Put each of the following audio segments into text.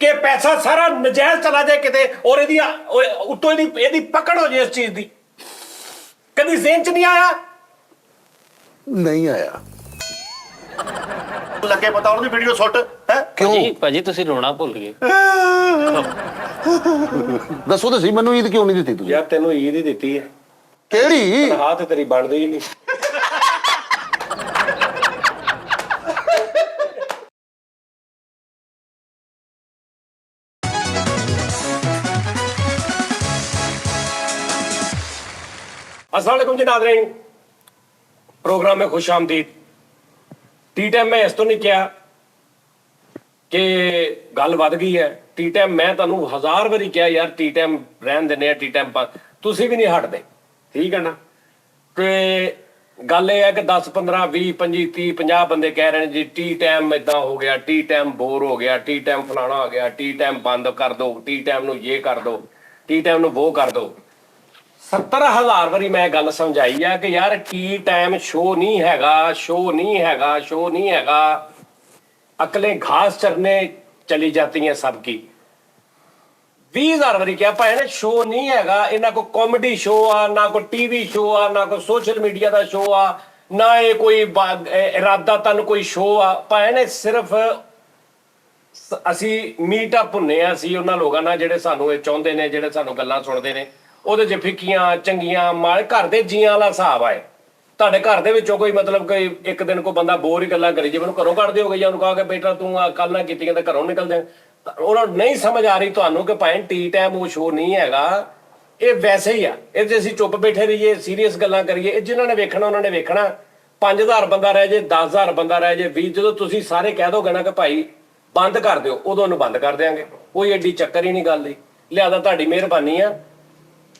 कि पैसा सारा नजायज चला जाए किते और उत्तों यदि पकड़ हो जाए इस चीज की। कभी ज़हन च नहीं आया? नहीं आया। लगे पता ਉਹਦੀ ਵੀਡੀਓ ਸੁੱਟ ਹੈ क्यों ਭਾਜੀ ਤੁਸੀਂ ਰੋਣਾ ਭੁੱਲ ਗਏ। दसो तो सही मैनू ईद क्यों नहीं दी तुझे? यार तेनों ईद ही दी है, केड़ी हाथ तेरी बनती ही नहीं। अस्सलाम वालेकुम जी नाज़रीन, प्रोग्राम में खुश आमदीद। टी टाइम मैं इस तो नहीं किया कि गल वध गई है। टी टाइम मैं तुहानू 1000 वारी क्या यार टी टाइम रहन देने, टी टाइम तुसी भी नहीं हटते, ठीक है ना। कि गल यह है कि 10 15 20 25 30 50 बंदे कह रहे हैं जी टी टाइम इदा हो गया, टी टाइम बोर हो गया, टी टाइम फलाना हो गया, टी टाइम बंद कर दो, टी टाइम नू ये कर दो, टी टाइम नू वो कर दो। 70,000 वारी मैं गल समझाई है कि यार टी टाइम शो नहीं हैगा, शो नहीं हैगा, शो नहीं हैगा। अकलें घास चरने चली जाती हैं सबकी। 20,000 वारी क्या भाई शो नहीं हैगा। इन्हों को कॉमेडी शो आ, ना कोई टीवी शो आ, ना कोई सोशल मीडिया का शो आ, ना ये कोई इरादा तन कोई शो आ। भाई ने सिर्फ असी मीटअप हुन्ने आ असी उन्होंने लोगों नाल जिहड़े सानू ये चाहुंदे ने, जिहड़े सानू गल्लां सुणदे ने, ਉਹਦੇ 'ਚ ਫਿੱਕੀਆਂ ਚੰਗੀਆਂ ਮਾਲ ਘਰ ਦੇ ਜੀਆਂ ਵਾਲਾ ਹਿਸਾਬ ਆਏ। ਤੁਹਾਡੇ ਘਰ ਦੇ ਵਿੱਚੋਂ ਕੋਈ ਮਤਲਬ ਕੋਈ ਇੱਕ ਦਿਨ ਕੋਈ ਬੰਦਾ ਬੋਰ ਹੀ ਗੱਲਾਂ ਕਰੀ ਜੇ ਮੈਨੂੰ ਘਰੋਂ ਕੱਢ ਦਿਓਗੇ ਜਾਂ ਉਹਨੂੰ ਕਹਾਂਗੇ ਬੇਟਾ ਤੂੰ ਆ ਕੱਲ ਨਾ ਕੀਤੀਆਂ ਤਾਂ ਘਰੋਂ ਨਿਕਲ ਜਾ। ਉਹਨਾਂ ਨੂੰ ਨਹੀਂ ਸਮਝ ਆ ਰਹੀ ਤੁਹਾਨੂੰ ਕਿ ਭਾਈ ਟੀ ਟਾਈਮ ਉਹ ਸ਼ੋਅ ਨਹੀਂ ਹੈਗਾ, ਇਹ ਵੈਸੇ ਹੀ ਆ। ਇਹ 'ਚ ਅਸੀਂ ਚੁੱਪ ਬੈਠੇ ਰਹੀਏ, ਸੀਰੀਅਸ ਗੱਲਾਂ ਕਰੀਏ। ਇਹ ਜਿਨ੍ਹਾਂ ਨੇ ਵੇਖਣਾ ਉਹਨਾਂ ਨੇ ਵੇਖਣਾ। 5000 ਬੰਦਾ ਰਹਿ ਜੇ, 10,000 ਬੰਦਾ ਰਹਿ ਜੇ, 20, ਜਦੋਂ ਤੁਸੀਂ ਸਾਰੇ ਕਹਿ ਦੋਗੇ ਨਾ ਕਿ ਭਾਈ ਬੰਦ ਕਰ ਦਿਓ, ਉਦੋਂ ਉਹਨੂੰ ਬੰਦ ਕਰ ਦਿਆਂਗੇ। ਕੋਈ ਐਡੀ ਚੱਕਰ ਹੀ ਨਹੀਂ ਗੱਲ ਦੀ। ਲਿਆਦਾ ਤੁਹਾਡੀ ਮਿਹਰਬਾਨੀ ਆ।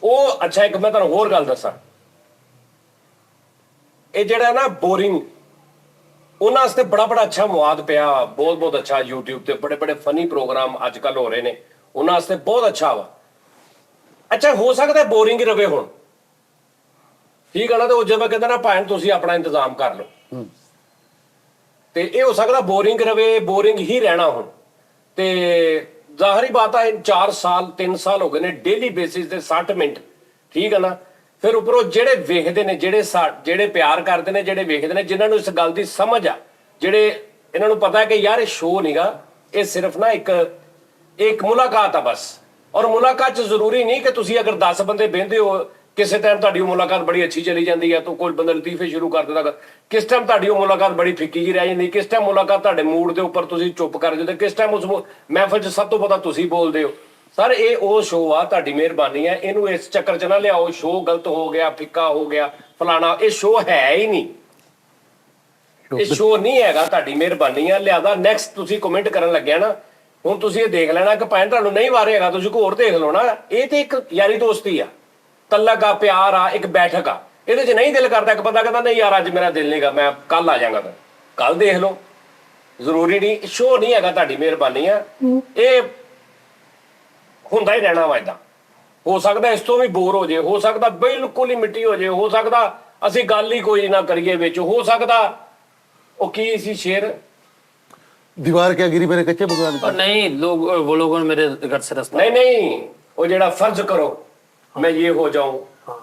ਉਹ ਅੱਛਾ ਇੱਕ ਮੈਂ ਤੁਹਾਨੂੰ ਹੋਰ ਗੱਲ ਦੱਸਾਂ, ਇਹ ਜਿਹੜਾ ਨਾ ਬੋਰਿੰਗ ਉਹਨਾਂ ਵਾਸਤੇ ਬੜਾ ਅੱਛਾ ਮਵਾਦ ਪਿਆ, ਬਹੁਤ ਅੱਛਾ। YouTube ਤੇ ਬੜੇ ਫਨੀ ਪ੍ਰੋਗਰਾਮ ਅੱਜ ਕੱਲ ਹੋ ਰਹੇ ਨੇ, ਉਹਨਾਂ ਵਾਸਤੇ ਬਹੁਤ ਅੱਛਾ ਵਾ। ਅੱਛਾ ਹੋ ਸਕਦਾ ਬੋਰਿੰਗ ਹੀ ਰਵੇ ਹੁਣ, ਠੀਕ ਹੈ ਨਾ। ਤੇ ਉਹ ਜਦੋਂ ਕਹਿੰਦਾ ਨਾ ਭਾਵੇਂ ਤੁਸੀਂ ਆਪਣਾ ਇੰਤਜ਼ਾਮ ਕਰ ਲਓ, ਤੇ ਇਹ ਹੋ ਸਕਦਾ ਬੋਰਿੰਗ ਰਵੇ, ਬੋਰਿੰਗ ਹੀ ਰਹਿਣਾ ਹੁਣ। ਤੇ ਜ਼ਾਹਰੀ ਬਾਤ ਹੈ 4 ਸਾਲ 3 ਸਾਲ ਹੋ ਗਏ ਨੇ ਡੇਲੀ ਬੇਸਿਸ ਤੇ 60 ਮਿੰਟ, ਠੀਕ ਹੈ ਨਾ। ਫਿਰ ਉੱਪਰੋਂ ਜਿਹੜੇ ਵੇਖਦੇ ਨੇ, ਜਿਹੜੇ ਪਿਆਰ ਕਰਦੇ ਨੇ, ਜਿਹੜੇ ਵੇਖਦੇ ਨੇ, ਜਿਨ੍ਹਾਂ ਨੂੰ ਇਸ ਗੱਲ ਦੀ ਸਮਝ ਆ, ਜਿਹੜੇ ਇਹਨਾਂ ਨੂੰ ਪਤਾ ਹੈ ਕਿ ਯਾਰ ਇਹ ਸ਼ੋਅ ਨਹੀਂਗਾ, ਇਹ ਸਿਰਫ ਨਾ ਇੱਕ ਮੁਲਾਕਾਤ ਆ ਬਸ। ਔਰ ਮੁਲਾਕਾਤ 'ਚ ਜ਼ਰੂਰੀ ਨਹੀਂ ਕਿ ਤੁਸੀਂ ਅਗਰ 10 ਬੰਦੇ ਬਹਿੰਦੇ ਹੋ, ਕਿਸੇ ਟਾਈਮ ਤੁਹਾਡੀ ਉਹ ਮੁਲਾਕਾਤ ਬੜੀ ਅੱਛੀ ਚਲੀ ਜਾਂਦੀ ਹੈ ਤਾਂ ਕੋਈ ਬੰਦਾ ਲਤੀਫੇ ਸ਼ੁਰੂ ਕਰ ਦਿੰਦਾ, ਕਿਸ ਟਾਈਮ ਤੁਹਾਡੀ ਉਹ ਮੁਲਾਕਾਤ ਬੜੀ ਫਿੱਕੀ ਜਿਹੀ ਰਹਿ ਜਾਂਦੀ, ਕਿਸ ਟਾਈਮ ਮੁਲਾਕਾਤ ਤੁਹਾਡੇ ਮੂਡ ਦੇ ਉੱਪਰ ਤੁਸੀਂ ਚੁੱਪ ਕਰ ਜਾਂਦੇ, ਕਿਸ ਟਾਈਮ ਉਸ ਮਹਿਫਲ 'ਚ ਸਭ ਤੋਂ ਪਤਾ ਤੁਸੀਂ ਬੋਲਦੇ ਹੋ। ਸਰ ਇਹ ਉਹ ਸ਼ੋਅ ਆ, ਤੁਹਾਡੀ ਮਿਹਰਬਾਨੀ ਹੈ। ਇਹਨੂੰ ਇਸ ਚੱਕਰ 'ਚ ਨਾ ਲਿਆਓ ਸ਼ੋਅ ਗਲਤ ਹੋ ਗਿਆ, ਫਿੱਕਾ ਹੋ ਗਿਆ, ਫਲਾਣਾ। ਇਹ ਸ਼ੋਅ ਹੈ ਹੀ ਨਹੀਂ, ਇਹ ਸ਼ੋਅ ਨਹੀਂ ਹੈਗਾ। ਤੁਹਾਡੀ ਮਿਹਰਬਾਨੀ ਆ। ਲਿਆਦਾ ਨੈਕਸਟ ਤੁਸੀਂ ਕਮੈਂਟ ਕਰਨ ਲੱਗਿਆ ਨਾ, ਹੁਣ ਤੁਸੀਂ ਇਹ ਦੇਖ ਲੈਣਾ ਕਿ ਭਾਵੇਂ ਤੁਹਾਨੂੰ ਨਹੀਂ ਵਾਰ ਹੈਗਾ, ਤੁਸੀਂ ਕੋਈ ਹੋਰ ਦੇਖ ਲਓ ਨਾ। ਇਹ ਤੇ ਇੱਕ ਯਾਰੀ ਦੋਸਤੀ ਆ, ਤਲਕ ਆ, ਪਿਆਰ ਆ, ਇੱਕ ਬੈਠਕ ਆ। ਇਹਦੇ 'ਚ ਨਹੀਂ ਦਿਲ ਕਰਦਾ, ਇੱਕ ਬੰਦਾ ਕਹਿੰਦਾ ਨਹੀਂ ਯਾਰ ਅੱਜ ਮੇਰਾ ਦਿਲ ਨਹੀਂਗਾ, ਮੈਂ ਕੱਲ ਆ ਜਾਵਾਂਗਾ, ਕੱਲ ਦੇਖ ਲਓ। ਜ਼ਰੂਰੀ ਨਹੀਂ, ਸ਼ੋਅ ਨਹੀਂ ਹੈਗਾ। ਤੁਹਾਡੀ ਮਿਹਰਬਾਨੀ ਆ। ਇਹ ਹੁੰਦਾ ਹੀ ਰਹਿਣਾ ਵਾ। ਏਦਾਂ ਹੋ ਸਕਦਾ ਇਸ ਤੋਂ ਵੀ ਬੋਰ ਹੋ ਜੇ, ਹੋ ਸਕਦਾ ਬਿਲਕੁਲ ਹੀ ਮਿੱਟੀ ਹੋ ਜੇ, ਹੋ ਸਕਦਾ ਅਸੀਂ ਗੱਲ ਹੀ ਕੋਈ ਨਾ ਕਰੀਏ ਵਿੱਚ, ਹੋ ਸਕਦਾ ਉਹ ਕੀ ਸੀ ਸ਼ੇਰ, दीवार क्या गिरी मेरे कच्चे मकान पर? नहीं लोग वो लोगों ने मेरे घर से रास्ता नहीं वो जेड़ा फर्ज करो मैं ये हो जाऊं,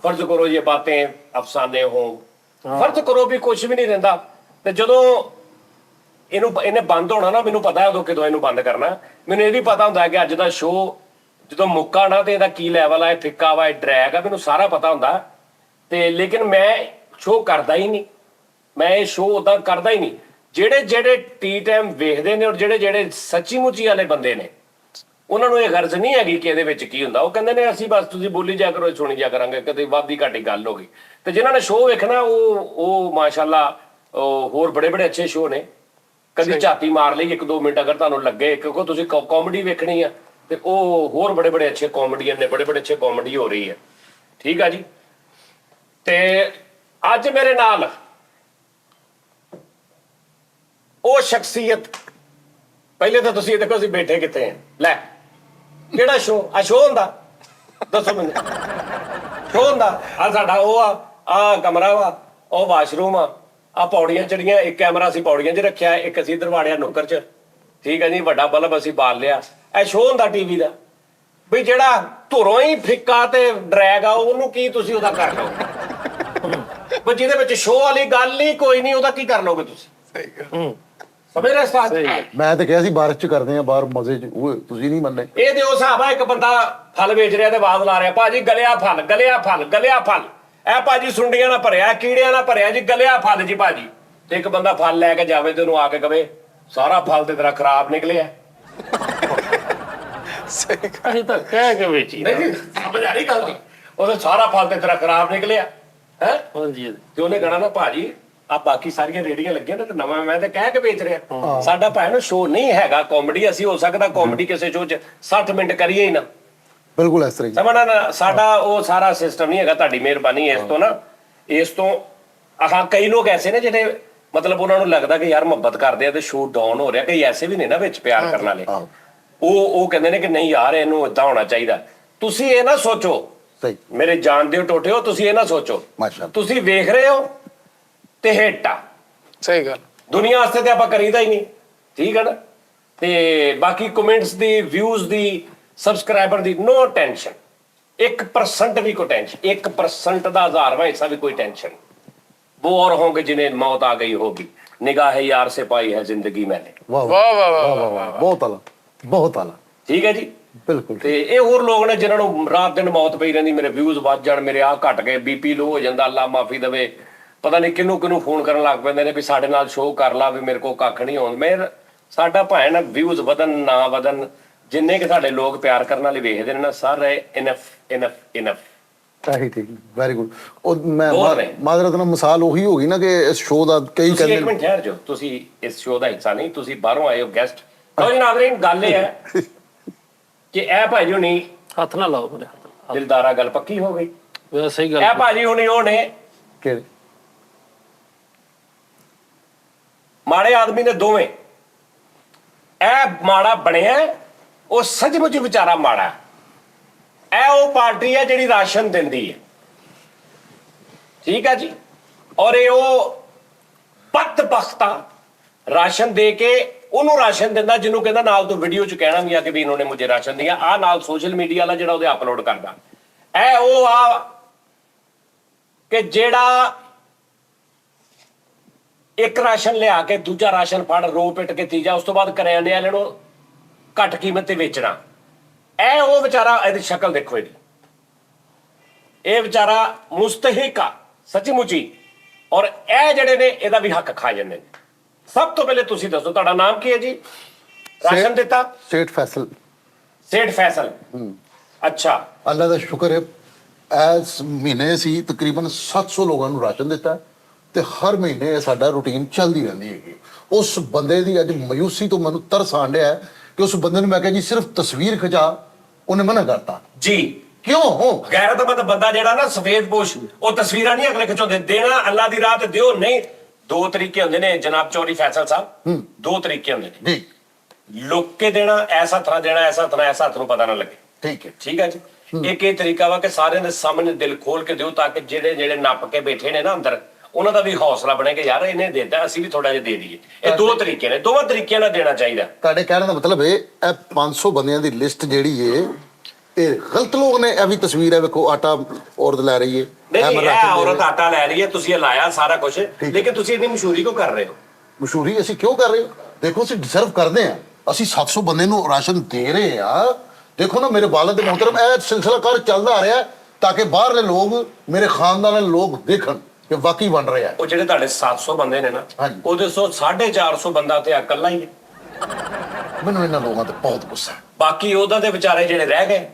फर्ज करो ये बातें अफसाने हो, फर्ज करो भी कुछ भी नहीं रहिंदा। ते जदों इन्हें बंद होना ना, मैनूं पता है उदों किदों इहनूं बंद करना। मैनूं ये भी पता हुंदा कि अज दा शो जदों मुक्का ना ते इहदा की लैवल है, फिक्का वा, ड्रैग आ, मैनूं सारा पता हुंदा। ते लेकिन मैं शो करदा ही नहीं, मैं ये शो उदां करदा ही नहीं। ਜਿਹੜੇ ਟੀ ਟਾਈਮ ਵੇਖਦੇ ਨੇ ਔਰ ਜਿਹੜੇ ਸੱਚੀ ਮੁੱਚੀ ਵਾਲੇ ਬੰਦੇ ਨੇ, ਉਹਨਾਂ ਨੂੰ ਇਹ ਗਰਜ਼ ਨਹੀਂ ਹੈਗੀ ਕਿ ਇਹਦੇ ਵਿੱਚ ਕੀ ਹੁੰਦਾ। ਉਹ ਕਹਿੰਦੇ ਨੇ ਅਸੀਂ ਬਸ ਤੁਸੀਂ ਬੋਲੀ ਜਾ ਕਰੋ, ਸੁਣੀ ਜਾ ਕਰਾਂਗੇ, ਕਦੇ ਵਾਦੀ ਘਾਟੀ ਗੱਲ ਹੋ ਗਈ। ਤੇ ਜਿਨ੍ਹਾਂ ਨੇ ਸ਼ੋਅ ਵੇਖਣਾ ਉਹ ਮਾਸ਼ਾਅੱਲਾ ਹੋਰ ਬੜੇ ਅੱਛੇ ਸ਼ੋਅ ਨੇ। ਕਦੀ ਝਾਤੀ ਮਾਰ ਲਈ 1-2 ਮਿੰਟ ਅਗਰ ਤੁਹਾਨੂੰ ਲੱਗੇ, ਕਿਉਂਕਿ ਤੁਸੀਂ ਕਾਮੇਡੀ ਵੇਖਣੀ ਆ, ਤੇ ਉਹ ਹੋਰ ਬੜੇ ਅੱਛੇ ਕਾਮੇਡੀਅਨ ਨੇ, ਬੜੇ ਅੱਛੇ ਕਾਮੇਡੀ ਹੋ ਰਹੀ ਹੈ, ਠੀਕ ਆ ਜੀ। ਤੇ ਅੱਜ ਮੇਰੇ ਨਾਲ ਉਹ ਸ਼ਖਸੀਅਤ, ਪਹਿਲੇ ਤਾਂ ਤੁਸੀਂ ਦੇਖੋ ਅਸੀਂ ਬੈਠੇ ਕਿੱਥੇ ਆ। ਲੈ ਕਿਹੜਾ ਸ਼ੋਅ ਆ? ਸ਼ੋਅ ਹੁੰਦਾ ਦੱਸੋ ਮੈਨੂੰ, ਸ਼ੋਅ ਹੁੰਦਾ ਆ ਸਾਡਾ ਉਹ ਆ ਕਮਰਾ ਵਾ, ਉਹ ਵਾਸ਼ਰੂਮ ਆ ਪੌੜੀਆਂ ਚੜੀਆਂ, ਇੱਕ ਕੈਮਰਾ ਅਸੀਂ ਪੌੜੀਆਂ 'ਚ ਰੱਖਿਆ, ਇੱਕ ਅਸੀਂ ਦਰਵਾੜਿਆ ਨੁੱਕਰ 'ਚ, ਠੀਕ ਹੈ ਜੀ। ਵੱਡਾ ਬਲਬ ਅਸੀਂ ਬਾਲ ਲਿਆ, ਇਹ ਸ਼ੋਅ ਹੁੰਦਾ ਟੀਵੀ ਦਾ ਵੀ ਜਿਹੜਾ ਧੁਰੋਂ ਹੀ ਫਿੱਕਾ ਤੇ ਡਰੈਗ ਆ ਉਹਨੂੰ ਕੀ ਤੁਸੀਂ ਉਹਦਾ ਕਰ ਲਓਗੇ ਪਰ ਜਿਹਦੇ ਵਿੱਚ ਸ਼ੋਅ ਵਾਲੀ ਗੱਲ ਹੀ ਕੋਈ ਨਹੀਂ ਉਹਦਾ ਕੀ ਕਰ ਲਓਗੇ ਤੁਸੀਂ ਸਹੀ ਗੱਲ ਸਮਝ ਰਹੇ ਸਾਥ ਮੈਂ ਤਾਂ ਕਿਹਾ ਸੀ ਬਾਰਿਸ਼ ਚ ਕਰਦੇ ਆ ਬਾਹਰ ਮਜ਼ੇ ਚ ਉਹ ਤੁਸੀਂ ਨਹੀਂ ਮੰਨੇ ਇਹ ਦਿਓ ਹਿਸਾਬ ਆ ਇੱਕ ਬੰਦਾ ਫਲ ਵੇਚ ਰਿਹਾ ਤੇ ਆਵਾਜ਼ ਲਾ ਰਿਹਾ ਭਾਜੀ ਗਲਿਆ ਫਲ ਗਲਿਆ ਫਲ ਗਲਿਆ ਫਲ ਇਹ ਭਾਜੀ ਸੁੰਡੀਆਂ ਨਾਲ ਭਰਿਆ ਕੀੜਿਆਂ ਨਾਲ ਭਰਿਆ ਜੀ ਗਲਿਆ ਫਲ ਜੀ ਭਾਜੀ ਤੇ ਇੱਕ ਬੰਦਾ ਫਲ ਲੈ ਕੇ ਜਾਵੇ ਤੇ ਉਹਨੂੰ ਆ ਕੇ ਕਵੇ ਸਾਰਾ ਫਲ ਤੇ ਤੇਰਾ ਖਰਾਬ ਨਿਕਲਿਆ ਸਹੀ ਗੱਲ ਅਸੀਂ ਤਾਂ ਕਹਿ ਕੇ ਵੇਚੀ ਨਹੀਂ ਸਮਝ ਆ ਰਹੀ ਗੱਲ ਦੀ ਉਹਦੇ ਸਾਰਾ ਫਲ ਤੇ ਤੇਰਾ ਖਰਾਬ ਨਿਕਲਿਆ ਹੈ ਹਾਂਜੀ ਤੇ ਉਹਨੇ ਕਹਣਾ ਨਾ ਭਾਜੀ ਆ ਬਾਕੀ ਸਾਰੀਆਂ ਰੇੜੀਆਂ ਲੱਗੀਆਂ ਨੇ ਤੇ ਨਵਾਂ ਮੈਂ ਤੇ ਕਹਿ ਕੇ ਵੇਚ ਰਿਹਾ ਸਾਡਾ ਭੈਣ ਸ਼ੋਅ ਨਹੀਂ ਹੈਗਾ ਕਾਮੇਡੀ ਅਸੀਂ ਹੋ ਸਕਦਾ ਕਾਮੇਡੀ ਕਿਸੇ ਸ਼ੋਅ 'ਚ 60 ਮਿੰਟ ਕਰੀਏ ਹੀ ਨਾ ਬਿਲਕੁਲ ਇਸ ਤਰ੍ਹਾਂ ਹੀ ਸਮਝਣਾ ਨਾ ਸਾਡਾ ਉਹ ਸਾਰਾ ਸਿਸਟਮ ਨਹੀਂ ਹੈਗਾ ਤੁਹਾਡੀ ਮਿਹਰਬਾਨੀ ਇਸ ਤੋਂ ਨਾ ਇਸ ਤੋਂ ਆਹ ਕਈ ਲੋਕ ਐਸੇ ਨੇ ਜਿਹੜੇ ਮਤਲਬ ਉਹਨਾਂ ਨੂੰ ਲੱਗਦਾ ਕਿ ਯਾਰ ਮੁਹੱਬਤ ਕਰਦੇ ਆ ਤੇ ਸ਼ੋਅ ਡਾਊਨ ਹੋ ਰਿਹਾ ਕਈ ਐਸੇ ਵੀ ਨੇ ਨਾ ਵਿੱਚ ਪਿਆਰ ਕਰਨ ਵਾਲੇ ਉਹ ਕਹਿੰਦੇ ਨੇ ਕਿ ਨਹੀਂ ਯਾਰ ਇਹਨੂੰ ਇਦਾਂ ਹੋਣਾ ਚਾਹੀਦਾ ਤੁਸੀਂ ਇਹ ਨਾ ਸੋਚੋ ਸਹੀ ਮੇਰੇ ਜਾਣਦੇ ਹੋ ਟੋਟੇ ਹੋ ਤੁਸੀਂ ਇਹ ਨਾ ਸੋਚੋ ਮਾਸ਼ਾਅੱਲਾ ਤੁਸੀਂ ਵੇਖ ਰਹੇ ਹੋ ਤੇ ਹੇਟਾ ਸਹੀ ਗੱਲ ਦੁਨੀਆ ਵਾਸਤੇ ਤੇ ਆਪਾਂ ਕਰੀਦਾ ਹੀ ਨਹੀਂ ਠੀਕ ਹੈ ਨਾ ਤੇ ਬਾਕੀ ਕਮੈਂਟਸ ਦੀ ਵਿਊਜ਼ ਦੀ ਸਬਸਕ੍ਰਾਈਬਰ ਦੀ ਨੋ ਟੈਨਸ਼ਨ 1% ਵੀ ਕੋਈ ਟੈਨਸ਼ਨ 1% ਦਾ 1000ਵਾਂ ਹਿੱਸਾ ਵੀ ਕੋਈ ਟੈਨਸ਼ਨ वो और होंगे जिन्हें मौत आ गई होगी निगाह यार से पाई है जिंदगी मैंने ਵਾਹ ਵਾਹ ਵਾਹ ਵਾਹ ਵਾਹ ਵਾਹ ਬਹੁਤ ਆਲਾ ਬਹੁਤ ਆਲਾ ਠੀਕ ਹੈ ਜੀ ਬਿਲਕੁਲ ਤੇ ਇਹ ਹੋਰ ਲੋਕ ਨੇ ਜਿਨ੍ਹਾਂ ਨੂੰ ਰਾਤ ਦਿਨ ਮੌਤ ਪਈ ਰਹਿੰਦੀ ਮੇਰੇ ਵਿਊਜ਼ ਵੱਧ ਜਾਣ ਮੇਰੇ ਆ ਘਟ ਗਏ ਬੀਪੀ ਲੋ ਹੋ ਜਾਂਦਾ ਅੱਲਾ ਮਾਫੀ ਦੇਵੇ ਪਤਾ ਨਹੀਂ ਕਿਹਨੂੰ ਕਿਹਨੂੰ ਫੋਨ ਕਰਨ ਲੱਗ ਪੈਂਦੇ ਨੇ ਵੀ ਸਾਡੇ ਨਾਲ ਸ਼ੋਅ ਕਰ ਲਾ ਵੀ ਮੇਰੇ ਕੋਲ ਕੱਖ ਨਹੀਂ ਹੋਣ ਮੇਰ ਸਾਡਾ ਭੈਣ ਵਿਊਜ਼ ਵਧਣ ਨਾ ਵਧਣ ਜਿੰਨੇ ਕਿ ਸਾਡੇ ਲੋਕ ਪਿਆਰ ਕਰਨ ਵਾਲੇ ਵੇਖਦੇ ਨੇ ਨਾ ਸਾਰੇ ਇਨਫ ਆਹੀ ਠੀਕ ਵੈਰੀ ਗੁੱਡ ਉਹ ਮੈਂ ਬਹੁਤ ਨੇ। ਮਾਜ਼ਰਤ ਨਾਲ ਮਿਸਾਲ ਉਹੀ ਹੋ ਗਈ ਨਾ ਕਿ ਇਸ ਸ਼ੋਅ ਦਾ ਕਈ ਤੁਸੀਂ ਕਹਿੰਦੇ ਇੱਕ ਮਿੰਟ ਠਹਿਰ ਜਾਓ ਤੁਸੀਂ ਇਸ ਸ਼ੋਅ ਦਾ ਹਿੱਸਾ ਨਹੀਂ ਤੁਸੀਂ ਬਾਹਰੋਂ ਆਏ ਹੋ ਗੈਸਟ ਲਓ ਜੀ ਨਾਜ਼ਰੀਨ ਗੱਲ ਇਹ ਹੈ ਕਿ ਇਹ ਭਾਜੀ ਹੁਣੀ ਹੱਥ ਨਾ ਲਾਓ ਮੇਰੇ ਹੱਥ ਦਿਲਦਾਰਾ ਗੱਲ ਪੱਕੀ ਹੋ ਗਈ ਵੇ ਸਹੀ ਗੱਲ ਇਹ ਭਾਜੀ ਹੁਣੀ ਉਹ ਨੇ ਕਿਹੜੇ ਮਾੜੇ ਆਦਮੀ ਨੇ ਦੋਵੇਂ ਇਹ ਮਾੜਾ ਬਣਿਆ ਉਹ ਸੱਚਮੁੱਚ ਵਿਚਾਰਾ ਮਾੜਾ ਇਹ ਉਹ ਪਾਰਟੀ ਹੈ ਜਿਹੜੀ ਰਾਸ਼ਨ ਦਿੰਦੀ ਹੈ ਠੀਕ ਹੈ ਜੀ ਔਰ ਇਹ ਉਹ ਬਦਬਖਤਾ ਰਾਸ਼ਨ ਦੇ ਕੇ ਉਹਨੂੰ ਰਾਸ਼ਨ ਦਿੰਦਾ ਜਿਹਨੂੰ ਕਹਿੰਦਾ ਨਾਲ ਤੂੰ ਵੀਡੀਓ ਚ ਕਹਿਣਾ ਵੀ ਆ ਕਿ ਵੀ ਇਹਨਾਂ ਨੇ ਮੁਝੇ ਰਾਸ਼ਨ ਦਿਆ ਆ ਨਾਲ ਸੋਸ਼ਲ ਮੀਡੀਆ ਵਾਲਾ ਜਿਹੜਾ ਉਹਦੇ ਅਪਲੋਡ ਕਰਦਾ ਇਹ ਉਹ ਆ ਕਿ ਜਿਹੜਾ ਇੱਕ ਰਾਸ਼ਨ ਲਿਆ ਕੇ ਦੂਜਾ ਰਾਸ਼ਨ ਫੜ ਰੋ ਪਿੱਟ ਕੇ ਤੀਜਾ ਉਸ ਤੋਂ ਬਾਅਦ ਕਰਿਆਨੇ ਵਾਲੇ ਨੂੰ ਘੱਟ ਕੀਮਤ ਤੇ ਵੇਚਣਾ ਇਹ ਉਹ ਵਿਚਾਰਾ ਇਹਦੀ ਸ਼ਕਲ ਦੇਖੋ ਇਹਦੀ ਇਹ ਵਿਚਾਰਾ ਮੁਸਤਹਿਕ ਆ ਸੱਚੀ ਮੁੱਚੀ ਔਰ ਇਹ ਜਿਹੜੇ ਨੇ ਇਹਦਾ ਵੀ ਹੱਕ ਖਾ ਜਾਂਦੇ ਨੇ ਸਭ ਤੋਂ ਪਹਿਲੇ ਤੁਸੀਂ ਦੱਸੋ ਤੁਹਾਡਾ ਨਾਮ ਕੀ ਹੈ ਜੀ ਰਾਸ਼ਨ ਦਿੱਤਾ ਸੇਠ ਫੈਸਲ ਸੇਠ ਫੈਸਲ ਅੱਛਾ ਅੱਲਾ ਦਾ ਸ਼ੁਕਰ ਹੈ ਐਸ ਮਹੀਨੇ ਸੀ ਤਕਰੀਬਨ 700 ਲੋਕਾਂ ਨੂੰ ਰਾਸ਼ਨ ਦਿੱਤਾ ਤੇ ਹਰ ਮਹੀਨੇ ਇਹ ਸਾਡਾ ਰੂਟੀਨ ਚੱਲਦੀ ਰਹਿੰਦੀ ਹੈਗੀ ਉਸ ਬੰਦੇ ਦੀ ਅੱਜ ਮਾਯੂਸੀ ਤੋਂ ਮੈਨੂੰ ਤਰਸ ਆਣ ਡਿਆ ਕਿ ਉਸ ਬੰਦੇ ਨੂੰ ਮੈਂ ਕਿਹਾ ਜੀ ਸਿਰਫ ਤਸਵੀਰ ਖਿਚਾ ਉਹਨੇ ਮਨਾ ਕਰਤਾ ਜੀ ਕਿਉਂ ਗੈਰਤਮੰਦ ਬੰਦਾ ਜਿਹੜਾ ਨਾ ਸਫੇਦ ਪੋਸ਼ ਉਹ ਤਸਵੀਰਾਂ ਨਹੀਂ ਅਗਲੇ ਖਿਚਾਉਂਦੇ ਦੇਣਾ ਅੱਲਾ ਦੀ ਰਾਹ ਤੇ ਦਿਓ ਨਹੀਂ ਦੋ ਤਰੀਕੇ ਹੁੰਦੇ ਨੇ ਜਨਾਬ ਚੌਧਰੀ ਫੈਸਲ ਸਾਹਿਬ ਦੋ ਤਰੀਕੇ ਹੁੰਦੇ ਨੇ ਜੀ ਲੁੱਕ ਕੇ ਦੇਣਾ ਐਸਾ ਤਰ੍ਹਾਂ ਦੇਣਾ ਐਸਾ ਤਰ੍ਹਾਂ ਐਸਾ ਨੂੰ ਪਤਾ ਨਾ ਲੱਗੇ ਠੀਕ ਹੈ ਠੀਕ ਹੈ ਜੀ ਇੱਕ ਇਹ ਤਰੀਕਾ ਵਾ ਕਿ ਸਾਰਿਆਂ ਦੇ ਸਾਹਮਣੇ ਦਿਲ ਖੋਲ ਕੇ ਦਿਓ ਤਾਂ ਕਿ ਜਿਹੜੇ ਜਿਹੜੇ ਨੱਪ ਕੇ ਬੈਠੇ ਨੇ ਨਾ ਅੰਦਰ ਉਹਨਾਂ ਦਾ ਵੀ ਹੌਸਲਾ ਬਣੇ ਕਿ ਯਾਰ ਇਹਨੇ ਦੇਤਾ ਅਸੀਂ ਵੀ ਥੋੜਾ ਜਿਹਾ ਦੇ ਦਈਏ ਇਹ ਦੋ ਤਰੀਕੇ ਨੇ ਦੋਵਾਂ ਤਰੀਕਿਆਂ ਨਾਲ ਦੇਣਾ ਚਾਹੀਦਾ ਤੁਹਾਡੇ ਕਹਿਣ ਦਾ ਮਤਲਬ ਹੈ ਇਹ 500 ਬੰਦਿਆਂ ਦੀ ਲਿਸਟ ਜਿਹੜੀ ਏ ਇਹ ਗਲਤ ਲੋਕ ਨੇ ਇਹ ਵੀ ਤਸਵੀਰ ਹੈ ਵੇਖੋ ਆਟਾ ਔਰਤ ਲੈ ਰਹੀ ਏ ਨਹੀਂ ਇਹ ਔਰਤ ਆਟਾ ਲੈ ਰਹੀ ਹੈ ਤੁਸੀਂ ਇਹ ਲਾਇਆ ਸਾਰਾ ਕੁਝ ਲੇਕਿਨ ਤੁਸੀਂ ਇੰਨੀ ਮਸ਼ਹੂਰੀ ਕਿਉਂ ਕਰ ਰਹੇ ਹੋ ਮਸ਼ਹੂਰੀ ਅਸੀਂ ਕਿਉਂ ਕਰ ਰਹੇ ਹੋ ਦੇਖੋ ਅਸੀਂ ਡਿਜ਼ਰਵ ਕਰਦੇ ਆ ਅਸੀਂ 700 ਬੰਦੇ ਨੂੰ ਰਾਸ਼ਨ ਦੇ ਰਹੇ ਆ ਦੇਖੋ ਨਾ ਮੇਰੇ ਵਾਲਿਦ ਮੁਹਤਰਮ ਇਹ ਸਿਲਸਿਲਾ ਕਾਰ ਚੱਲਦਾ ਆ ਰਿਹਾ ਤਾਂ ਕਿ ਬਾਹਰਲੇ ਲੋਕ ਮੇਰੇ ਖਾਨਦਾਨ ਦੇ ਲੋਕ ਦੇਖਣ ਕਿ ਵਾਕਈ ਬਣ ਰਿਹਾ ਉਹ ਜਿਹੜੇ ਤੁਹਾਡੇ 700 ਬੰਦੇ ਨੇ ਨਾ ਉਹਦੇ 450 ਬੰਦਾ ਤੇ ਇਕੱਲਾ ਹੀ ਹੈ ਮੈਨੂੰ ਇਹਨਾਂ ਲੋਕਾਂ ਤੇ ਬਹੁਤ ਗੁੱਸਾ ਹੈ ਬਾਕੀ ਉਹਦਾ ਦੇ ਵਿਚਾਰੇ ਜਿਹੜੇ ਰਹਿ ਗਏ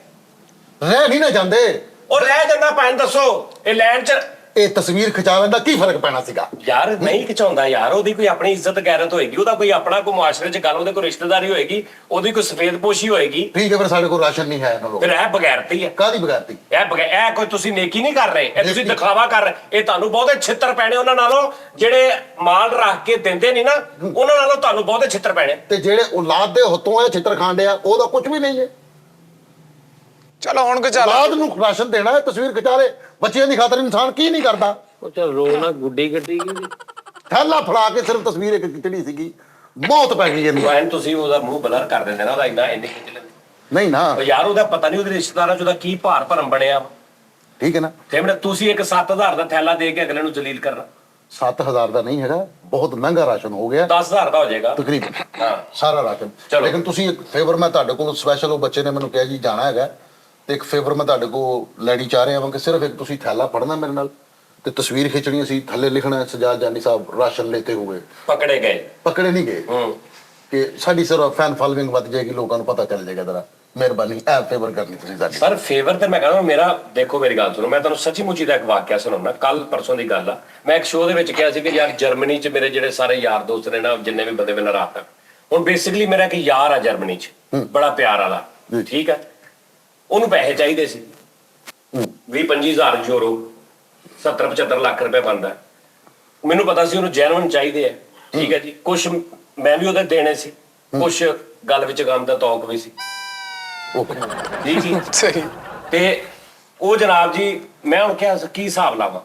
ਰਹਿ ਨਹੀਂ ਨਾ ਜਾਂਦੇ ਉਹ ਰਹਿ ਜਾਂਦਾ ਭੈਣ ਦੱਸੋ ਇਹ ਲੈਣ ਚ ਇਹ ਤਸਵੀਰ ਖਿਚਾਉਣ ਦਾ ਕੀ ਫਰਕ ਪੈਣਾ ਸੀਗਾ ਯਾਰ ਨਹੀਂ ਖਿਚਾਉਂਦਾ ਯਾਰ ਉਹਦੀ ਕੋਈ ਆਪਣੀ ਇੱਜ਼ਤ ਗੈਰਤ ਹੋਏਗੀ ਉਹਦਾ ਕੋਈ ਆਪਣਾ ਕੋਈ ਮੁਆਸ਼ਰੇ ਚ ਗੱਲ ਉਹਦੇ ਕੋਈ ਰਿਸ਼ਤੇਦਾਰੀ ਹੋਏਗੀ ਉਹਦੀ ਕੋਈ ਸਫੇਦਪੋਸ਼ੀ ਹੋਏਗੀ ਠੀਕ ਹੈ ਫਿਰ ਸਾਡੇ ਕੋਲ ਰਾਸ਼ਨ ਨਹੀਂ ਹੈ ਇਹਨਾਂ ਲੋਕ ਫਿਰ ਇਹ ਬਗੈਰਤੀ ਹੈ ਕਾਹਦੀ ਬਗਾਤੀ ਇਹ ਕੋਈ ਤੁਸੀਂ ਨੇਕੀ ਨਹੀਂ ਕਰ ਰਹੇ ਇਹ ਤੁਸੀਂ ਦਿਖਾਵਾ ਕਰ ਰਹੇ ਇਹ ਤੁਹਾਨੂੰ ਬਹੁਤੇ ਛਿੱਤਰ ਪੈਣੇ ਉਹਨਾਂ ਨਾਲੋਂ ਜਿਹੜੇ ਮਾਲ ਰੱਖ ਕੇ ਦਿੰਦੇ ਨਹੀਂ ਨਾ ਉਹਨਾਂ ਨਾਲੋਂ ਤੁਹਾਨੂੰ ਬਹੁਤੇ ਛਿੱਤਰ ਪੈਣੇ ਤੇ ਜਿਹੜੇ ਔਲਾਦ ਦੇ ਹੱਥੋਂ ਇਹ ਚਿੱਤਰ ਖਾਂਡਿਆ ਉਹਦਾ ਕੁਝ ਵੀ ਨਹੀਂ ਹੈ ਚਲੋ ਹੁਣ ਕਿ ਚੱਲ ਔਲਾਦ ਨੂੰ ਰਾਸ਼ਨ ਦੇਣਾ ਹੈ ਤਸਵੀਰ ਖਿਚਾ ਲੈ ਬੱਚਿਆਂ ਦੀ ਖਾਤਰ ਇਨਸਾਨ ਕੀ ਨਹੀਂ ਕਰਦਾ ਉਹ ਚਲ ਰੋ ਨਾ ਗੁੱਡੀ ਗੱਡੀ ਕੀ ਥੈਲਾ ਫੜਾ ਕੇ ਸਿਰਫ ਤਸਵੀਰ ਇੱਕ ਖਿੱਚਣੀ ਸੀਗੀ ਮੌਤ ਪੈ ਗਈ ਇਹਨੂੰ ਤੁਸੀਂ ਉਹਦਾ ਮੂੰਹ ਬਲਰ ਕਰ ਦਿੰਦੇ ਨਾ ਉਹਦਾ ਇੰਨਾ ਇੰਨੀ ਖਿੱਚ ਲੈਂਦੇ ਨਹੀਂ ਨਾ, ਉਹ ਯਾਰ ਉਹਦਾ ਪਤਾ ਨਹੀਂ ਉਹਦੇ ਰਿਸ਼ਤੇਦਾਰਾਂ ਚ ਉਹਦਾ ਕੀ ਭਾਰ ਭਰਮ ਬਣਿਆ ਵਾ। ਠੀਕ ਹੈ ਨਾ। ਤੇ ਮੈਂ ਤੁਸੀਂ ਇੱਕ 7000 ਦਾ ਥੈਲਾ ਦੇ ਕੇ ਅਗਲੇ ਨੂੰ ਜਲੀਲ ਕਰਨਾ। 7000 ਦਾ ਨਹੀਂ ਹੈਗਾ, ਬਹੁਤ ਮਹਿੰਗਾ ਰਾਸ਼ਨ ਹੋ ਗਿਆ 10000 ਦਾ ਹੋ ਜਾਏਗਾ ਤਕਰੀਬਨ ਹਾਂ। ਸਾਰਾ ਰਾਸ਼ਨ। ਚਲੋ। ਲੇਕਿਨ ਤੁਸੀਂ ਇੱਕ ਫੇਵਰ ਮੈਂ ਤੁਹਾਡੇ ਕੋਲ ਸਪੈਸ਼ਲ, ਉਹ ਬੱਚੇ ਨੇ ਮੈਨੂੰ ਕਿਹਾ ਜੀ ਜਾਣਾ ਹੈਗਾ, ਤੇ ਇੱਕ ਫੇਵਰ ਮੈਂ ਤੁਹਾਡੇ ਕੋਲ ਲੈਣੀ ਚਾਹ ਰਿਹਾ ਹਾਂ ਕਿ ਸਿਰਫ ਇੱਕ ਤੁਸੀਂ ਥੈਲਾ ਪੜਨਾ ਮੇਰੇ ਨਾਲ, ਤੇ ਤਸਵੀਰ ਖਿੱਚਣੀ, ਅਸੀਂ ਥੱਲੇ ਲਿਖਣਾ ਸਜਾਦ ਜਾਨੀ ਸਾਹਿਬ ਰਾਸ਼ਨ ਲੈਤੇ ਹੋਏ। ਪਕੜੇ ਗਏ। ਪਕੜੇ ਨਹੀਂ ਗਏ ਕਿ ਸਾਡੀ ਸਿਰਫ ਫੈਨ ਫਾਲੋਇੰਗ ਵੱਧ ਜਾਏਗੀ, ਲੋਕਾਂ ਨੂੰ ਪਤਾ ਚੱਲ ਜਾਏਗਾ। ਜਰਾ ਮਿਹਰਬਾਨੀ ਇਹ ਫੇਵਰ ਕਰਨੀ ਤੁਸੀਂ ਸਾਡੀ। ਸਰ ਫੇਵਰ ਤੇ ਮੈਂ ਕਹਿੰਦਾ ਮੇਰਾ, ਦੇਖੋ ਮੇਰੀ ਗੱਲ ਸੁਣੋ, ਮੈਂ ਤੁਹਾਨੂੰ ਸੱਚੀ ਮੁੱਚੀ ਦਾ ਇੱਕ ਵਾਕਿਆ ਸੁਣਾਉਣਾ। ਕੱਲ ਪਰਸੋਂ ਦੀ ਗੱਲ ਆ, ਮੈਂ ਇੱਕ ਸ਼ੋਅ ਦੇ ਵਿੱਚ ਕਿਹਾ ਸੀ ਕਿ ਯਾਰ ਜਰਮਨੀ 'ਚ ਮੇਰੇ ਜਿਹੜੇ ਸਾਰੇ ਯਾਰ ਦੋਸਤ ਨੇ ਨਾ, ਜਿੰਨੇ ਵੀ ਬੰਦੇ ਮੇਰੇ ਨਾਲ ਰਾਤ ਤੱਕ, ਹੁਣ ਬੇਸਿਕਲੀ ਮੇਰਾ ਇੱਕ ਯਾਰ ਆ ਜਰਮਨੀ 'ਚ, ਬੜਾ ਪਿਆਰ ਵਾਲਾ, ਠੀਕ ਹੈ। ਉਹਨੂੰ ਪੈਸੇ ਚਾਹੀਦੇ ਸੀ 20-25 ਹਜ਼ਾਰ ਯੂਰੋ, 70-75 ਲੱਖ ਰੁਪਏ ਬਣਦਾ। ਮੈਨੂੰ ਪਤਾ ਸੀ ਉਹਨੂੰ ਜੈਨੂਇਨ ਚਾਹੀਦੇ ਆ, ਠੀਕ ਹੈ ਜੀ। ਕੁਛ ਮੈਂ ਵੀ ਉਹਦੇ ਦੇਣੇ ਸੀ, ਕੁਛ ਗੱਲ ਵਿੱਚ ਗਮ ਦਾ ਤੌਕ ਵੀ ਸੀ, ਓਕੇ ਜੀ ਜੀ। ਸਹੀ। ਤੇ ਉਹ ਜਨਾਬ ਜੀ, ਮੈਂ ਹੁਣ ਕਿਹਾ ਕੀ ਹਿਸਾਬ ਲਾਵਾਂ।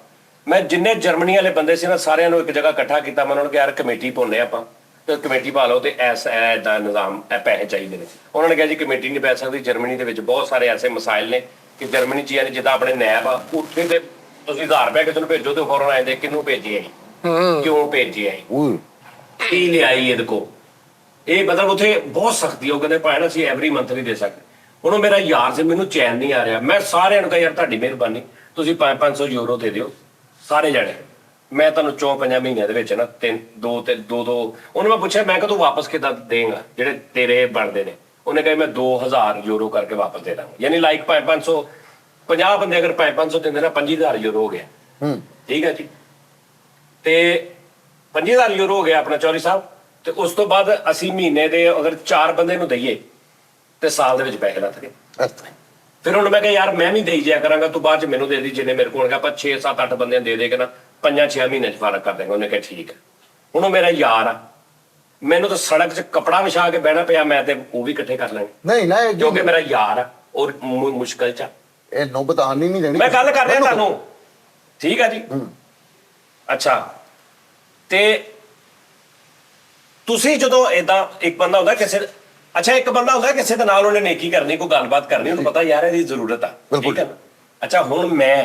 ਮੈਂ ਜਿੰਨੇ ਜਰਮਨੀ ਵਾਲੇ ਬੰਦੇ ਸੀ ਨਾ, ਸਾਰਿਆਂ ਨੂੰ ਇੱਕ ਜਗ੍ਹਾ ਇਕੱਠਾ ਕੀਤਾ। ਮੈਂ ਉਹਨਾਂ ਨੂੰ ਕਿਹਾ ਯਾਰ ਕਮੇਟੀ ਪਾਉਂਦੇ ਆਪਾਂ, ਤੇ ਕਮੇਟੀ ਪਾ ਲਓ, ਤੇ ਐਦਾ ਨਿਜ਼ਾਮ, ਇਹ ਪੈਸੇ ਚਾਹੀਦੇ ਨੇ। ਉਹਨਾਂ ਨੇ ਕਿਹਾ ਜੀ ਕਮੇਟੀ ਨਹੀਂ ਪੈ ਸਕਦੀ, ਜਰਮਨੀ ਦੇ ਵਿੱਚ ਬਹੁਤ ਸਾਰੇ ਐਸੇ ਮਸਾਇਲ ਨੇ ਕਿ ਜਰਮਨੀ 'ਚ ਯਾਨੀ ਜਿੱਦਾਂ ਆਪਣੇ ਨੈਬ ਆ, ਉੱਥੇ ਤੇ ਤੁਸੀਂ 1000 ਰੁਪਏ ਕਿਸੇ ਨੂੰ ਭੇਜੋ ਤੇ ਫੌਰਨ ਆ ਜਾਂਦੇ ਕਿਹਨੂੰ ਭੇਜੀਏ, ਕਿਉਂ ਭੇਜੀਏ, ਕੀ ਲਿਆਈ ਇਹਦੇ ਕੋ। ਇਹ ਮਤਲਬ ਉੱਥੇ ਬਹੁਤ ਸਖਤੀ, ਉਹ ਕਹਿੰਦੇ ਭਾਵੇਂ ਅਸੀਂ ਐਵਰੀ ਮੰਥ ਨਹੀਂ ਦੇ ਸਕਦੇ। ਹੁਣ ਮੇਰਾ ਯਾਰ ਸੀ, ਮੈਨੂੰ ਚੈਨ ਨਹੀਂ ਆ ਰਿਹਾ। ਮੈਂ ਸਾਰਿਆਂ ਨੂੰ ਕਿਹਾ ਯਾਰ ਤੁਹਾਡੀ ਮਿਹਰਬਾਨੀ, ਤੁਸੀਂ 500 ਯੂਰੋ ਦੇ ਦਿਓ ਸਾਰੇ ਜਣੇ, ਮੈਂ ਤੁਹਾਨੂੰ 4-5 ਮਹੀਨਿਆਂ ਦੇ ਵਿੱਚ ਨਾ 2 ਉਹਨੂੰ ਮੈਂ ਪੁੱਛਿਆ, ਮੈਂ ਕਿਹਾ ਤੂੰ ਵਾਪਸ ਕਿੱਦਾਂ ਦੇਂਗਾ ਜਿਹੜੇ ਤੇਰੇ ਬਣਦੇ ਨੇ। ਉਹਨੇ ਕਿਹਾ ਮੈਂ 2000 ਯੂਰੋ ਕਰਕੇ ਵਾਪਸ ਦੇ ਦਾਂਗਾ। ਯਾਨੀ ਲਾਈਕ 500 50 ਬੰਦੇ ਅਗਰ 500 ਦਿੰਦੇ ਨਾ, 25000 ਯੂਰੋ ਹੋ ਗਿਆ, ਠੀਕ ਹੈ ਜੀ। ਤੇ 25000 ਯੂਰੋ ਹੋ ਗਿਆ ਆਪਣਾ ਚੌਧਰੀ ਸਾਹਿਬ। ਤੇ ਉਸ ਤੋਂ ਬਾਅਦ ਅਸੀਂ ਮਹੀਨੇ ਦੇ ਅਗਰ 4 ਬੰਦੇ ਨੂੰ ਦਈਏ ਤੇ ਸਾਲ ਦੇ ਵਿੱਚ ਪੈਸੇ ਲੱਥ ਗਏ। ਫਿਰ ਹੁਣ ਮੈਂ ਕਿਹਾ ਯਾਰ ਮੈਂ ਵੀ ਦੇਈ ਜਾਇਆ ਕਰਾਂਗਾ, ਤੂੰ ਬਾਅਦ ਚ ਮੈਨੂੰ ਦੇ ਦੀ ਜਿੰਨੇ ਮੇਰੇ ਕੋਲ। ਆਪਾਂ 6-7-8 ਬੰਦਿਆਂ ਦੇ ਦੇ ਕੇ ਨਾ 5-6 ਮਹੀਨੇ ਚ ਫਰਕ ਕਰ ਦੇਂਗੇ। ਉਹਨੇ ਕਿਹਾ ਠੀਕ ਹੈ। ਹੁਣ ਉਹ ਮੇਰਾ ਯਾਰ ਆ, ਮੈਨੂੰ ਤਾਂ ਸੜਕ 'ਚ ਕੱਪੜਾ ਵਿਛਾ ਕੇ ਬਹਿਣਾ ਪਿਆ, ਮੈਂ ਤੇ ਉਹ ਵੀ ਇਕੱਠੇ ਕਰ ਲਾਂਗੇ, ਨਹੀਂ ਨਾ, ਕਿਉਂਕਿ ਮੇਰਾ ਯਾਰ ਆ ਔਰ ਮੁਸ਼ਕਲ 'ਚ ਆ। ਇਹ ਨੌਬਤ ਆਣੀ ਨਹੀਂ ਦੇਣੀ। ਮੈਂ ਗੱਲ ਕਰ ਰਿਹਾ ਤੁਹਾਨੂੰ, ਠੀਕ ਆ ਜੀ। ਅੱਛਾ, ਤੇ ਤੁਸੀਂ ਜਦੋਂ ਏਦਾਂ ਇੱਕ ਬੰਦਾ ਹੁੰਦਾ ਕਿਸੇ, ਅੱਛਾ ਇੱਕ ਬੰਦਾ ਹੁੰਦਾ ਕਿਸੇ ਦੇ ਨਾਲ ਉਹਨੇ ਨੇਕੀ ਕਰਨੀ, ਕੋਈ ਗੱਲਬਾਤ ਕਰਨੀ, ਉਹਨੂੰ ਪਤਾ ਯਾਰ ਇਹਦੀ ਜ਼ਰੂਰਤ ਆ, ਠੀਕ ਹੈ। ਅੱਛਾ ਹੁਣ ਮੈਂ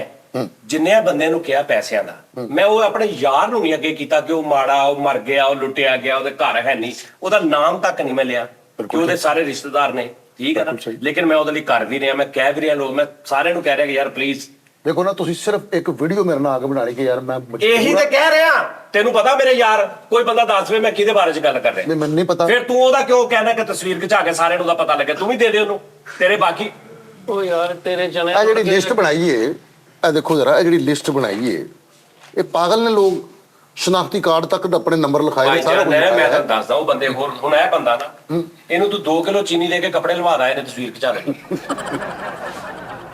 ਜਿੰਨੇ ਬੰਦਿਆਂ ਨੂੰ ਕਿਹਾ ਪੈਸਿਆਂ ਦਾ, ਮੈਂ ਉਹ ਆਪਣੇ ਯਾਰ ਨੂੰ ਨਹੀਂ ਅੱਗੇ ਕੀਤਾ ਕਿ ਉਹ ਮਾੜਾ, ਉਹ ਮਰ ਗਿਆ, ਉਹ ਲੁੱਟਿਆ ਗਿਆ, ਉਹਦੇ ਘਰ ਹੈ ਨਹੀਂ, ਉਹਦਾ ਨਾਮ ਤੱਕ ਨਹੀਂ ਮੈਂ ਲਿਆ ਕਿ ਉਹਦੇ ਸਾਰੇ ਰਿਸ਼ਤੇਦਾਰ ਨੇ, ਠੀਕ ਹੈ ਨਾ। ਲੇਕਿਨ ਮੈਂ ਉਹਦੇ ਲਈ ਕਰ ਵੀ ਰਿਹਾ, ਮੈਂ ਕਹਿ ਵੀ ਰਿਹਾ, ਲੋਕ ਮੈਂ ਸਾਰਿਆਂ ਨੂੰ ਕਹਿ ਰਿਹਾ ਕਿ ਯਾਰ ਪਲੀਜ਼ ਦੇਖੋ ਨਾ, ਤੁਸੀਂ ਸਿਰਫ ਇੱਕ ਵੀਡੀਓ ਮੇਰੇ ਨਾਲ ਆ ਕੇ ਬਣਾਣੀ ਕਿ ਯਾਰ ਮੈਂ ਇਹੀ ਤੇ ਕਹਿ ਰਿਹਾ। ਤੈਨੂੰ ਪਤਾ ਮੇਰੇ ਯਾਰ, ਕੋਈ ਬੰਦਾ ਦੱਸ ਵੇ ਮੈਂ ਕਿਹਦੇ ਬਾਰੇ ਚ ਗੱਲ ਕਰ ਰਿਹਾ। ਨਹੀਂ, ਮੈਨੂੰ ਨਹੀਂ ਪਤਾ। ਫਿਰ ਤੂੰ ਉਹਦਾ ਕਿਉਂ ਕਹਿਣਾ ਕਿ ਤਸਵੀਰ ਖਿਚਾ ਕੇ ਸਾਰਿਆਂ ਨੂੰ ਦਾ ਪਤਾ ਲੱਗੇ? ਤੂੰ ਵੀ ਦੇ ਦੇ ਉਹਨੂੰ, ਤੇਰੇ ਬਾਕੀ। ਉਹ ਯਾਰ ਤੇਰੇ ਜਣੇ ਇਹ ਜਿਹੜੀ ਲਿਸਟ ਬਣਾਈ ਏ, ਇਹ ਦੇਖੋ ਜਰਾ, ਇਹ ਜਿਹੜੀ ਲਿਸਟ ਬਣਾਈ ਏ, ਇਹ ਪਾਗਲ ਨੇ ਲੋਕ। ਸ਼ਨਾਖਤੀ ਕਾਰਡ ਤੱਕ ਆਪਣੇ ਨੰਬਰ ਲਿਖਾਏ ਨੇ, ਸਾਰਾ ਕੁਝ। ਮੈਂ ਤੁਹਾਨੂੰ ਦੱਸਦਾ, ਉਹ ਬੰਦੇ ਹੋਰ, ਹੁਣ ਇਹ ਬੰਦਾ ਨਾ, ਇਹਨੂੰ ਤੂੰ 2 ਕਿਲੋ ਚੀਨੀ ਦੇ ਕੇ ਕੱਪੜੇ ਲਵਾ ਇਹਨੇ ਤਸਵੀਰ ਖਿਚਾ ਲੈ।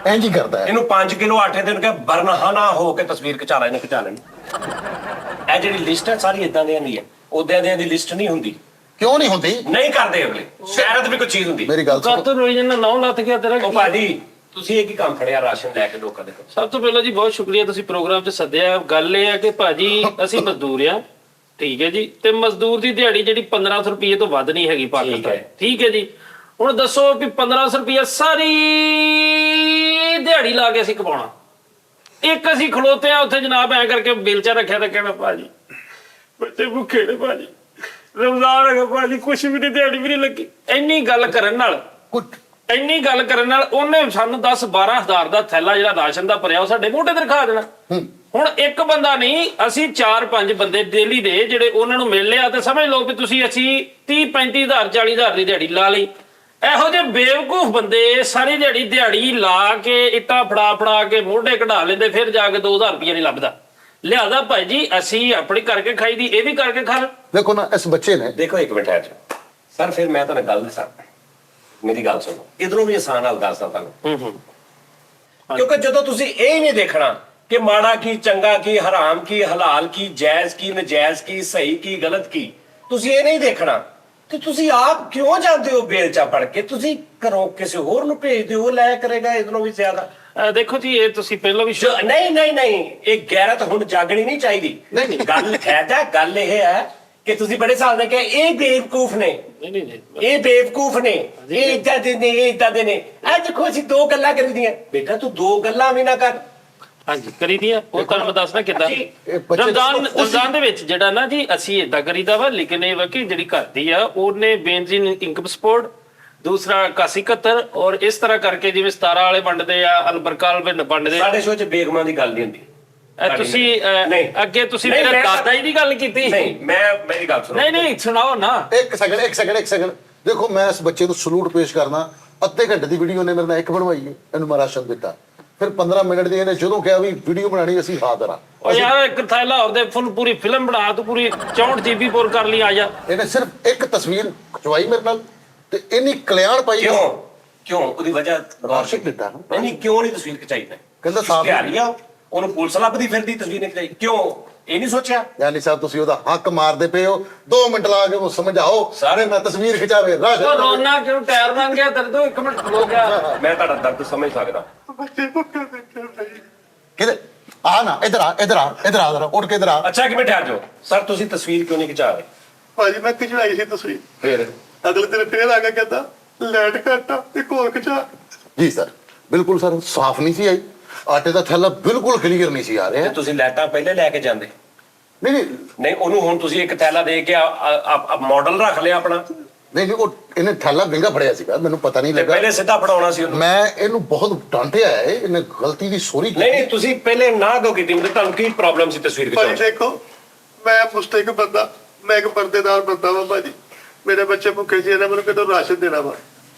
ਇੰਜ ਹੀ ਕਰਦਾ ਹੈ। ਇਹਨੂੰ 5 ਕਿਲੋ ਆਟੇ ਦੇ ਕੇ ਬਰਨਹਾਨਾ ਹੋ ਕੇ ਤਸਵੀਰ ਖਿਚਾ ਲੈ, ਇਹਨੇ ਖਿਚਾ ਲੈਣੀ। ਇਹ ਜਿਹੜੀ ਲਿਸਟ ਹੈ ਸਾਰੀ ਇਦਾਂ ਦੀ ਨਹੀਂ ਹੈ, ਉਦਾਂ ਦੀ ਲਿਸਟ ਨਹੀਂ ਹੁੰਦੀ। ਕਿਉਂ ਨਹੀਂ ਹੁੰਦੀ? ਨਹੀਂ ਕਰਦੇ ਅਗਲੇ, ਸ਼ਾਇਦ ਵੀ ਕੋਈ ਚੀਜ਼ ਹੁੰਦੀ। ਮੇਰੀ ਗੱਲ ਸੁਣੋ, ਕਰ ਤੋਂ ਰੋਈ ਜਨਾ 9 ਲੱਤ ਗਿਆ ਤੇਰਾ। ਉਹ ਭਾਜੀ ਤੁਸੀਂ ਇਹ ਕੀ ਕੰਮ ਫੜਿਆ ਰਾਸ਼ਨ ਲੈ ਕੇ ਲੋਕਾਂ ਦੇ ਕੋਲ? ਸਭ ਤੋਂ ਪਹਿਲਾਂ ਜੀ ਬਹੁਤ ਸ਼ੁਕਰੀਆ, ਤੁਸੀਂ ਪ੍ਰੋਗਰਾਮ 'ਚ ਸੱਦਿਆ। ਗੱਲ ਇਹ ਹੈ ਕਿ ਭਾਜੀ ਅਸੀਂ ਮਜ਼ਦੂਰ ਆ, ਠੀਕ ਹੈ ਜੀ, ਤੇ ਮਜ਼ਦੂਰ ਦੀ ਦਿਹਾੜੀ ਜਿਹੜੀ 1500 ਰੁਪਏ ਤੋਂ ਵੱਧ ਨਹੀਂ ਹੈਗੀ ਪਾਕਿਸਤਾਨ, ਠੀਕ ਹੈ ਜੀ। ਹੁਣ ਦੱਸੋ ਕਿ 1500 ਰੁਪਏ ਸਾਰੀ ਦਿਹਾੜੀ ਲਾ ਕੇ ਅਸੀਂ ਕਮਾਉਣਾ। ਇੱਕ ਅਸੀਂ ਖਲੋਤੇ ਆ ਉੱਥੇ ਜਨਾਬ ਐ ਕਰਕੇ ਬੇਲਚਾ ਰੱਖਿਆ ਤਾਂ ਕਹਿੰਦਾ ਭਾਜੀ ਬੱਚੇ ਭੁੱਖੇ ਨੇ, ਭਾਜੀ ਰਮਜ਼ਾਨ ਹੈਗਾ, ਭਾਜੀ ਕੁਛ ਵੀ ਨਹੀਂ, ਦਿਹਾੜੀ ਵੀ ਨਹੀਂ ਲੱਗੀ। ਇੰਨੀ ਗੱਲ ਕਰਨ ਨਾਲ ਉਹਨੇ ਸਾਨੂੰ 10-12 ਹਜ਼ਾਰ ਦਾ ਥੈਲਾ ਜਿਹੜਾ ਰਾਸ਼ਨ ਦਾ ਭਰਿਆ ਉਹ ਸਾਡੇ ਮੋਢੇ ਤੇ ਰਖਾ ਦੇਣਾ। ਹੁਣ ਇੱਕ ਬੰਦਾ ਨਹੀਂ, ਅਸੀਂ 4-5 ਬੰਦੇ ਡੇਲੀ ਦੇ ਜਿਹੜੇ ਉਹਨਾਂ ਨੂੰ ਮਿਲ ਲਿਆ, ਤੇ ਸਮਝ ਲਓ ਵੀ ਤੁਸੀਂ ਅਸੀਂ 30-35 ਹਜ਼ਾਰ 40 ਹਜ਼ਾਰ ਦੀ ਦਿਹਾੜੀ ਲਾ ਲਈ। ਇਹੋ ਜਿਹੇ ਬੇਵਕੂਫ ਬੰਦੇ ਸਾਰੀ ਦਿਹਾੜੀ ਲਾ ਕੇ ਇੱਟਾਂ ਫੜਾ ਕੇ ਮੋਢੇ ਕਢਾ ਲੈਂਦੇ, ਫਿਰ ਜਾ ਕੇ 2000 ਰੁਪਏ ਨਹੀਂ ਲੱਭਦਾ। ਲਿਆਦਾ ਭਾਈ ਜੀ ਅਸੀਂ ਆਪਣੀ ਕਰਕੇ ਖਾਈ ਦੀ, ਇਹ ਵੀ ਕਰਕੇ ਖਾ ਲੈ। ਦੇਖੋ ਨਾ, ਇਸ ਬੱਚੇ ਨੇ, ਦੇਖੋ ਇੱਕ ਮਿੰਟ ਹੈ ਸਰ, ਫਿਰ ਮੈਂ ਤੁਹਾਨੂੰ ਗੱਲ ਦੱਸਾਂ, ਮੇਰੀ ਗੱਲ ਸੁਣੋ, ਇਧਰੋਂ ਵੀ ਆਸਾਨ ਨਾਲ ਦੱਸਦਾ ਤੁਹਾਨੂੰ। ਕਿਉਂਕਿ ਜਦੋਂ ਤੁਸੀਂ ਇਹ ਹੀ ਨਹੀਂ ਦੇਖਣਾ ਕਿ ਮਾੜਾ ਕੀ, ਚੰਗਾ ਕੀ, ਹਰਾਮ ਕੀ, ਹਲਾਲ ਕੀ, ਜਾਇਜ਼ ਕੀ, ਨਜਾਇਜ਼ ਕੀ, ਸਹੀ ਕੀ, ਗਲਤ ਕੀ, ਤੁਸੀਂ ਇਹ ਨਹੀਂ ਦੇਖਣਾ, ਤੇ ਤੁਸੀਂ ਆਪ ਕਿਉਂ ਜਾਂਦੇ ਹੋ ਬੇਲਚਾ ਪੜ ਕੇ? ਤੁਸੀਂ ਘਰੋਂ ਕਿਸੇ ਹੋਰ ਨੂੰ ਭੇਜ ਦਿਓ, ਉਹ ਲੈ ਕਰੇਗਾ ਇਧਰੋਂ ਵੀ ਜ਼ਿਆਦਾ। ਦੇਖੋ ਜੀ, ਇਹ ਤੁਸੀਂ ਪਹਿਲਾਂ ਵੀ ਨਹੀਂ, ਇਹ ਗੈਰਤ ਹੁਣ ਜਾਗਣੀ ਨਹੀਂ ਚਾਹੀਦੀ। ਗੱਲ ਇਹ ਹੈ ਕਿ ਤੁਸੀਂ ਬੜੇ ਸਾਲ ਦੇ ਕਿ ਇਹ ਬੇਵਕੂਫ ਨੇ, ਨਹੀਂ ਨਹੀਂ ਜੀ ਇਹ ਬੇਵਕੂਫ ਨੇ, ਇਹ ਇੱਦਾਂ ਦੇ ਨੇ, ਇਹ ਇੱਦਾਂ ਦੇ ਨੇ। ਇਹ ਦੇਖੋ ਅਸੀਂ ਦੋ ਗੱਲਾਂ ਕਰੀਦੀਆਂ। ਬੇਟਾ ਤੂੰ ਦੋ ਗੱਲਾਂ ਵੀ ਨਾ ਕਰ। ਹਾਂਜੀ ਕਰੀ ਦੀਆਂ, ਉਹ ਤੁਹਾਨੂੰ ਮੈਂ ਦੱਸਣਾ ਕਿੱਦਾਂ। ਇਹ ਬੱਚੇ ਰਮਜ਼ਾਨ ਦੇ ਵਿੱਚ ਜਿਹੜਾ ਨਾ ਜੀ ਅਸੀਂ ਏਦਾਂ ਕਰੀਦਾ ਵਾ, ਲੇਕਿਨ ਇਹ ਵਾ ਕਿ ਜਿਹੜੀ ਘਰ ਦੀ ਆ ਉਹਨੇ ਬੇਨਜ਼ੀਨ ਇਨਕਮ ਸਪੋਰਟ, ਦੂਸਰਾ 8171 ਔਰ ਇਸ ਤਰ੍ਹਾਂ ਕਰਕੇ ਜਿਵੇਂ 17 ਵਾਲੇ ਵੰਡਦੇ ਆ, ਅਲਬਰਕਾਲ ਵੰਡਦੇ। ਸਾਡੇ ਸ਼ੋਅ 'ਚ ਬੇਗਮਾਂ ਦੀ ਗੱਲ ਨਹੀਂ ਹੁੰਦੀ। ਤੁਸੀਂ ਨਹੀਂ। ਅੱਗੇ ਤੁਸੀਂ ਨਹੀਂ, ਮੇਰੇ ਮੈਂ- ਦਾਦਾ ਜੀ ਦੀ ਗੱਲ ਕੀਤੀ। ਨਹੀਂ, ਮੇਰੀ ਗੱਲ ਸੁਣੋ। ਨਹੀਂ ਨਹੀਂ ਸੁਣਾਓ ਨਾ। ਇੱਕ ਸੈਕਿੰਡ ਦੇਖੋ, ਮੈਂ ਇਸ ਬੱਚੇ ਨੂੰ ਸਲੂਟ ਪੇਸ਼ ਕਰਨਾ। ਅੱਧੇ ਘੰਟੇ ਦੀ ਵੀਡੀਓ ਨੇ ਮੇਰੇ ਨਾਲ ਇੱਕ ਬਣਵਾਈ ਹੈ, ਇਹਨੂੰ ਮੈਂ ਰਾਸ਼ਨ ਦਿੱਤਾ। ਫਿਰ 15 ਮਿੰਟ ਦੀ ਇਹਨੇ ਜਦੋਂ ਕਿਹਾ ਵੀ ਵੀਡੀਓ ਬਣਾਣੀ, ਅਸੀਂ ਹਾਜ਼ਰ ਹਾਂ। ਉਹ ਯਾਰ ਇੱਕ ਥੈਲਾ ਹੋਰ ਦੇ ਫੁੱਲ ਪੂਰੀ ਫਿਲਮ ਬਣਾ, ਤੂੰ ਪੂਰੀ 64 GB ਪੂਰ ਕਰ ਲਈ, ਆ ਜਾ। ਇਹਨੇ ਸਿਰਫ ਇੱਕ ਤਸਵੀਰ ਖਿਚਵਾਈ ਮੇਰੇ ਨਾਲ ਤੇ ਇੰਨੀ ਕਲਿਆਣ ਪਾਈ। ਕਿਉਂ ਉਹਦੀ ਵਜ੍ਹਾ ਰਾਸ਼ਨ ਦਿੱਤਾ ਨਾ। ਨਹੀਂ ਕਿਉਂ ਨਹੀਂ ਤਸਵੀਰ ਖਿਚਾਈ ਤੇ? ਕਹਿੰਦਾ ਸਾਫ਼- ਤਿਆਰੀਆਂ ਉਹਨੂੰ ਪੁਲਿਸ ਲੱਭਦੀ ਫਿਰਦੀ, ਤਸਵੀਰ ਨਹੀਂ ਖਿਚਾਈ ਕਿਉਂ? ਇਹ ਨਹੀਂ ਸੋਚਿਆ? ਯਾਨੀ ਸਾਹਿਬ ਤੁਸੀਂ ਉਹਦਾ ਹੱਕ ਮਾਰਦੇ ਪਏ ਹੋ। 2 ਮਿੰਟ ਲਾ ਕੇ ਉਹ ਸਮਝਾਓ ਸਾਰੇ ਨਾ ਤਸਵੀਰ ਖਿਚਾਵੇ ਉਹ ਰਾਸ਼ਨ। ਰੋਣਾ ਕਿਉਂ? ਟਾਇਰ ਲੰਘ ਗਿਆ ਤੇਰੇ ਤੋਂ, 1 ਮਿੰਟ ਖਲੋ ਗਿਆ। ਮੈਂ ਤੁਹਾਡਾ ਦਰਦ ਸਮਝ ਸਕਦਾ। ਕਿਤੇ ਆ ਨਾ, ਇੱਧਰ ਆ ਜ਼ਰਾ, ਉੱਠ ਕੇ ਇੱਧਰ ਆ। ਅੱਛਾ ਕਿ ਮੈਂ ਠਹਿਰ ਜਾਓ ਸਰ, ਤੁਸੀਂ ਤਸਵੀਰ ਕਿਉਂ ਨਹੀਂ ਖਿਚਾ ਰਹੇ? ਭਾਜੀ ਮੈਂ ਖਿਚਵਾਈ ਸੀ ਤਸਵੀਰ, ਫਿਰ ਅਗਲੇ ਦਿਨ ਫੇਰ ਆ ਕੇ ਕਹਿੰਦਾ ਲਾਈਟ ਘੱਟ ਆ, ਇੱਕ ਹੋਰ ਖਿਚਾ। ਜੀ ਸਰ, ਬਿਲਕੁਲ ਸਰ, ਸਾਫ਼ ਨਹੀਂ ਸੀ ਆਈ। ਆਟੇ ਦਾ ਥੈਲਾ ਬਿਲਕੁਲ ਕਲੀਅਰ ਨਹੀਂ ਸੀ ਆ ਰਿਹਾ। ਤੇ ਤੁਸੀਂ ਲੈਟਾਂ ਪਹਿਲੇ ਲੈ ਕੇ ਜਾਂਦੇ। ਨਹੀਂ ਨਹੀਂ ਉਹਨੂੰ ਹੁਣ ਤੁਸੀਂ ਇੱਕ ਥੈਲਾ ਦੇ ਕੇ ਮਾਡਲ ਰੱਖ ਲਿਆ ਆਪਣਾ, ਨਹੀਂ ਉਹ ਇਹਨੇ ਥੈਲਾ ਵਿੰਗਾ ਫੜਿਆ ਸੀਗਾ, ਮੈਨੂੰ ਪਤਾ ਨਹੀਂ ਤੇ ਲੱਗਾ। ਪਹਿਲੇ ਸਿੱਧਾ ਫੜਾਉਣਾ ਸੀ ਉਹਨੂੰ। ਮੈਂ ਇਹਨੂੰ ਬਹੁਤ ਡਾਂਟਿਆ ਹੈ, ਇਹਨੇ ਗਲਤੀ ਦੀ ਸੋਰੀ ਨਹੀਂ ਨਹੀਂ ਤੁਸੀਂ ਪਹਿਲੇ ਨਾ ਕਿਉਂ ਕੀਤੀ? ਮਤਲਬ ਤੁਹਾਨੂੰ ਕੀ ਪ੍ਰੋਬਲਮ ਸੀ ਤਸਵੀਰ ਭਾਜੀ ਖਿਚਾਉਣ 'ਚ? ਦੇਖੋ, ਮੈਂ ਮੁਸਤੈਕ ਬੰਦਾ, ਮੈਂ ਇੱਕ ਪਰਦੇਦਾਰ ਬੰਦਾ ਵਾ ਭਾਜੀ। ਮੇਰੇ ਬੱਚੇ ਭੁੱਖੇ ਸੀ, ਇਹਨਾਂ ਮੈਨੂੰ ਕਿਤੋਂ ਰਾਸ਼ਨ ਦੇਣਾ ਵਾ।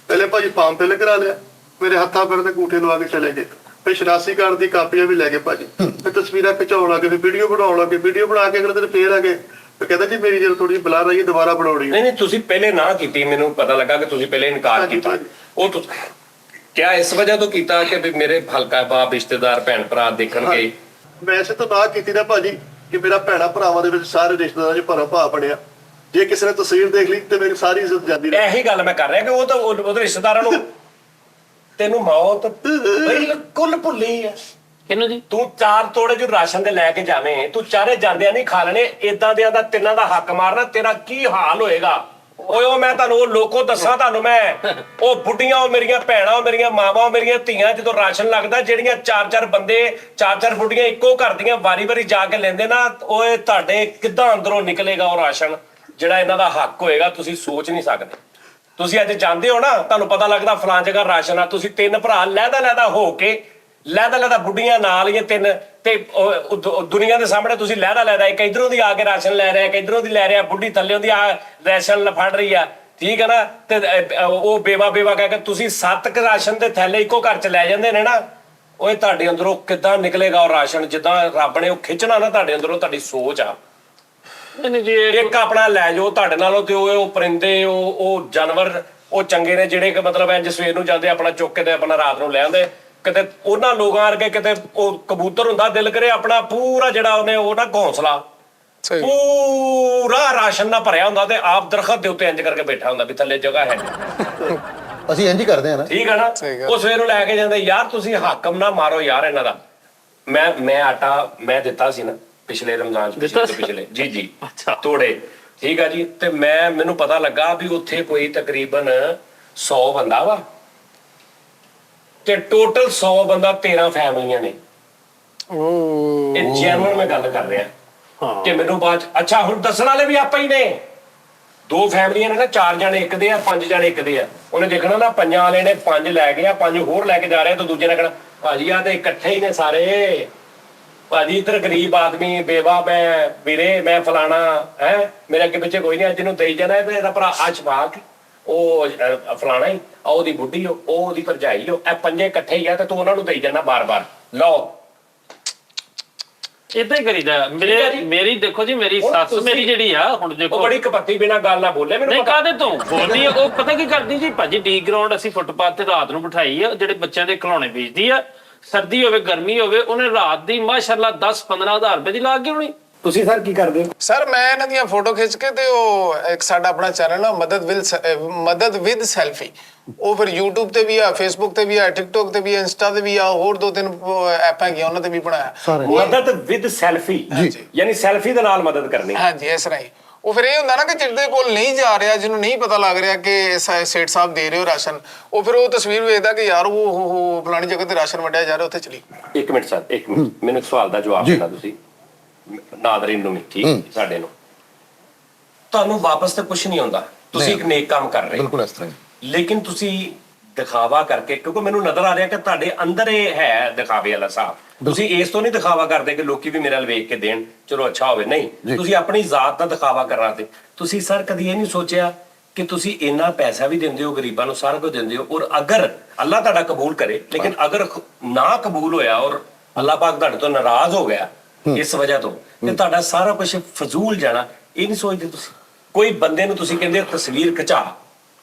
ਪਹਿਲੇ ਭਾਜੀ ਫਾਰਮ ਫਿਲ ਕਰਾ ਲਿਆ, ਮੇਰੇ ਹੱਥਾਂ ਪੈਰਾਂ ਤੇ ਅੰਗੂਠੇ ਲਵਾ ਕੇ ਚਲੇ ਗਏ। ਫਿਰ ਸ਼ਨਾਖਤੀ ਕਾਰਡ ਦੀ ਕਾਪੀਆਂ ਵੀ ਲੈ ਗਏ ਭਾਜੀ। ਫਿਰ ਤਸਵੀਰਾਂ ਖਿਚਾਉਣ ਲੱਗੇ, ਫਿਰ ਵੀਡੀਓ ਬਣਾਉਣ ਲੱਗੇ। ਵੀਡੀਓ ਬਣਾ ਕੇ ਅਗਲੇ ਦਿਨ ਫੇਰ ਆ ਗਏ, ਫਿਰ ਕਹਿੰਦਾ ਜੀ ਮੇਰੀ ਜਦੋਂ ਥੋੜੀ ਬੁਲਾ ਰਹੀ ਹੈ ਦੁਬਾਰਾ ਬਣਾਉਣੀ ਹੈ। ਨਹੀਂ ਨਹੀਂ ਤੁਸੀਂ ਪਹਿਲੇ ਨਾ ਕੀਤੀ, ਮੈਨੂੰ ਪਤਾ ਲੱਗਾ ਕਿ ਤੁਸੀਂ ਪਹਿਲੇ ਇਨਕਾਰ ਹਾਂਜੀ, ਕੀਤਾ। ਹਾਂਜੀ। ਉਹ ਤੁਸੀਂ ਕਿਆ ਇਸ ਵਜ੍ਹਾ ਤੋਂ ਕੀਤਾ ਕਿ ਵੀ ਮੇਰੇ ਹਲਕਾ ਬਾਪ ਰਿਸ਼ਤੇਦਾਰ ਭੈਣ ਭਰਾ ਦੇਖਣਗੇ? ਵੈਸੇ ਤਾਂ ਨਾ ਕੀਤੀ ਨਾ ਭਾਜੀ ਕਿ ਮੇਰਾ ਭੈਣਾ ਭਰਾਵਾਂ ਦੇ ਵਿੱਚ ਸਾਰੇ ਰਿਸ਼ਤੇਦਾਰਾਂ 'ਚ ਭਰਾ ਭਾ ਬਣਿਆ। ਜੇ ਕਿਸੇ ਨੇ ਤਸਵੀਰ ਦੇਖ ਲਈ ਤੇ ਮੇਰੀ ਸਾਰੀ ਇੱਜ਼ਤ ਜਾਂਦੀ ਰਹੀ। ਇਹੀ ਗੱਲ ਮੈਂ ਕਰ ਰਿਹਾ ਕਿ ਉਹ ਤਾਂ ਉਹਦੇ ਰਿਸ਼ਤੇਦਾਰਾਂ ਨੂੰ ਤੈਨੂੰ ਮੌਤ ਬਿਲਕੁਲ ਭੁੱਲੀ ਆ। ਕਿਹਨੂੰ ਜੀ? ਤੂੰ 4 ਤੋੜੇ ਜੋ ਰਾਸ਼ਨ ਦੇ ਲੈ ਕੇ ਜਾਵੇਂ, ਤੂੰ ਚਾਰੇ ਜਾਂਦਿਆਂ ਨਹੀਂ ਖਾ ਲੈਣੇ, ਇਦਾਂ ਦਿਆਂ ਦਾ ਤਿੰਨਾਂ ਦਾ ਹੱਕ ਮਾਰਨਾ, ਤੇਰਾ ਕੀ ਹਾਲ ਹੋਏਗਾ? ਓਏ ਉਹ ਮੈਂ ਤੁਹਾਨੂੰ ਉਹ ਲੋਕੋ ਦੱਸਾਂ ਤੁਹਾਨੂੰ ਮੈਂ, ਉਹ ਬੁੱਢੀਆਂ, ਉਹ ਮੇਰੀਆਂ ਭੈਣਾਂ, ਉਹ ਮੇਰੀਆਂ ਮਾਵਾਂ, ਉਹ ਮੇਰੀਆਂ ਧੀਆਂ, ਜਦੋਂ ਰਾਸ਼ਨ ਲੱਗਦਾ, ਜਿਹੜੀਆਂ 4-4 ਬੰਦੇ, 4-4 ਬੁੱਢੀਆਂ ਇੱਕੋ ਘਰ ਦੀਆਂ ਵਾਰੀ-ਵਾਰੀ ਜਾ ਕੇ ਲੈਂਦੇ ਨਾ, ਓਏ ਤੁਹਾਡੇ ਕਿੱਦਾਂ ਅੰਦਰੋਂ ਨਿਕਲੇਗਾ ਉਹ ਰਾਸ਼ਨ ਜਿਹੜਾ ਇਹਨਾਂ ਦਾ ਹੱਕ ਹੋਏਗਾ, ਤੁਸੀਂ ਸੋਚ ਨਹੀਂ ਸਕਦੇ। ਤੁਸੀਂ ਅੱਜ ਜਾਂਦੇ ਹੋ ਨਾ, ਤੁਹਾਨੂੰ ਪਤਾ ਲੱਗਦਾ ਫਲਾਂ ਜਗ੍ਹਾ ਰਾਸ਼ਨ ਆ, ਤੁਸੀਂ 3 ਭਰਾ ਲਹਿਦਾ ਹੋ ਕੇ, ਲਹਿਦਾ ਬੁੱਢੀਆਂ ਨਾਲ ਹੀ 3, ਤੇ ਦੁਨੀਆ ਦੇ ਸਾਹਮਣੇ ਤੁਸੀਂ ਲਹਿਦਾ ਇੱਕ ਇਧਰੋਂ ਦੀ ਆ ਕੇ ਰਾਸ਼ਨ ਲੈ ਰਿਹਾ, ਇੱਕ ਇਧਰੋਂ ਦੀ ਲੈ ਰਿਹਾ, ਬੁੱਢੀ ਥੱਲਿਓਂ ਦੀ ਆ ਰਾਸ਼ਨ ਫੜ ਰਹੀ ਆ, ਠੀਕ ਹੈ ਨਾ? ਤੇ ਉਹ ਬੇਵਾ ਕਹਿ ਕੇ ਤੁਸੀਂ 7 ਰਾਸ਼ਨ ਦੇ ਥੈਲੇ ਇੱਕੋ ਘਰ ਚ ਲੈ ਜਾਂਦੇ ਨੇ ਨਾ, ਓਏ ਤੁਹਾਡੇ ਅੰਦਰੋਂ ਕਿੱਦਾਂ ਨਿਕਲੇਗਾ ਉਹ ਰਾਸ਼ਨ? ਜਿੱਦਾਂ ਰੱਬ ਨੇ ਉਹ ਖਿੱਚਣਾ ਨਾ ਤੁਹਾਡੇ ਅੰਦਰੋਂ, ਤੁਹਾਡੀ ਸੋਚ ਆ। ਨਹੀਂ ਜੀ ਇੱਕ ਆਪਣਾ ਲੈ ਜਾਓ ਤੁਹਾਡੇ ਨਾਲੋਂ, ਤੇ ਉਹ ਪਰਿੰਦੇ, ਉਹ ਜਾਨਵਰ ਉਹ ਚੰਗੇ ਨੇ ਜਿਹੜੇ ਕਿ ਮਤਲਬ ਇੰਜ ਸਵੇਰ ਨੂੰ ਜਾਂਦੇ ਆਪਣਾ ਚੁੱਕ ਕੇ ਤੇ ਆਪਣਾ ਰਾਤ ਨੂੰ ਲੈ ਆਉਂਦੇ। ਕਿਤੇ ਉਹਨਾਂ ਲੋਕਾਂ ਵਰਗੇ ਕਿਤੇ ਉਹ ਕਬੂਤਰ ਹੁੰਦਾ, ਦਿਲ ਕਰੇ ਆਪਣਾ ਪੂਰਾ ਜਿਹੜਾ ਉਹਨੇ ਉਹ ਨਾ ਘੌਂਸਲਾ ਸਹੀ ਪੂਰਾ ਰਾਸ਼ਨ ਨਾਲ ਭਰਿਆ ਹੁੰਦਾ, ਤੇ ਆਪ ਦਰਖਤ ਦੇ ਉੱਤੇ ਇੰਜ ਕਰਕੇ ਬੈਠਾ ਹੁੰਦਾ ਵੀ ਥੱਲੇ ਜਗ੍ਹਾ ਹੈ ਨਹੀਂ। ਅਸੀਂ ਇੰਜ ਹੀ ਕਰਦੇ ਹਾਂ ਨਾ। ਠੀਕ ਹੈ ਨਾ? ਸਹੀ ਗੱਲ। ਉਹ ਸਵੇਰ ਨੂੰ ਲੈ ਕੇ ਜਾਂਦੇ। ਯਾਰ ਤੁਸੀਂ ਹਾਕਮ ਨਾ ਮਾਰੋ ਯਾਰ ਇਹਨਾਂ ਦਾ। ਮੈਂ ਆਟਾ ਮੈਂ ਦਿੱਤਾ ਸੀ ਨਾ ਪਿਛਲੇ ਰਮਜ਼ਾਨ ਚ, ਪਿਛਲੇ ਜੀ ਅੱਛਾ। ਤੋੜੇ, ਠੀਕ ਆ ਜੀ। ਤੇ ਮੈਨੂੰ ਪਤਾ ਲੱਗਾ ਵੀ ਉੱਥੇ ਕੋਈ ਤਕਰੀਬਨ 100 ਬੰਦਾ ਵਾ, ਤੇ ਟੋਟਲ 100 ਬੰਦਾ 13 ਫੈਮਲੀਆਂ ਨੇ। ਉਹ ਇਹ ਜੈਨੂਅਨ ਮੈਂ ਗੱਲ ਕਰ ਰਿਹਾ ਹਾਂ। ਕਿ ਮੈਨੂੰ ਬਾਅਦ ਅੱਛਾ ਹੁਣ ਦੱਸਣ ਵਾਲੇ ਵੀ ਆਪਾਂ ਹੀ ਨੇ। 2 ਫੈਮਲੀਆਂ ਨੇ ਨਾ, 4 ਜਣੇ ਇੱਕ ਦੇ ਆ, 5 ਜਣੇ ਇੱਕ ਦੇ ਆ। ਉਹਨੇ ਦੇਖਣਾ ਨਾ 5 ਵਾਲੇ ਨੇ 5 ਲੈ ਗਿਆ, 5 ਹੋਰ ਲੈ ਕੇ ਜਾ ਰਿਹਾ, ਤੇ ਦੂਜੇ ਨੇ ਕਹਿਣਾ ਭਾਜੀ ਆ ਤੇ ਇਕੱਠੇ ਹੀ ਨੇ ਸਾਰੇ ਭਾਜੀ, ਇੱਧਰ ਗਰੀਬ ਆਦਮੀ, ਬੇਵਾ, ਮੈਂ ਵੀਰੇ, ਮੈਂ ਫਲਾਣਾ ਹੈ, ਮੇਰੇ ਅੱਗੇ ਪਿੱਛੇ ਕੋਈ ਨਹੀਂ, ਅੱਜ ਨੂੰ ਦੇਈ ਜਾਣਾ ਤੇ ਇਹਦਾ ਭਰਾ ਅਸ਼ਫਾਕ, ਉਹ ਫਲਾਣਾ ਹੀ, ਉਹਦੀ ਬੁੱਢੀ, ਉਹ ਉਹਦੀ ਭਰਜਾਈ, ਇਹ 5 ਇਕੱਠੇ ਹੀ ਆ, ਤੇ ਤੂੰ ਉਹਨਾਂ ਨੂੰ ਦੇਈ ਜਾਣਾ ਬਾਰ-ਬਾਰ। ਲਓ ਇਦਾਂ ਹੀ ਕਰੀਦਾ। ਮੇਰੀ ਦੇਖੋ ਜੀ, ਮੇਰੀ ਹੁਣ ਸੱਸ ਤੁਸੀਂ- ਮੇਰੀ ਜਿਹੜੀ ਆ, ਹੁਣ ਉਹ ਦੇਖੋ ਬੜੀ ਕਪੱਤੀ ਬਿਨਾਂ ਗੱਲ ਨਾ ਬੋਲੇ, ਮੈਨੂੰ ਨਹੀਂ ਪਤਾ। ਕਾਹਦੇ ਤੋਂ ਬੋਲਦੀ ਆ ਉਹ, ਪਤਾ ਕੀ ਕਰਦੀ ਜੀ ਭਾਜੀ? ਡੀ ਗਰਾਊਂਡ ਅਸੀਂ ਫੁੱਟਪਾਥ ਤੇ ਰਾਤ ਨੂੰ ਬਿਠਾਈ ਆ, ਜਿਹੜੇ ਬੱਚਿਆਂ ਦੇ ਖਿਡੌਣੇ ਵੇਚਦੀ ਆ, ਸਰਦੀ ਹੋਵੇ ਗਰਮੀ ਹੋਵੇ, ਉਹਨੇ ਰਾਤ ਦੀ ਮਾਸ਼ਾਅੱਲਾ 10-15 ਹਜ਼ਾਰ ਰੁਪਏ ਦੀ ਲਾ ਕੇ ਹੋਣੀ। ਤੁਸੀਂ ਸਰ ਕੀ ਕਰਦੇ ਹੋ? ਸਰ ਮੈਂ ਇਹਨਾਂ ਦੀਆਂ ਫੋਟੋ ਖਿੱਚ ਕੇ ਤੇ ਉਹ ਇੱਕ ਸਾਡਾ ਆਪਣਾ ਚੈਨਲ ਆ ਮਦਦ ਵਿਦ ਸੈਲਫੀ, ਉਹ ਫਿਰ YouTube ਤੇ ਵੀ ਆ, Facebook ਤੇ ਵੀ ਆ, TikTok ਤੇ ਵੀ ਆ, Insta ਤੇ ਵੀ ਆ, ਹੋਰ 2-3 ਐਪ ਹੈਗੀਆਂ ਉਹਨਾਂ ਤੇ ਵੀ ਬਣਾਇਆ। ਮਦਦ ਵਿਦ ਸੈਲਫੀ, ਯਾਨੀ ਸੈਲਫੀ ਦੇ ਨਾਲ ਮਦਦ ਕਰਨੀ। ਹਾਂਜੀ ਇਸ ਤਰ੍ਹਾਂ ਹੀ ਉਹ ਫਿਰ ਇਹ ਹੁੰਦਾ ਨਾ ਕਿ ਜਿਹਦੇ ਕੋਲ ਨਹੀਂ ਜਾ ਰਿਹਾ, ਜਿਹਨੂੰ ਨਹੀਂ ਪਤਾ ਲੱਗ ਰਿਹਾ ਕਿ ਸੇਠ ਸਾਹਿਬ ਦੇ ਰਹੇ ਹੋ ਰਾਸ਼ਨ, ਉਹ ਫਿਰ ਉਹ ਤਸਵੀਰ ਵੇਖਦਾ ਕਿ ਯਾਰ ਉਹ ਫਲਾਣੀ ਜਗ੍ਹਾ ਤੇ ਰਾਸ਼ਨ ਵੰਡਿਆ ਜਾ ਰਿਹਾ, ਉੱਥੇ ਚਲੀ। ਇੱਕ ਮਿੰਟ ਸਰ, ਇੱਕ ਮਿੰਟ, ਮੈਨੂੰ ਇੱਕ ਸਵਾਲ ਦਾ ਜਵਾਬ ਦੇਣਾ ਤੁਸੀਂ ਨਾਦਰੀਨ ਨੂੰ ਵੀ, ਠੀਕ ਸਾਡੇ ਨੂੰ। ਤੁਹਾਨੂੰ ਵਾਪਸ ਤੇ ਕੁਝ ਨਹੀਂ ਆਉਂਦਾ, ਤੁਸੀਂ ਇੱਕ ਨੇਕ ਕੰਮ ਕਰ ਰਹੇ ਹੋ, ਬਿਲਕੁਲ ਇਸ ਤਰ੍ਹਾਂ ਹੀ। ਲੇਕਿਨ ਤੁਸੀਂ ਦਿਖਾਵਾ ਕਰਕੇ, ਕਿਉਂਕਿ ਮੈਨੂੰ ਨਜ਼ਰ ਆ ਰਿਹਾ ਕਿ ਤੁਹਾਡੇ ਅੰਦਰ ਇਹ ਹੈ ਦਿਖਾਵੇ ਵਾਲਾ ਸਾਹ, ਤੁਸੀਂ ਇਸ ਤੋਂ ਨਹੀਂ ਦਿਖਾਵਾ ਕਰਦੇ ਕਿ ਲੋਕੀ ਵੀ ਮੇਰੇ ਨਾਲ ਵੇਖ ਕੇ ਦੇਣ, ਚਲੋ ਅੱਛਾ ਹੋਵੇ, ਨਹੀਂ, ਤੁਸੀਂ ਆਪਣੀ ਜ਼ਾਤ ਦਾ ਦਿਖਾਵਾ ਕਰਨਾ। ਤੇ ਤੁਸੀਂ ਸਰ ਕਦੀ ਇਹ ਨਹੀਂ ਸੋਚਿਆ ਕਿ ਤੁਸੀਂ ਇੰਨਾ ਪੈਸਾ ਵੀ ਦਿੰਦੇ ਹੋ ਗਰੀਬਾਂ ਨੂੰ, ਸਾਰਾ ਕੁਝ ਦਿੰਦੇ ਹੋ, ਔਰ ਅਗਰ ਅੱਲਾਹ ਤੁਹਾਡਾ ਕਬੂਲ ਕਰੇ, ਲੇਕਿਨ ਅਗਰ ਨਾ ਕਬੂਲ ਹੋਇਆ ਔਰ ਅੱਲਾਹ ਪਾਕ ਤੁਹਾਡੇ ਤੋਂ ਨਾਰਾਜ਼ ਹੋ ਗਿਆ ਇਸ ਵਜ੍ਹਾ ਤੋਂ, ਤੇ ਤੁਹਾਡਾ ਸਾਰਾ ਕੁਝ ਫਜ਼ੂਲ ਜਾਣਾ, ਇਹ ਨਹੀਂ ਸੋਚਦੇ ਤੁਸੀਂ? ਕੋਈ ਬੰਦੇ ਨੂੰ ਤੁਸੀਂ ਕਹਿੰਦੇ ਤਸਵੀਰ ਖਿਚਾ,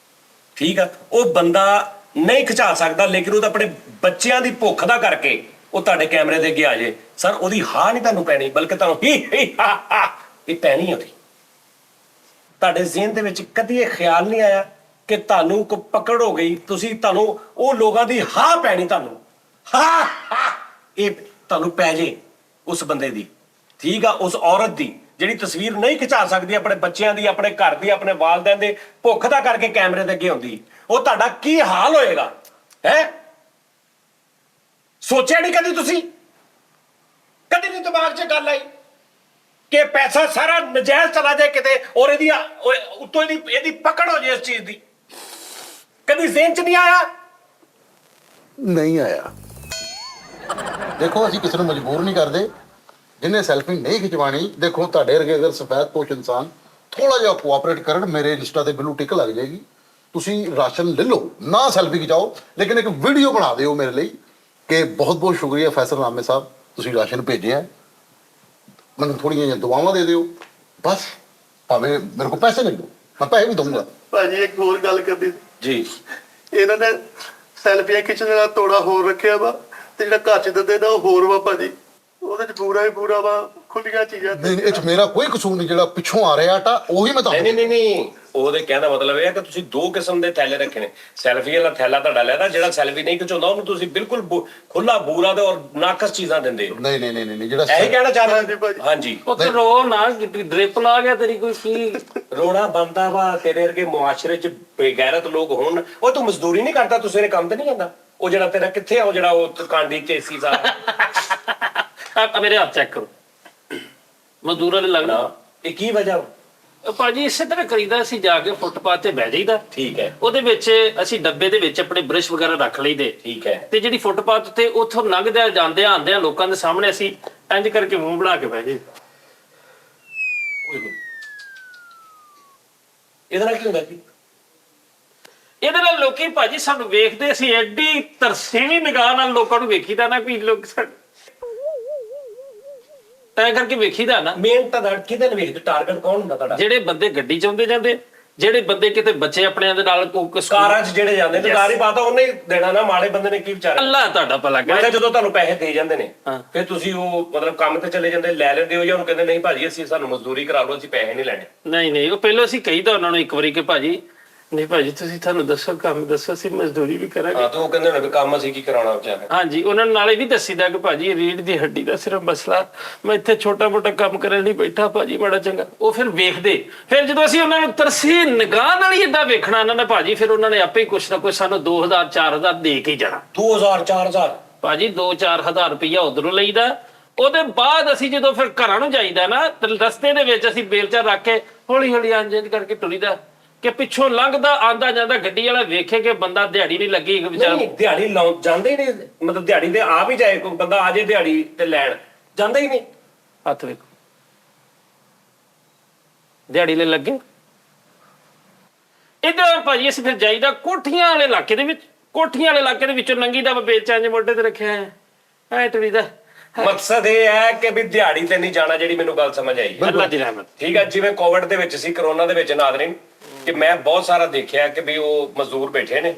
ਠੀਕ ਆ, ਉਹ ਬੰਦਾ ਨਹੀਂ ਖਿਚਾ ਸਕਦਾ, ਲੇਕਿਨ ਉਹ ਤਾਂ ਆਪਣੇ ਬੱਚਿਆਂ ਦੀ ਭੁੱਖ ਦਾ ਕਰਕੇ ਉਹ ਤੁਹਾਡੇ ਕੈਮਰੇ ਦੇ ਅੱਗੇ ਆ ਜੇ, ਸਰ ਉਹਦੀ ਹਾਂ ਨਹੀਂ ਤੁਹਾਨੂੰ ਪੈਣੀ, ਬਲਕਿ ਤੁਹਾਨੂੰ ਹੀ ਹਾ ਹਾ ਇਹ ਪੈਣੀ ਉਹਦੀ। ਤੁਹਾਡੇ ਜ਼ਿਹਨ ਦੇ ਵਿੱਚ ਕਦੀ ਇਹ ਖਿਆਲ ਨਹੀਂ ਆਇਆ ਕਿ ਤੁਹਾਨੂੰ ਕੋ ਪਕੜ ਹੋ ਗਈ, ਤੁਹਾਨੂੰ ਉਹ ਲੋਕਾਂ ਦੀ ਹਾਂ ਪੈਣੀ, ਤੁਹਾਨੂੰ ਹਾਂ ਇਹ ਤੁਹਾਨੂੰ ਪੈ ਜੇ ਉਸ ਬੰਦੇ ਦੀ, ਠੀਕ ਆ, ਉਸ ਔਰਤ ਦੀ ਜਿਹੜੀ ਤਸਵੀਰ ਨਹੀਂ ਖਿਚਾ ਸਕਦੀ ਆਪਣੇ ਬੱਚਿਆਂ ਦੀ, ਆਪਣੇ ਘਰ ਦੀ, ਆਪਣੇ ਵਾਲਿਦੈਨ ਦੇ ਭੁੱਖ ਦਾ ਕਰਕੇ ਕੈਮਰੇ ਦੇ ਅੱਗੇ ਹੁੰਦੀ, ਉਹ ਤੁਹਾਡਾ ਕੀ ਹਾਲ ਹੋਏਗਾ? ਹੈ ਸੋਚਿਆ ਨਹੀਂ ਕਦੀ ਤੁਸੀਂ? ਕਦੀ ਨਹੀਂ ਦਿਮਾਗ 'ਚ ਗੱਲ ਆਈ ਕਿ ਪੈਸਾ ਸਾਰਾ ਨਜਾਇਜ਼ ਚਲਾ ਜਾਏ ਕਿਤੇ, ਔਰ ਇਹਦੀ ਉੱਤੋਂ ਇਹਦੀ ਪਕੜ ਹੋ ਜਾਏ ਇਸ ਚੀਜ਼ ਦੀ? ਕਦੀ ਜ਼ਿਹਨ 'ਚ ਨਹੀਂ ਆਇਆ? ਨਹੀਂ ਆਇਆ। ਦੇਖੋ ਅਸੀਂ ਕਿਸੇ ਨੂੰ ਮਜਬੂਰ ਨਹੀਂ ਕਰਦੇ, ਜਿਹਨੇ ਸੈਲਫੀ ਨਹੀਂ ਖਿਚਵਾਣੀ, ਦੇਖੋ ਤੁਹਾਡੇ ਵਰਗੇ ਅਗਰ ਸਫੈਦ ਪੋਸ਼ ਇਨਸਾਨ ਥੋੜਾ ਜਿਹਾ ਕੋਆਪਰੇਟ ਕਰਨ, ਮੇਰੇ ਇੰਸਟਾ ਤੇ ਬਲੂ ਟਿਕ ਲੱਗ ਜਾਏਗੀ, ਤੁਸੀਂ ਰਾਸ਼ਨ ਲੈ ਲਓ, ਨਾ ਸੈਲਫੀ ਖਿਚਾਓ, ਲੇਕਿਨ ਇੱਕ ਵੀਡੀਓ ਬਣਾ ਦਿਓ ਮੇਰੇ ਲਈ ਕਿ ਬਹੁਤ ਬਹੁਤ ਸ਼ੁਕਰੀਆ ਫੈਸਲ ਨਾਮੇ ਸਾਹਿਬ, ਤੁਸੀਂ ਰਾਸ਼ਨ ਭੇਜਿਆ, ਮੈਨੂੰ ਥੋੜੀਆਂ ਜਿਹੀਆਂ ਦੁਆਵਾਂ ਦੇ ਦਿਓ, ਬਸ, ਭਾਵੇਂ ਮੇਰੇ ਕੋਲ ਪੈਸੇ ਲੈ ਲਓ, ਮੈਂ ਪੈਸੇ ਵੀ ਦਊਂਗਾ। ਭਾਜੀ ਇੱਕ ਹੋਰ ਗੱਲ ਕਰਦੀ ਸੀ ਜੀ, ਇਹਨਾਂ ਨੇ ਸੈਲਫੀਆਂ ਖਿੱਚਣ ਦਾ ਤੋੜਾ ਹੋਰ ਰੱਖਿਆ ਵਾ, ਤੇ ਜਿਹੜਾ ਘਰ ਚ ਦਿੰਦੇ ਨਾ ਉਹ ਹੋਰ ਵਾ ਭਾਜੀ, ਉਹਦੇ ਚ ਪੂਰਾ ਹੀ ਪੂਰਾ ਵਾ, ਖੁੱਲੀਆਂ ਚੀਜ਼ਾਂ। ਨਹੀਂ ਇਹ 'ਚ ਮੇਰਾ ਕੋਈ ਕਸੂਰ ਨਹੀਂ, ਜਿਹੜਾ ਪਿੱਛੋਂ ਆ ਰਿਹਾ ਆਟਾ ਉਹੀ ਮੈਂ ਤੁਹਾਨੂੰ ਨਹੀਂ, ਉਹਦੇ ਕਹਿਣ ਦਾ ਮਤਲਬ ਇਹ ਹੈ ਕਿ ਤੁਸੀਂ ਦੋ ਕਿਸਮ ਦੇ ਥੈਲੇ ਰੱਖੇ ਨੇ। ਸੈਲਫੀ ਵਾਲਾ ਥੈਲਾ ਤੁਹਾਡਾ ਲੈਦਾ, ਜਿਹੜਾ ਸੈਲਫੀ ਨਹੀਂ ਖਿਚਾਉਂਦਾ ਉਹਨੂੰ ਤੁਸੀਂ ਬਿਲਕੁਲ ਖੁੱਲਾ ਬੂਰਾ ਤੇ ਔਰ ਨਾਕਸ ਚੀਜ਼ਾਂ ਦਿੰਦੇ ਹੋ। ਨਹੀਂ ਜਿਹੜਾ ਇਹੀ ਕਹਿਣਾ ਚਾਹ ਹਾਂਜੀ ਰਹੇ? ਭਾਜੀ। ਹਾਂਜੀ, ਉਹ ਤੇ ਰੋ ਨਾ, ਡ੍ਰਿਪ ਲਾ ਗਿਆ ਤੇਰੀ ਕੋਈ ਕੀ? ਰੋਣਾ ਬੰਦਾ ਵਾ, ਤੇਰੇ ਵਰਗੇ ਮੁਆਸ਼ਰੇ 'ਚ ਬੇਗੈਰਤ ਲੋਕ ਹੋਣ। ਉਹ ਤੂੰ ਮਜ਼ਦੂਰੀ ਨਹੀਂ ਕਰਦਾ, ਤੂੰ ਸਵੇਰੇ ਕੰਮ ਤੇ ਨਹੀਂ ਜਾਂਦਾ, ਉਹ ਜਿਹੜਾ ਤੇਰਾ ਕਿੱਥੇ ਆ, ਉਹ ਜਿਹੜਾ ਉਹ ਕਾਂਡੀ ਚ ਏਸੀ ਸਾਰਾ ਮੇਰੇ ਹੱਥ ਚੈੱਕ ਕਰੋ, ਮਜ਼ਦੂਰਾਂ ਨੇ ਲੱਗਣਾ। ਇਹ ਕੀ ਵਜ੍ਹਾ? ਭਾਜੀ ਇਸੇ ਤਰ੍ਹਾਂ ਕਰੀਦਾ, ਅਸੀਂ ਜਾ ਕੇ ਫੁੱਟਪਾਥ ਤੇ ਬਹਿ ਜਾਈਦਾ, ਠੀਕ ਹੈ, ਉਹਦੇ ਵਿੱਚ ਅਸੀਂ ਡੱਬੇ ਦੇ ਵਿੱਚ ਆਪਣੇ ਬ੍ਰਸ਼ ਵਗੈਰਾ ਰੱਖ ਲਈਦੇ, ਠੀਕ ਹੈ, ਤੇ ਜਿਹੜੀ ਫੁੱਟਪਾਥ ਤੇ ਉੱਥੋਂ ਲੰਘਦਿਆਂ ਜਾਂਦਿਆਂ ਆਂਦਿਆਂ ਲੋਕਾਂ ਦੇ ਸਾਹਮਣੇ ਅਸੀਂ ਇੰਜ ਕਰਕੇ ਮੂੰਹ ਬਣਾ ਕੇ ਬਹਿ ਜਾਈਦਾ। ਇਹਦੇ ਨਾਲ ਕੀ ਹੁੰਦਾ ਜੀ? ਇਹਦੇ ਨਾਲ ਲੋਕੀ ਭਾਜੀ ਸਾਨੂੰ ਵੇਖਦੇ, ਅਸੀਂ ਐਡੀ ਤਰਸੇਵੀਂ ਨਿਗਾਹ ਨਾਲ ਲੋਕਾਂ ਨੂੰ ਵੇਖੀਦਾ ਨਾ, ਵੀ ਲੋਕ ਤੈਅ ਕਰਕੇ ਵੇਖੀਦਾ ਨਾ। ਮੇਨ ਤਾਂ ਕਿਹਦੇ ਨਾਲ ਵੇਖਦੇ? ਟਾਰਗੇਟ ਕੌਣ ਹੁੰਦਾ ਤੁਹਾਡਾ? ਜਿਹੜੇ ਬੰਦੇ ਗੱਡੀ ਚ ਆਉਂਦੇ ਜਾਂਦੇ, ਜਿਹੜੇ ਬੰਦੇ ਕਿਤੇ ਬੱਚੇ ਆਪਣਿਆਂ ਦੇ ਨਾਲ ਕਾਰਾਂ 'ਚ ਜਿਹੜੇ ਜਾਂਦੇ ਨੇ, ਕਾਰ ਹੀ ਪਾਤਾ ਉਹਨੇ ਹੀ ਦੇਣਾ ਨਾ, ਮਾੜੇ ਬੰਦੇ ਨੇ ਕੀ ਵਿਚਾਰੇ। ਅੱਲਾ ਤੁਹਾਡਾ ਭਲਾ ਮੈਂ ਕਰੇ। ਜਦੋਂ ਤੁਹਾਨੂੰ ਪੈਸੇ ਦੇ ਜਾਂਦੇ ਨੇ, ਹਾਂ। ਫਿਰ ਤੁਸੀਂ ਉਹ ਮਤਲਬ ਕੰਮ ਤੇ ਚਲੇ ਜਾਂਦੇ, ਲੈ ਲੈਂਦੇ ਹੋ, ਜਾਂ ਉਹਨੂੰ ਕਹਿੰਦੇ ਨਹੀਂ ਭਾਜੀ ਅਸੀਂ ਸਾਨੂੰ ਮਜ਼ਦੂਰੀ ਕਰਾ ਲਓ, ਅਸੀਂ ਪੈਸੇ ਨਹੀਂ ਲੈਣੇ? ਨਹੀਂ, ਉਹ ਪਹਿਲਾਂ ਅਸੀਂ ਕਹੀਦਾ ਉਹਨਾਂ ਨੂੰ ਇੱਕ ਵਾਰੀ ਕਿ ਭਾਜੀ ਨਹੀਂ ਭਾਜੀ ਤੁਸੀਂ ਤੁਹਾਨੂੰ ਦੱਸੋ, ਕੰਮ ਦੱਸੋ, ਅਸੀਂ ਮਜ਼ਦੂਰੀ ਵੀ ਕਰਾਂਗੇ। ਹਾਂ, ਤਾਂ ਉਹ ਕਹਿੰਦੇ ਨੇ ਵੀ ਕੰਮ ਅਸੀਂ ਕੀ ਕਰਾਉਣਾ ਵਿਚਾਰੇ। ਹਾਂਜੀ, ਉਹਨਾਂ ਨੂੰ ਨਾਲੇ ਵੀ ਦੱਸੀਦਾ ਕਿ ਭਾਜੀ ਰੀੜ ਦੀ ਹੱਡੀ ਦਾ ਸਿਰਫ ਮਸਲਾ, ਮੈਂ ਇੱਥੇ ਛੋਟਾ ਮੋਟਾ ਕੰਮ ਕਰਨ ਲਈ ਬੈਠਾ ਭਾਜੀ, ਬੜਾ ਚੰਗਾ। ਉਹ ਫਿਰ ਵੇਖਦੇ, ਫਿਰ ਜਦੋਂ ਅਸੀਂ ਉਹਨਾਂ ਨੂੰ ਤਰਸੀ ਨਿਗਾਹ ਨਾਲ ਹੀ ਏਦਾਂ ਵੇਖਣਾ ਇਹਨਾਂ ਨੇ ਭਾਜੀ, ਫਿਰ ਉਹਨਾਂ ਨੇ ਆਪੇ ਹੀ ਕੁਛ ਨਾ ਕੁਛ ਸਾਨੂੰ 2000 4000 ਦੇ ਕੇ ਜਾਣਾ। 2000 4000 ਭਾਜੀ 2-4000 ਰੁਪਈਆ ਉਧਰੋਂ ਲਈਦਾ। ਉਹਦੇ ਬਾਅਦ ਅਸੀਂ ਜਦੋਂ ਫਿਰ ਘਰਾਂ ਨੂੰ ਜਾਈਦਾ ਨਾ, ਤੇ ਰਸਤੇ ਦੇ ਵਿੱਚ ਅਸੀਂ ਬੇਲਚਾ ਰੱਖ ਕੇ ਹੌਲੀ ਹੌਲੀ ਇੰਜ ਕਰਕੇ ਟੁਰੀਦਾ ਕਿ ਪਿੱਛੋਂ ਲੰਘਦਾ ਆਂਦਾ ਜਾਂਦਾ ਗੱਡੀ ਵਾਲਾ ਵੇਖੇ ਕਿ ਬੰਦਾ ਦਿਹਾੜੀ ਨਹੀਂ ਲੱਗੀ ਵਿਚਾਰਾ। ਨਹੀਂ, ਦਿਹਾੜੀ ਲਾਉਂ ਜਾਂਦੇ ਹੀ ਨਹੀਂ, ਮਤਲਬ ਦਿਹਾੜੀ ਤੇ ਆਪ ਹੀ ਜਾਏ, ਕੋਈ ਬੰਦਾ ਆ ਜੇ ਦਿਹਾੜੀ ਤੇ ਲੈਣ, ਜਾਂਦਾ ਹੀ ਨਹੀਂ। ਹੱਥ ਵੇਖੋ, ਦਿਹਾੜੀ ਲੈ ਲੱਗੇ। ਇਧਰ ਭਾਜੀ ਅਸੀਂ ਫਿਰ ਜਾਈਦਾ ਕੋਠੀਆਂ ਵਾਲੇ ਇਲਾਕੇ ਦੇ ਵਿੱਚ, ਕੋਠੀਆਂ ਵਾਲੇ ਇਲਾਕੇ ਦੇ ਵਿੱਚੋਂ ਨੰਗੀ ਦਾ ਬੇਲਚਾ ਜੇ ਮੋਢੇ ਤੇ ਰੱਖਿਆ ਹੈ, ਐ ਟੁਰੀਦਾ। ਮਕਸਦ ਇਹ ਹੈ ਕਿ ਵੀ ਦਿਹਾੜੀ ਤੇ ਨਹੀਂ ਜਾਣਾ, ਜਿਹੜੀ ਮੈਨੂੰ ਗੱਲ ਸਮਝ ਆਈ। ਅੱਲਾ ਦੀ ਰਹਿਮਤ। ਠੀਕ ਹੈ, ਜਿਵੇਂ ਕੋਵਿਡ ਦੇ ਵਿੱਚ ਸੀ, ਕਰੋਨਾ ਦੇ ਵਿੱਚ ਨਾਜ਼ਰੀਨ, ਕਿ ਮੈਂ ਬਹੁਤ ਸਾਰਾ ਦੇਖਿਆ ਕਿ ਵੀ ਉਹ ਮਜ਼ਦੂਰ ਬੈਠੇ ਨੇ,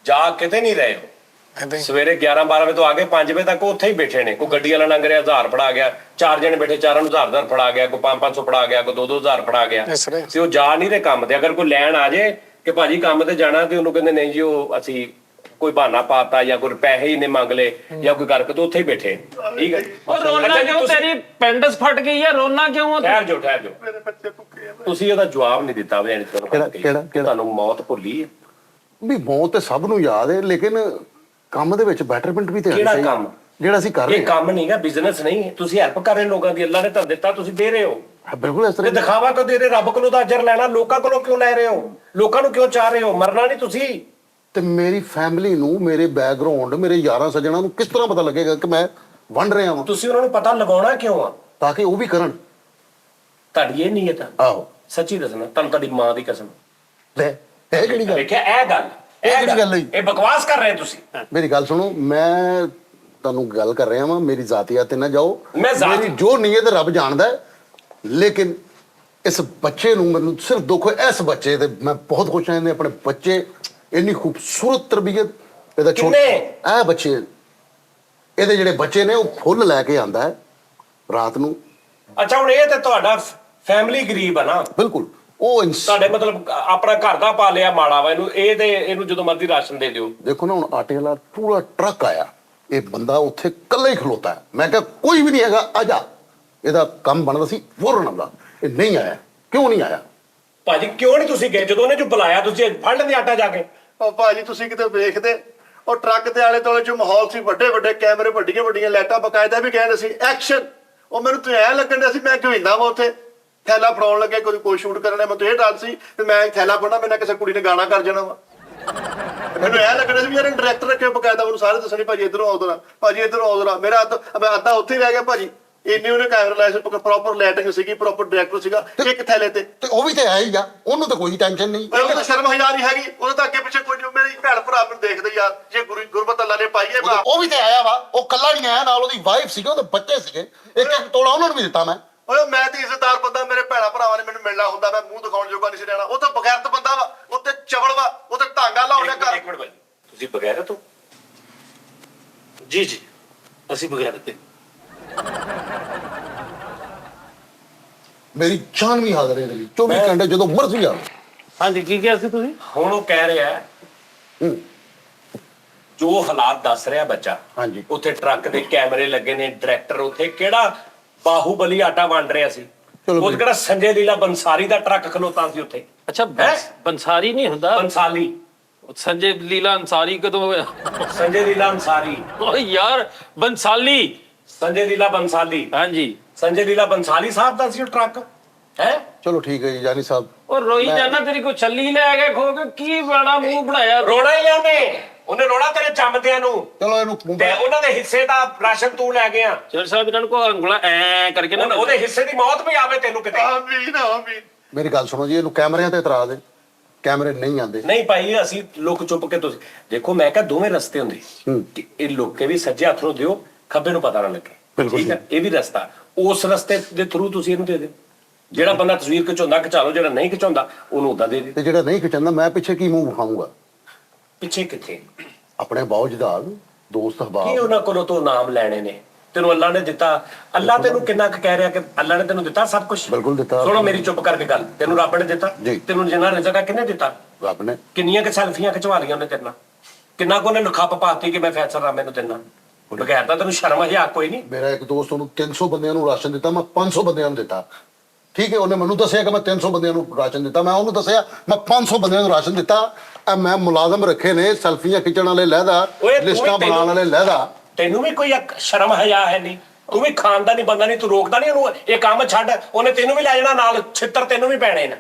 ਜਾ ਕਿਤੇ ਨਹੀਂ ਰਹੇ ਹੋ। ਸਵੇਰੇ 11-12 ਵਜੇ ਤੋਂ ਆ ਕੇ 5 ਵਜੇ ਤੱਕ ਉੱਥੇ ਹੀ ਬੈਠੇ ਨੇ। ਕੋਈ ਗੱਡੀ ਵਾਲਾ ਲੰਘ ਰਿਹਾ 1000 ਫੜਾ ਗਿਆ, 4 ਜਣੇ ਬੈਠੇ, 4 ਨੂੰ 1000 ਫੜਾ ਗਿਆ, ਕੋਈ 500 ਫੜਾ ਗਿਆ, ਕੋਈ 2-2000 ਫੜਾ ਗਿਆ, ਤੇ ਉਹ ਜਾ ਨਹੀਂ ਰਹੇ ਕੰਮ ਤੇ। ਅਗਰ ਕੋਈ ਲੈਣ ਆ ਜੇ ਕਿ ਭਾਜੀ ਕੰਮ ਤੇ ਜਾਣਾ, ਤੇ ਉਹਨੂੰ ਕਹਿੰਦੇ ਨਹੀਂ ਜੀ ਉਹ ਅਸੀਂ ਕੋਈ ਬਹਾਨਾ ਪਾਤਾ ਜਾਂ ਕੋਈ ਪੈਸੇ ਹੀ ਨੇ ਮੰਗ ਲਏ ਜਾਂ ਕੋਈ ਕਰਕੇ ਤੇ ਉੱਥੇ ਹੀ ਬੈਠੇ ਠੀਕ ਹੈ ਉਹ ਰੋਣਾ ਅੱਛਾ ਜੀ, ਕਿਉਂ? ਤੁਸੀਂ- ਤੇਰੀ ਪੈਂਡਸ ਫਟ ਗਈ ਆ, ਰੋਣਾ ਕਿਉਂ ਆ ਤੂੰ? ਠਹਿਰ ਜਾਓ ਮੇਰੇ ਬੱਚੇ ਭੁੱਖੇ ਆ ਤੁਸੀਂ ਉਹਦਾ ਜਵਾਬ ਨਹੀਂ ਦਿੱਤਾ ਵੀ ਕਿਹੜਾ? ਤੁਹਾਨੂੰ ਮੌਤ ਭੁੱਲੀ ਹੈ ਵੀ ਮੌਤ ਤੇ ਸਭ ਨੂੰ ਯਾਦ ਹੈ, ਲੇਕਿਨ ਕੰਮ ਦੇ ਵਿੱਚ ਬੈਟਰਮੈਂਟ ਵੀ ਤੇ ਹੋਣੀ ਕਿਹੜਾ ਚਾਹੀਦੀ। ਕੰਮ? ਜਿਹੜਾ ਅਸੀਂ ਕਰ ਰਹੇ ਇਹ ਕੰਮ ਨਹੀਂਗਾ, ਬਿਜ਼ਨਸ ਨਹੀਂ ਹੈ। ਤੁਸੀਂ ਹੈਲਪ ਕਰ ਰਹੇ ਲੋਕਾਂ ਦੀ, ਅੱਲਾ ਨੇ ਤਾਂ ਦਿੱਤਾ, ਤੁਸੀਂ ਦੇ ਰਹੇ ਹੋ। ਹਾਂ, ਬਿਲਕੁਲ ਇਸ ਤੇ ਤਰ੍ਹਾਂ ਦਿਖਾਵਾ ਕਿਉਂ ਦੇ ਰਹੇ? ਰੱਬ ਕੋਲੋਂ ਤਾਂ ਅਜਰ ਲੈਣਾ, ਲੋਕਾਂ ਕੋਲੋਂ ਕਿਉਂ ਲੈ ਰਹੇ ਹੋ? ਲੋਕਾਂ ਨੂੰ ਕਿਉਂ ਚਾਹ ਰਹੇ ਹੋ? ਮਰਨਾ ਨਹੀਂ ਤੁਸੀਂ। ਤੇ ਮੇਰੀ ਫੈਮਿਲੀ ਨੂੰ, ਮੇਰੇ ਬੈਕਗ੍ਰਾਉਂਡ, ਮੇਰੇ ਯਾਰਾਂ ਸੱਜਣਾ ਨੂੰ ਕਿਸ ਤਰ੍ਹਾਂ ਪਤਾ ਲੱਗੇਗਾ ਕਿ ਮੈਂ ਵੰਡ ਰਿਹਾ ਹਾਂ, ਤੁਸੀਂ ਉਹਨਾਂ ਨੂੰ ਪਤਾ ਲਗਾਉਣਾ ਕਿਉਂ ਆ? ਤਾਂ ਕਿ ਉਹ ਵੀ ਕਰਨ। ਤੁਹਾਡੀ ਇਹ ਨੀਅਤ ਆ? ਆਹੋ, ਸੱਚੀ ਦੱਸਣਾ, ਤੁਹਾਨੂੰ ਤੁਹਾਡੀ ਮਾਂ ਦੀ ਕਸਮ। ਲੈ ਇਹ ਕਿਹੜੀ ਗੱਲ? ਵੇਖਿਆ ਇਹ ਗੱਲ? ਇਹ ਕਿਹੜੀ ਗੱਲ ਹੋਈ? ਇਹ ਬਕਵਾਸ ਕਰ ਰਹੇ ਤੁਸੀਂ। ਮੇਰੀ ਗੱਲ ਸੁਣੋ, ਮੈਂ ਤੁਹਾਨੂੰ ਗੱਲ ਕਰ ਰਿਹਾ ਵਾਂ, ਮੇਰੀ ਜ਼ਾਤੀਅਤ ਤੇ ਨਾ ਜਾਓ। ਮੈਂ ਜ਼ਾਤ- ਮੇਰੀ ਜੋ ਨੀਅਤ ਰੱਬ ਜਾਣਦਾ ਹੈ, ਲੇਕਿਨ ਇਸ ਬੱਚੇ ਨੂੰ ਮੈਨੂੰ ਸਿਰਫ ਦੁੱਖ ਹੈ। ਇਸ ਬੱਚੇ ਤੇ ਮੈਂ ਬਹੁਤ ਖੁਸ਼ ਹਾਂ, ਇਹਨੇ ਆਪਣੇ ਬੱਚੇ ਇੰਨੀ ਖੂਬਸੂਰਤ ਤਰਬੀਅਤ ਇਹਦਾ ਕਿੰਨੇ? ਇਹ ਬੱਚੇ, ਇਹਦੇ ਜਿਹੜੇ ਬੱਚੇ ਨੇ ਉਹ ਫੁੱਲ ਲੈ ਕੇ ਆਂਦਾ ਹੈ ਰਾਤ ਨੂੰ। ਅੱਛਾ ਹੁਣ ਇਹ ਤੇ ਤੁਹਾਡਾ ਫੈਮਿਲੀ ਗਰੀਬ ਆ ਨਾ, ਬਿਲਕੁਲ ਉਹ ਤੁਹਾਡੇ ਮਤਲਬ ਆਪਣਾ ਘਰ ਦਾ ਪਾ ਲਿਆ ਮਾੜਾ ਵਾ, ਇਹਨੂੰ ਜਦੋਂ ਮਰਜ਼ੀ ਰਾਸ਼ਨ ਦੇ ਦਿਓ। ਦੇਖੋ ਨਾ, ਹੁਣ ਆਟੇ ਵਾਲਾ ਪੂਰਾ ਟਰੱਕ ਆਇਆ, ਇਹ ਬੰਦਾ ਉੱਥੇ ਇਕੱਲਾ ਹੀ ਖਲੋਤਾ ਹੈ। ਮੈਂ ਕਿਹਾ ਕੋਈ ਵੀ ਨਹੀਂ ਹੈਗਾ, ਆ ਜਾ, ਇਹਦਾ ਕੰਮ ਬਣਦਾ ਸੀ ਫੌਰਨ ਆਉਂਦਾ। ਇਹ ਨਹੀਂ ਆਇਆ। ਕਿਉਂ ਨਹੀਂ ਆਇਆ? ਭਾਜੀ ਕਿਉਂ ਨਹੀਂ ਤੁਸੀਂ ਗਏ? ਜਦੋਂ ਉਹਨੇ ਜੋ ਬੁਲਾਇਆ ਤੁਸੀਂ ਫੜ ਲੈਂਦੇ ਆਟਾ ਜਾ ਕੇ। ਉਹ ਭਾਜੀ ਤੁਸੀਂ ਕਿਤੇ ਵੇਖਦੇ, ਉਹ ਟਰੱਕ ਦੇ ਆਲੇ ਦੁਆਲੇ ਚ ਮਾਹੌਲ ਸੀ, ਵੱਡੇ ਵੱਡੇ ਕੈਮਰੇ, ਵੱਡੀਆਂ ਵੱਡੀਆਂ ਲਾਈਟਾਂ, ਬਕਾਇਦਾ ਵੀ ਕਹਿੰਦੇ ਸੀ ਐਕਸ਼ਨ। ਉਹ ਮੈਨੂੰ ਤੇ ਐ ਲੱਗਣ ਡਿਆ ਸੀ ਮੈਂ ਘਿੰਦਾ ਵਾ ਉੱਥੇ, ਥੈਲਾ ਫੜਾਉਣ ਲੱਗੇ, ਕੋਈ ਸ਼ੂਟ ਕਰਨਾ। ਮੈਨੂੰ ਇਹ ਡਰ ਸੀ ਕਿ ਮੈਂ ਥੈਲਾ ਫੜਨਾ, ਮੇਰੇ ਨਾਲ ਕਿਸੇ ਕੁੜੀ ਨੇ ਗਾਣਾ ਕਰ ਜਾਣਾ ਵਾ। ਮੈਨੂੰ ਐ ਲੱਗਣ ਡਿਆ ਸੀ ਵੀ ਯਾਰ ਡਾਇਰੈਕਟਰ ਰੱਖੇ ਬਕਾਇਦਾ, ਮੈਨੂੰ ਸਾਰੇ ਦੱਸਣੀ ਭਾਜੀ ਇਧਰੋਂ ਆਉਦਰਾ, ਭਾਜੀ ਇਧਰੋਂ ਆਉਦਰਾ। ਮੇਰਾ ਮੈਂ ਅੱਧਾ ਉੱਥੇ ਹੀ ਰਹਿ ਗਿਆ ਭਾਜੀ। ਇੰਨੇ ਉਹਨੇ ਕੈਮਰਾ ਲਾਇਆ ਸੀ, ਪ੍ਰੋਪਰ ਲਾਈਟਿੰਗ ਸੀਗੀ, ਪ੍ਰੋਪਰ ਡਾਇਰੈਕਟਰ ਸੀਗਾ ਇੱਕ ਥੈਲੇ ਤੇ। ਤੇ ਉਹ ਵੀ ਤੇ ਆਇਆ ਹੀ ਆ, ਉਹਨੂੰ ਤਾਂ ਕੋਈ ਟੈਨਸ਼ਨ ਨਹੀਂ। ਉਹਨੂੰ ਤਾਂ ਸ਼ਰਮ ਹਜ਼ਾਰ ਹੀ ਹੈਗੀ, ਉਹਦੇ ਤਾਂ ਅੱਗੇ ਪਿੱਛੇ ਕੋਈ ਨਹੀਂ। ਮੇਰੀ ਭੈਣ ਭਰਾ ਮੈਨੂੰ ਦੇਖਦੇ ਯਾਰ, ਜੇ ਗੁਰਬਤ ਅੱਲਾ ਨੇ ਪਾਈ ਹੈ ਭਰਾ। ਉਹ ਵੀ ਤੇ ਆਇਆ ਵਾ, ਉਹ ਕੱਲਾ ਨਹੀਂ ਆਇਆ, ਨਾਲ ਉਹਦੀ ਵਾਈਫ ਸੀਗੇ, ਉਹਦੇ ਬੱਚੇ ਸੀਗੇ। ਇੱਕ ਇੱਕ ਤੋਲਾ ਉਹਨਾਂ ਨੂੰ ਵੀ ਦਿੱਤਾ ਮੈਂ। ਓਏ ਮੈਂ ਤੇ ਇੱਜ਼ਤਦਾਰ ਬੰਦਾ, ਮੇਰੇ ਭੈਣਾ ਭਰਾਵਾਂ ਨੇ ਮੈਨੂੰ ਮਿਲਣਾ ਹੁੰਦਾ, ਮੈਂ ਮੂੰਹ ਦਿਖਾਉਣ ਜੋਗਾ ਨਹੀਂ ਸੀ ਰਹਿਣਾ। ਉਹ ਤਾਂ ਬਗੈਰਤ ਬੰਦਾ ਵਾ, ਉਹ ਤੇ ਚਵਲ ਵਾ, ਉਹ ਤੇ ਢਾਂਗਾ ਲਾਉਣਾ ਕਰ। ਇੱਕ ਮਿੰਟ ਭਾਜੀ, ਤੁਸੀਂ ਬਗੈਰ ਤੋਂ? ਜੀ ਜੀ, ਅਸੀਂ ਬਗੈਰ ਤੇ। ਮੇਰੀ ਜਾਨ ਵੀ ਹਾਜ਼ਰ ਹੈ ਇਹਦੀ, 24 ਘੰਟੇ ਜਦੋਂ ਮਰਜ਼ੀ ਆ। ਹਾਂਜੀ, ਕੀ ਕਿਹਾ ਸੀ ਤੁਸੀਂ? ਹੁਣ ਉਹ ਕਹਿ ਰਿਹਾ ਹੈ, ਹੂੰ, ਜੋ ਹਾਲਾਤ ਦੱਸ ਰਿਹਾ ਬੱਚਾ, ਹਾਂਜੀ। ਉੱਥੇ ਟਰੱਕ ਦੇ ਕੈਮਰੇ ਲੱਗੇ ਨੇ, ਡਾਇਰੈਕਟਰ ਉੱਥੇ ਕਿਹੜਾ ਬਾਹੂਬਲੀ ਆਟਾ ਵੰਡ ਰਿਹਾ ਸੀ। ਚਲੋ ਉਹ ਕਿਹੜਾ ਸੰਜੇ ਲੀਲਾ ਬੰਸਾਰੀ ਦਾ ਟਰੱਕ ਖਲੋਤਾ ਸੀ ਉੱਥੇ। ਅੱਛਾ, ਬੰਸਾਰੀ ਨਹੀਂ ਹੁੰਦਾ, ਬੰਸਾਲੀ, ਸੰਜੇ ਲੀਲਾ ਅੰਸਾਰੀ ਕਦੋਂ ਹੋਇਆ? ਸੰਜੇ ਲੀਲਾ ਅੰਸਾਰੀ, ਓ ਯਾਰ, ਬੰਸਾਲੀ। ਸੰਜੇ ਲੀਲਾ ਬੰਸਾਲੀ, ਹਾਂਜੀ, ਸੰਜੇ ਲੀਲਾ ਬੰਸਾਲੀ ਸਾਹਿਬ ਦਾ ਸੀ ਉਹ ਟਰੱਕ ਹੈ। ਚਲੋ ਠੀਕ ਹੈ ਜੀ ਜਾਨੀ ਸਾਹਿਬ। ਉਹ ਰੋਈ ਜਾਣਾ, ਤੇਰੀ ਕੋਈ ਛੱਲੀ ਲੈ ਕੇ ਖੋ ਕੇ ਕੀ ਬੜਾ ਮੂੰਹ ਬਣਾਇਆ। ਰੋਣਾ ਹੀ ਉਹਨੇ ਰੋਣਾ ਤੇਰੇ ਚੰਮਦਿਆਂ ਨੂੰ, ਚਲੋ ਇਹਨੂੰ ਤੇ ਉਹਨਾਂ ਦੇ ਹਿੱਸੇ ਦਾ ਰਾਸ਼ਨ ਤੂੰ ਲੈ ਗਿਆ। ਚਲ ਸਾਹਿਬ, ਇਹਨਾਂ ਨੂੰ ਕੋ ਉਂਗਲਾ ਐ ਕਰਕੇ ਨਾ ਉਹਦੇ ਹਿੱਸੇ ਦੀ ਮੌਤ ਵੀ ਆਵੇ ਤੈਨੂੰ ਕਿਤੇ। ਆਮੀਨ ਆਮੀਨ। ਮੇਰੀ ਗੱਲ ਸੁਣੋ ਜੀ, ਇਹਨੂੰ ਕੈਮਰਿਆਂ ਤੇ ਇਤਰਾਜ਼ ਹੈ। ਕੈਮਰੇ ਨਹੀਂ ਆਉਂਦੇ। ਨਹੀਂ ਭਾਈ, ਅਸੀਂ ਲੁੱਕ ਚੁੱਪ ਕੇ ਤੁਸੀਂ ਦੇਖੋ। ਮੈਂ ਕਿਹਾ ਦੋਵੇਂ ਰਸਤੇ ਹੁੰਦੇ ਕਿ ਇਹ ਲੁੱਕ ਕੇ ਵੀ ਸੱਜੇ ਹੱਥ ਨੂੰ ਦਿਓ, ਖੱਬੇ ਨੂੰ ਪਤਾ ਨਾ ਲੱਗੇ। ਬਿਲਕੁਲ ਠੀਕ ਹੈ, ਇਹ ਵੀ ਰਸਤਾ। ਉਸ ਰਸਤੇ ਦੇ ਥਰੂ ਤੁਸੀਂ ਇਹਨੂੰ ਦੇ ਦਿਓ। ਜਿਹੜਾ ਬੰਦਾ ਤਸਵੀਰ ਖਿਚਾਉਂਦਾ ਖਿਚਾ ਲਓ, ਜਿਹੜਾ ਨਹੀਂ ਖਿਚਾਉਂਦਾ ਉਹਨੂੰ ਉਦਾਂ ਦੇ ਦਿਓ। ਤੇ ਜਿਹੜਾ ਨਹੀਂ ਖਿਚਾਉਂਦਾ, ਮੈਂ ਪਿੱਛੇ ਕੀ ਮੂੰਹ ਵਿਖਾਊਂਗਾ? ਪਿੱਛੇ ਕਿੱਥੇ? ਆਪਣੇ ਬਾਉਜਦਾਦ ਦੋਸਤ ਕੀ ਅਹਬਾਬ। ਉਹਨਾਂ ਕੋਲੋਂ ਤੋਂ ਨਾਮ ਲੈਣੇ ਨੇ? ਤੈਨੂੰ ਅੱਲਾ ਨੇ ਦਿੱਤਾ। ਅੱਲਾ ਤੈਨੂੰ ਕਿੰਨਾ ਕੁ ਕਹਿ ਰਿਹਾ ਕਿ ਅੱਲਾ ਨੇ ਤੈਨੂੰ ਦਿੱਤਾ ਸਭ ਕੁਝ? ਬਿਲਕੁਲ ਦਿੱਤਾ। ਸੁਣੋ ਮੇਰੀ ਚੁੱਪ ਕਰਕੇ ਗੱਲ, ਤੈਨੂੰ ਰੱਬ ਨੇ ਦਿੱਤਾ। ਜੀ। ਤੈਨੂੰ ਜਿੰਨਾ ਰਿਜ਼ਕ ਆ ਕਿਹਨੇ ਦਿੱਤਾ? ਰੱਬ ਨੇ। ਕਿੰਨੀਆਂ ਕਿ ਸੈਲਫੀਆਂ ਖਿਚਵਾ ਲਈਆਂ ਉਹਨੇ ਤੇਰੇ ਨਾਲ? ਕਿੰਨਾ ਕੁ ਉਹਨੇ ਨਖੱਪ ਪਾਤੀ ਕਿ ਮੈਂ ਫੈਸਲਾ ਰਾਮੇ ਨੂੰ ਦਿੰਦਾ? ਬਗੈਰ ਤਾਂ ਤੈਨੂੰ ਸ਼ਰਮ ਹਯਾ ਕੋਈ ਨਹੀਂ। ਮੇਰਾ ਇੱਕ ਦੋਸਤ, ਉਹਨੂੰ 300 ਬੰਦਿਆਂ ਨੂੰ ਰਾਸ਼ਨ ਦਿੱਤਾ, ਮੈਂ 500 ਬੰਦਿਆਂ ਨੂੰ ਦਿੱਤਾ। ਠੀਕ ਹੈ, ਉਹਨੇ ਮੈਨੂੰ ਦੱਸਿਆ ਕਿ ਮੈਂ 300 ਬੰਦਿਆਂ ਨੂੰ ਰਾਸ਼ਨ ਦਿੱਤਾ, ਮੈਂ ਉਹਨੂੰ ਦੱਸਿਆ ਮੈਂ 500 ਬੰਦਿਆਂ ਨੂੰ ਰਾਸ਼ਨ ਦਿੱਤਾ। ਮੈਂ ਮੁਲਾਜ਼ਮ ਰੱਖੇ ਨੇ, ਸੈਲਫੀਆਂ ਖਿੱਚਣ ਵਾਲੇ ਲਹਿਦਾ, ਓਏ ਤੂੰ ਵੀ ਲਿਸਟਾਂ ਬਣਾਉਣ ਵਾਲੇ ਲਹਿਦਾ। ਤੈਨੂੰ ਵੀ ਕੋਈ ਸ਼ਰਮ ਹਯਾ ਹੈ ਨਹੀਂ? ਤੂੰ ਵੀ ਖਾਨਦਾਨੀ ਬੰਦਾ ਨਹੀਂ, ਤੂੰ ਰੋਕਦਾ ਨਹੀਂ ਉਹਨੂੰ ਇਹ ਕੰਮ ਛੱਡ। ਉਹਨੇ ਤੈਨੂੰ ਵੀ ਲੈ ਜਾਣਾ ਨਾਲ, ਛਿੱਤਰ ਤੈਨੂੰ ਵੀ ਪੈਣੇ ਨੇ।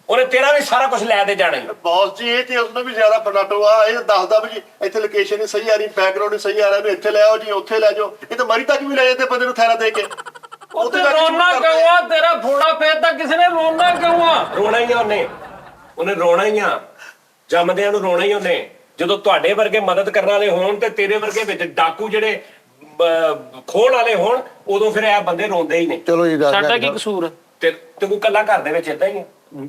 ਉਹਨੇ ਤੇਰਾ ਵੀ ਸਾਰਾ ਕੁਝ ਲੈ ਦੇ ਜਾਣਾ। ਬੌਸ ਜੀ ਇਹ ਤੇ ਉਸਨੂੰ ਵੀ ਜ਼ਿਆਦਾ ਫਨਾਟੋ ਆ। ਇਹ ਦੱਸਦਾ ਵੀ ਜੀ ਇੱਥੇ ਲੋਕੇਸ਼ਨ ਨਹੀਂ ਸਹੀ ਆ ਰਹੀ, ਬੈਕਗ੍ਰਾਉਂਡ ਨਹੀਂ ਸਹੀ ਆ ਰਿਹਾ, ਵੀ ਇੱਥੇ ਲੈ ਆਓ ਜੀ, ਉੱਥੇ ਲੈ ਜਾਓ। ਇਹ ਤਾਂ ਮਰੀ ਤੱਕ ਵੀ ਲੈ ਜਾਂਦੇ ਬੰਦੇ ਨੂੰ ਥੈਲਾ ਦੇ ਕੇ। ਉੱਥੇ ਰੋਣਾ ਕਿਉਂ ਆ? ਤੇਰਾ ਫੋੜਾ ਫੇਰਦਾ ਕਿਸੇ ਨੇ, ਰੋਣਾ ਕਿਉਂ ਆ? ਰੋਣਾ ਹੀ ਆ ਉਹਨੇ ਰੋਣਾ ਹੀ ਆ। ਜੰਮਦਿਆਂ ਨੂੰ ਰੋਣਾ ਹੀ ਉਹਨੇ। ਜਦੋਂ ਤੁਹਾਡੇ ਵਰਗੇ ਮਦਦ ਕਰਨ ਵਾਲੇ ਹੋਣ ਤੇ ਤੇਰੇ ਵਰਗੇ ਵਿੱਚ ਡਾਕੂ ਜਿਹੜੇ ਖੋਣ ਵਾਲੇ ਹੋਣ, ਉਦੋਂ ਫਿਰ ਇਹ ਬੰਦੇ ਰੋਂਦੇ ਹੀ ਨੇ। ਚਲੋ ਜੀ, ਸਾਡਾ ਕੀ ਕਸੂਰ? ਤੇ ਤੂੰ ਕੱਲਾ ਘਰ ਦੇ ਵਿੱਚ ਏਦਾਂ ਹੀ ਆ?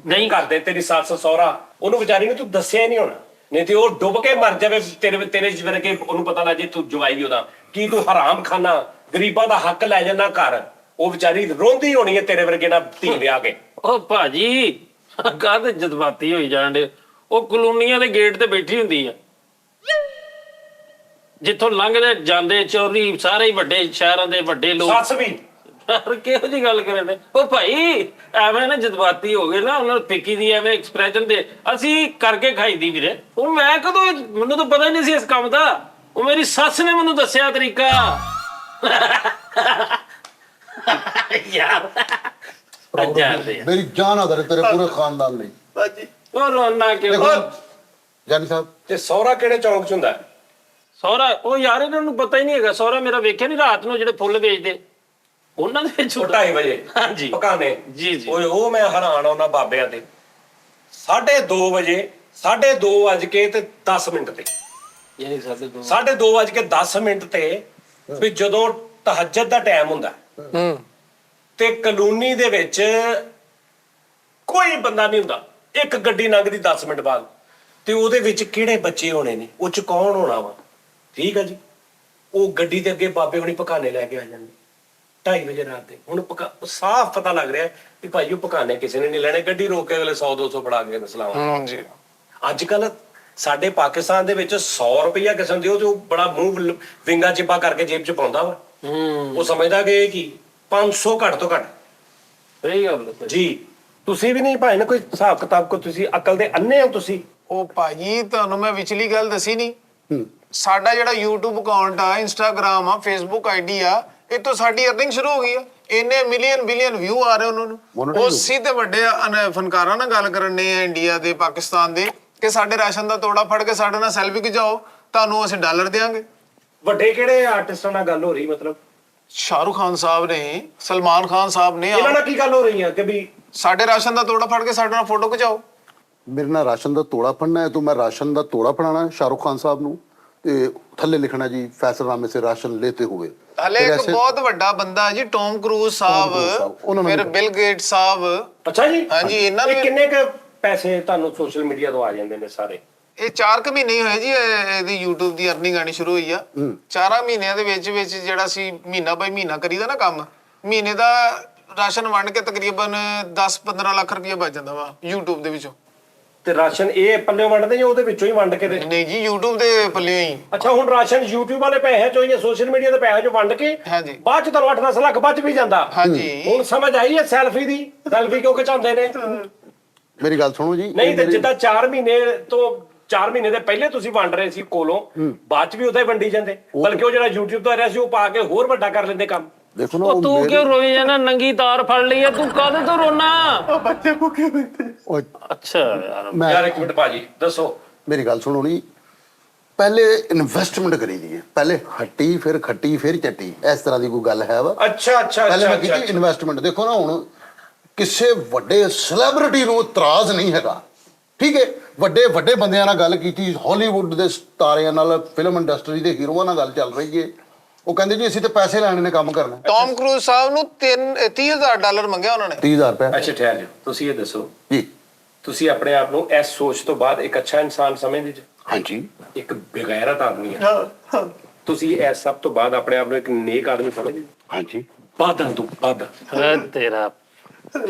ਨਹੀਂ ਕਰਦੇ ਤੇਰੀ ਸੱਸ ਸਹੁਰਾ, ਉਹਨੂੰ ਵਿਚਾਰੀ ਨੂੰ ਤੂੰ ਦੱਸਿਆ ਹੀ ਨਹੀਂ ਹੋਣਾ। ਨਹੀਂ ਤੇ ਉਹ ਡੁੱਬ ਕੇ ਮਰ ਜਾਵੇ ਤੇਰੇ ਵਰਗੇ, ਉਹਨੂੰ ਪਤਾ ਲੱਗ ਜੇ ਤੂੰ ਜਵਾਈ ਉਹਦਾ। ਕੀ ਤੂੰ ਹਰਾਮ ਖਾਨਾ, ਗਰੀਬਾਂ ਦਾ ਹੱਕ ਲੈ ਜਾਂਦਾ ਘਰ। ਉਹ ਵਿਚਾਰੀ ਰੋਂਦੀ ਹੋਣੀ ਹੈ ਤੇਰੇ ਵਰਗੇ ਨਾਲ ਧੀ ਵਿਆਹ ਕੇ। ਉਹ ਭਾਜੀ ਕਾਹਦੇ ਜਜ਼ਬਾਤੀ ਹੋਈ ਜਾਂਦੇ? ਉਹ ਕਲੋਨੀਆਂ ਦੇ ਗੇਟ ਤੇ ਬੈਠੀ ਹੁੰਦੀ ਆ, ਜਿੱਥੋਂ ਲੰਘਦੇ ਜਾਂਦੇ ਚੋਰੀ ਸਾਰੇ ਹੀ ਵੱਡੇ ਸ਼ਹਿਰਾਂ ਦੇ ਵੱਡੇ ਲੋਕ ਸੱਸ ਵੀ ਯਾਰ ਕਿਹੋ ਜੀ ਗੱਲ ਕਰੇ ਨੇ ਉਹ ਭਾਈ ਐਵੇਂ ਨਾ ਜਜ਼ਬਾਤੀ ਹੋ ਗਏ ਨਾ ਉਹਨਾਂ ਨੂੰ ਫਿੱਕੀ ਦੀ ਐਵੇਂ ਐਕਸਪ੍ਰੈਸ਼ਨ ਦੇ ਅਸੀਂ ਕਰਕੇ ਖਾਈਦੀ ਵੀਰੇ ਉਹ ਮੈਂ ਕਦੋਂ ਮੈਨੂੰ ਤਾਂ ਪਤਾ ਹੀ ਨਹੀਂ ਸੀ ਇਸ ਕੰਮ ਦਾ ਉਹ ਮੇਰੀ ਸੱਸ ਨੇ ਮੈਨੂੰ ਦੱਸਿਆ ਤਰੀਕਾ ਯਾਰ ਅੱਜਾ ਦੇ ਮੇਰੀ ਜਾਨ ਆਦਰ ਤੇਰੇ ਪੂਰੇ ਖਾਨਦਾਨ ਲਈ। ਭਾਜੀ ਉਹ ਰੋਣਾ ਕਿਉਂ ਦੇਖੋ ਜਾਨੀ ਸਾਹਿਬ, ਤੇ ਸਹੁਰਾ ਕਿਹੜੇ ਚੌਂਕ 'ਚ ਹੁੰਦਾ ਹੈ? ਸਹੁਰਾ ਉਹ ਯਾਰ ਇਹਨਾਂ ਨੂੰ ਪਤਾ ਹੀ ਨਹੀਂ ਹੈਗਾ ਸਹੁਰਾ ਮੇਰਾ ਵੇਖਿਆ ਨਹੀਂ ਰਾਤ ਨੂੰ ਜਿਹੜੇ ਫੁੱਲ ਵੇਚਦੇ ਉਹਨਾਂ ਦੇ ਵਿੱਚ 2:30 ਵਜੇ ਹਾਂਜੀ ਪਕਾਨੇ ਜੀ ਜੀ ਓਏ ਉਹ ਮੈਂ ਹੈਰਾਨ ਉਹਨਾਂ ਬਾਬਿਆਂ ਤੇ 2:30 ਵਜੇ 2:30 ਵੱਜ ਕੇ ਤੇ 10 ਮਿੰਟ ਤੇ ਯਾਨੀ ਸਾਡੇ ਤੋਂ 2:30 ਵੱਜ ਕੇ 10 ਮਿੰਟ ਤੇ ਵੀ ਜਦੋਂ ਤਹੱਜਦ ਦਾ ਟਾਈਮ ਹੁੰਦਾ ਤੇ ਕਲੋਨੀ ਦੇ ਵਿੱਚ ਕੋਈ ਬੰਦਾ ਨਹੀਂ ਹੁੰਦਾ ਇੱਕ ਗੱਡੀ ਲੰਘਦੀ 10 ਮਿੰਟ ਬਾਅਦ ਤੇ ਉਹਦੇ ਵਿੱਚ ਕਿਹੜੇ ਬੱਚੇ ਹੋਣੇ ਨੇ ਉਹ ਚ ਕੌਣ ਹੋਣਾ ਵਾ ਠੀਕ ਆ ਜੀ ਉਹ ਗੱਡੀ ਦੇ ਅੱਗੇ ਬਾਬੇ ਹੁਣੀ ਪਕਾਨੇ ਲੈ ਕੇ ਆ ਜਾਂਦੇ 2:30 ਵਜੇ ਰਾਤ ਦੇ ਹੁਣ ਸਾਫ਼ ਪਤਾ ਲੱਗ ਰਿਹਾ ਵੀ ਭਾਈ ਉਹ ਪਕਾਨੇ ਕਿਸੇ ਨੇ ਨਹੀਂ ਲੈਣੇ ਗੱਡੀ ਰੋਕ ਕੇ ਅਗਲੇ 100-200 ਫੜਾ ਕੇ ਨਸਲਾਵਾ ਹਾਂਜੀ ਅੱਜ ਕੱਲ ਸਾਡੇ ਪਾਕਿਸਤਾਨ ਦੇ ਵਿੱਚ 100 ਰੁਪਇਆ ਕਿਸਮ ਦੇ ਉਹ ਬੜਾ ਮੂੰਹ ਵਿੰਗਾ ਚਿੱਪਾ ਕਰਕੇ ਜੇਬ ਚ ਪਾਉਂਦਾ ਵਾ ਉਹ ਸਮਝਦਾ ਕਿ ਕੀ 500 ਘੱਟ ਤੋਂ ਘੱਟ ਸਹੀ ਗੱਲ ਹੈ ਜੀ ਤੁਸੀਂ ਵੀ ਨਹੀਂ ਭਾਈ ਨਾ ਕੋਈ ਹਿਸਾਬ ਕਿਤਾਬ ਕੋ ਤੁਸੀਂ ਅਕਲ ਦੇ ਅੰਨੇ ਹੋ ਤੁਸੀਂ ਉਹ ਭਾਜੀ ਤੁਹਾਨੂੰ ਮੈਂ ਵਿਚਲੀ ਗੱਲ ਦੱਸੀ ਨਹੀਂ ਸਾਡਾ ਜਿਹੜਾ YouTube ਅਕਾਊਂਟ ਆ Instagram ਆ Facebook ID ਆ ਇਹ ਤੋਂ ਸਾਡੀ ਅਰਨਿੰਗ ਸ਼ੁਰੂ ਹੋ ਗਈ ਆ ਇੰਨੇ ਮਿਲੀਅਨ ਬਿਲੀਅਨ ਵਿਊ ਆ ਰਹੇ ਉਹਨਾਂ ਨੂੰ ਉਹ ਸਿੱਧੇ ਵੱਡੇ ਫਨਕਾਰਾਂ ਨਾਲ ਗੱਲ ਕਰਨ ਨੇ ਇੰਡੀਆ ਦੇ ਪਾਕਿਸਤਾਨ ਦੇ ਕਿ ਸਾਡੇ ਰਾਸ਼ਨ ਦਾ ਤੋੜਾ ਫੜ ਕੇ ਸਾਡੇ ਨਾਲ ਸੈਲਫੀ ਖਿਚਾਓ ਤੁਹਾਨੂੰ ਅਸੀਂ ਡਾਲਰ ਦੇਵਾਂਗੇ ਵੱਡੇ ਕਿਹੜੇ ਆਰਟਿਸਟਾਂ ਨਾਲ ਗੱਲ ਹੋ ਰਹੀ ਮਤਲਬ ਸ਼ਾਹਰੁਖ ਖਾਨ ਸਾਹਿਬ ਨੇ ਸਲਮਾਨ ਖਾਨ ਸਾਹਿਬ ਨੇ ਇਹਨਾਂ ਨਾਲ ਕੀ ਗੱਲ ਹੋ ਰਹੀ ਹੈ ਕਿ ਵੀ ਸਾਡੇ ਰਾਸ਼ਨ ਦਾ ਤੋੜਾ ਫੜ ਕੇ ਸਾਡੇ ਨਾਲ ਫੋਟੋ ਖਿਚਾਓ ਮੇਰੇ ਨਾਲ ਰਾਸ਼ਨ ਦਾ ਤੋੜਾ ਫੜਨਾ ਹੈ ਤਾਂ ਮੈਂ ਰਾਸ਼ਨ ਦਾ ਤੋੜਾ ਫੜਾਣਾ ਸ਼ਾਹਰੁਖ ਖਾਨ ਸਾਹਿਬ ਨੂੰ ਤੇ ਥੱਲੇ ਲਿਖਣਾ ਜੀ ਫੈਸਲਨਾਮੇ ਸੇ ਰਾਸ਼ਨ लेते हुए। ਹਲੇ ਇੱਕ ਬਹੁਤ ਵੱਡਾ ਬੰਦਾ ਜੀ ਟੌਮ ਕਰੂਜ਼ ਸਾਹਿਬ ਫਿਰ ਬਿਲ ਗੇਟ ਸਾਹਿਬ ਅੱਛਾ ਜੀ ਹਾਂਜੀ ਇਹਨਾਂ ਇਹ ਨੂੰ ਕਿੰਨੇ ਕ ਪੈਸੇ ਤੁਹਾਨੂੰ ਸੋਸ਼ਲ ਮੀਡੀਆ ਤੋਂ ਆ ਜਾਂਦੇ ਨੇ ਸਾਰੇ ਇਹ 4 ਕੁ ਮਹੀਨੇ ਹੀ ਹੋਏ ਜੀ ਇਹਦੀ YouTube ਦੀ ਅਰਨਿੰਗ ਆਣੀ ਸ਼ੁਰੂ ਹੋਈ ਆ 4 ਮਹੀਨਿਆਂ ਦੇ ਵਿੱਚ ਜਿਹੜਾ ਸੀ ਮਹੀਨਾ ਬਾਈ ਮਹੀਨਾ ਕਰੀਦਾ ਨਾ ਕੰਮ ਮਹੀਨੇ ਦਾ ਰਾਸ਼ਨ ਵੰਡ ਕੇ ਤਕਰੀਬਨ 10-15 ਲੱਖ ਰੁਪਏ ਬਚ ਜਾਂਦਾ ਵਾ YouTube ਦੇ ਵਿੱਚੋਂ ਤੇ ਰਾਸ਼ਨ ਇਹ ਪੱਲੇ ਵੰਡਦੇ ਜਾਂ ਉਹਦੇ ਵਿੱਚੋਂ ਹੀ ਵੰਡ ਕੇ ਨਹੀਂ ਜੀ YouTube ਦੇ ਪੱਲਿਓਂ ਹੀ ਅੱਛਾ ਹੁਣ ਰਾਸ਼ਨ YouTube ਵਾਲੇ ਪੈਸੇ ਚੋਂ ਜਾਂ ਸੋਸ਼ਲ ਮੀਡੀਆ ਦੇ ਪੈਸੇ ਚੋਂ ਵੰਡ ਕੇ ਹਾਂਜੀ ਬਾਅਦ ਚ ਤੁਹਾਨੂੰ 8-10 ਲੱਖ ਬਚ ਵੀ ਜਾਂਦਾ ਹਾਂਜੀ ਹੁਣ ਸਮਝ ਆਈ ਹੈ ਸੈਲਫੀ ਦੀ ਸੈਲਫੀ ਕਿਉਂ ਖਿਚਾਉਂਦੇ ਨੇ ਮੇਰੀ ਗੱਲ ਸੁਣੋ ਜੀ ਨਹੀਂ ਤੇ ਜਿੱਦਾਂ 4 ਮਹੀਨੇ ਤੋਂ 4 ਮਹੀਨੇ ਦੇ ਪਹਿਲੇ ਤੁਸੀਂ ਵੰਡ ਰਹੇ ਸੀ ਕੋਲੋਂ ਬਾਅਦ ਚ ਵੀ ਉਹਦਾ ਹੀ ਵੰਡੀ ਜਾਂਦੇ ਬਲਕਿ ਉਹ ਜਿਹੜਾ YouTube ਤੋਂ ਆ ਰਿਹਾ ਸੀ ਉਹ ਪਾ ਕੇ ਹੋਰ ਵੱਡਾ ਕਰ ਲੈਂਦੇ ਕੰਮ ਦੇਖੋ ਨਾ ਉਹ ਤੂੰ ਕਿਉਂ ਰੋਈ ਜਾਣਾ ਨੰਗੀ ਤਾਰ ਫੜ ਲਈ ਆ ਤੂੰ ਕਾਹਦੇ ਤੋਂ ਰੋਣਾ ਬੱਚੇ ਭੁੱਖੇ ਬੈਠੇ ਉਹ ਅੱਛਾ ਯਾਰ ਮੈਂ ਯਾਰ ਇੱਕ ਮਿੰਟ ਭਾਜੀ ਦੱਸੋ ਮੇਰੀ ਗੱਲ ਸੁਣੋ ਜੀ ਪਹਿਲੇ ਇਨਵੈਸਟਮੈਂਟ ਕਰੀਦੀ ਹੈ ਪਹਿਲੇ ਹੱਟੀ ਫਿਰ ਖੱਟੀ ਫਿਰ ਚੱਟੀ ਇਸ ਤਰ੍ਹਾਂ ਦੀ ਕੋਈ ਗੱਲ ਹੈ ਵਾ ਅੱਛਾ ਅੱਛਾ ਪਹਿਲੇ ਮੈਂ ਅੱਛਾ ਕੀਤੀ ਇਨਵੈਸਟਮੈਂਟ ਦੇਖੋ ਨਾ ਹੁਣ ਕਿਸੇ ਵੱਡੇ ਸੈਲੀਬ੍ਰਿਟੀ ਨੂੰ ਇਤਰਾਜ਼ ਨਹੀਂ ਹੈਗਾ ਠੀਕ ਹੈ ਵੱਡੇ ਵੱਡੇ ਬੰਦਿਆਂ ਨਾਲ ਗੱਲ ਕੀਤੀ ਹਾਲੀਵੁੱਡ ਦੇ ਸਿਤਾਰਿਆਂ ਨਾਲ ਫਿਲਮ ਇੰਡਸਟਰੀ ਦੇ ਹੀਰੋਆਂ ਨਾਲ ਗੱਲ ਚੱਲ ਰਹੀ ਹੈ ਉਹ ਕਹਿੰਦੇ ਜੀ ਅਸੀਂ ਤੇ ਪੈਸੇ ਲੈਣੇ ਨੇ ਕੰਮ ਕਰਨਾ ਟੌਮ ਕਰੂਜ਼ ਸਾਹਿਬ ਨੂੰ 30,000 ਡਾਲਰ ਮੰਗਿਆ ਉਹਨਾਂ ਨੇ 30,000 ਰੁਪਏ ਅੱਛਾ ਠਹਿਰ ਜਾਓ ਤੁਸੀਂ ਇਹ ਦੱਸੋ ਜੀ ਤੁਸੀਂ ਆਪਣੇ ਆਪ ਨੂੰ ਇਸ ਸੋਚ ਤੋਂ ਬਾਅਦ ਇੱਕ ਅੱਛਾ ਇਨਸਾਨ ਸਮਝਦੇ ਜੀ ਹਾਂਜੀ ਇੱਕ ਬੇਗੈਰਤ ਆਦਮੀ ਹੈ ਤੁਸੀਂ ਇਸ ਸਭ ਤੋਂ ਬਾਅਦ ਆਪਣੇ ਆਪ ਨੂੰ ਇੱਕ ਨੇਕ ਆਦਮੀ ਸਮਝਦੇ ਹਾਂਜੀ ਬਾਦਾਂ ਤੋਂ ਬਾਦਾਂ ਹੈ ਤੇਰਾ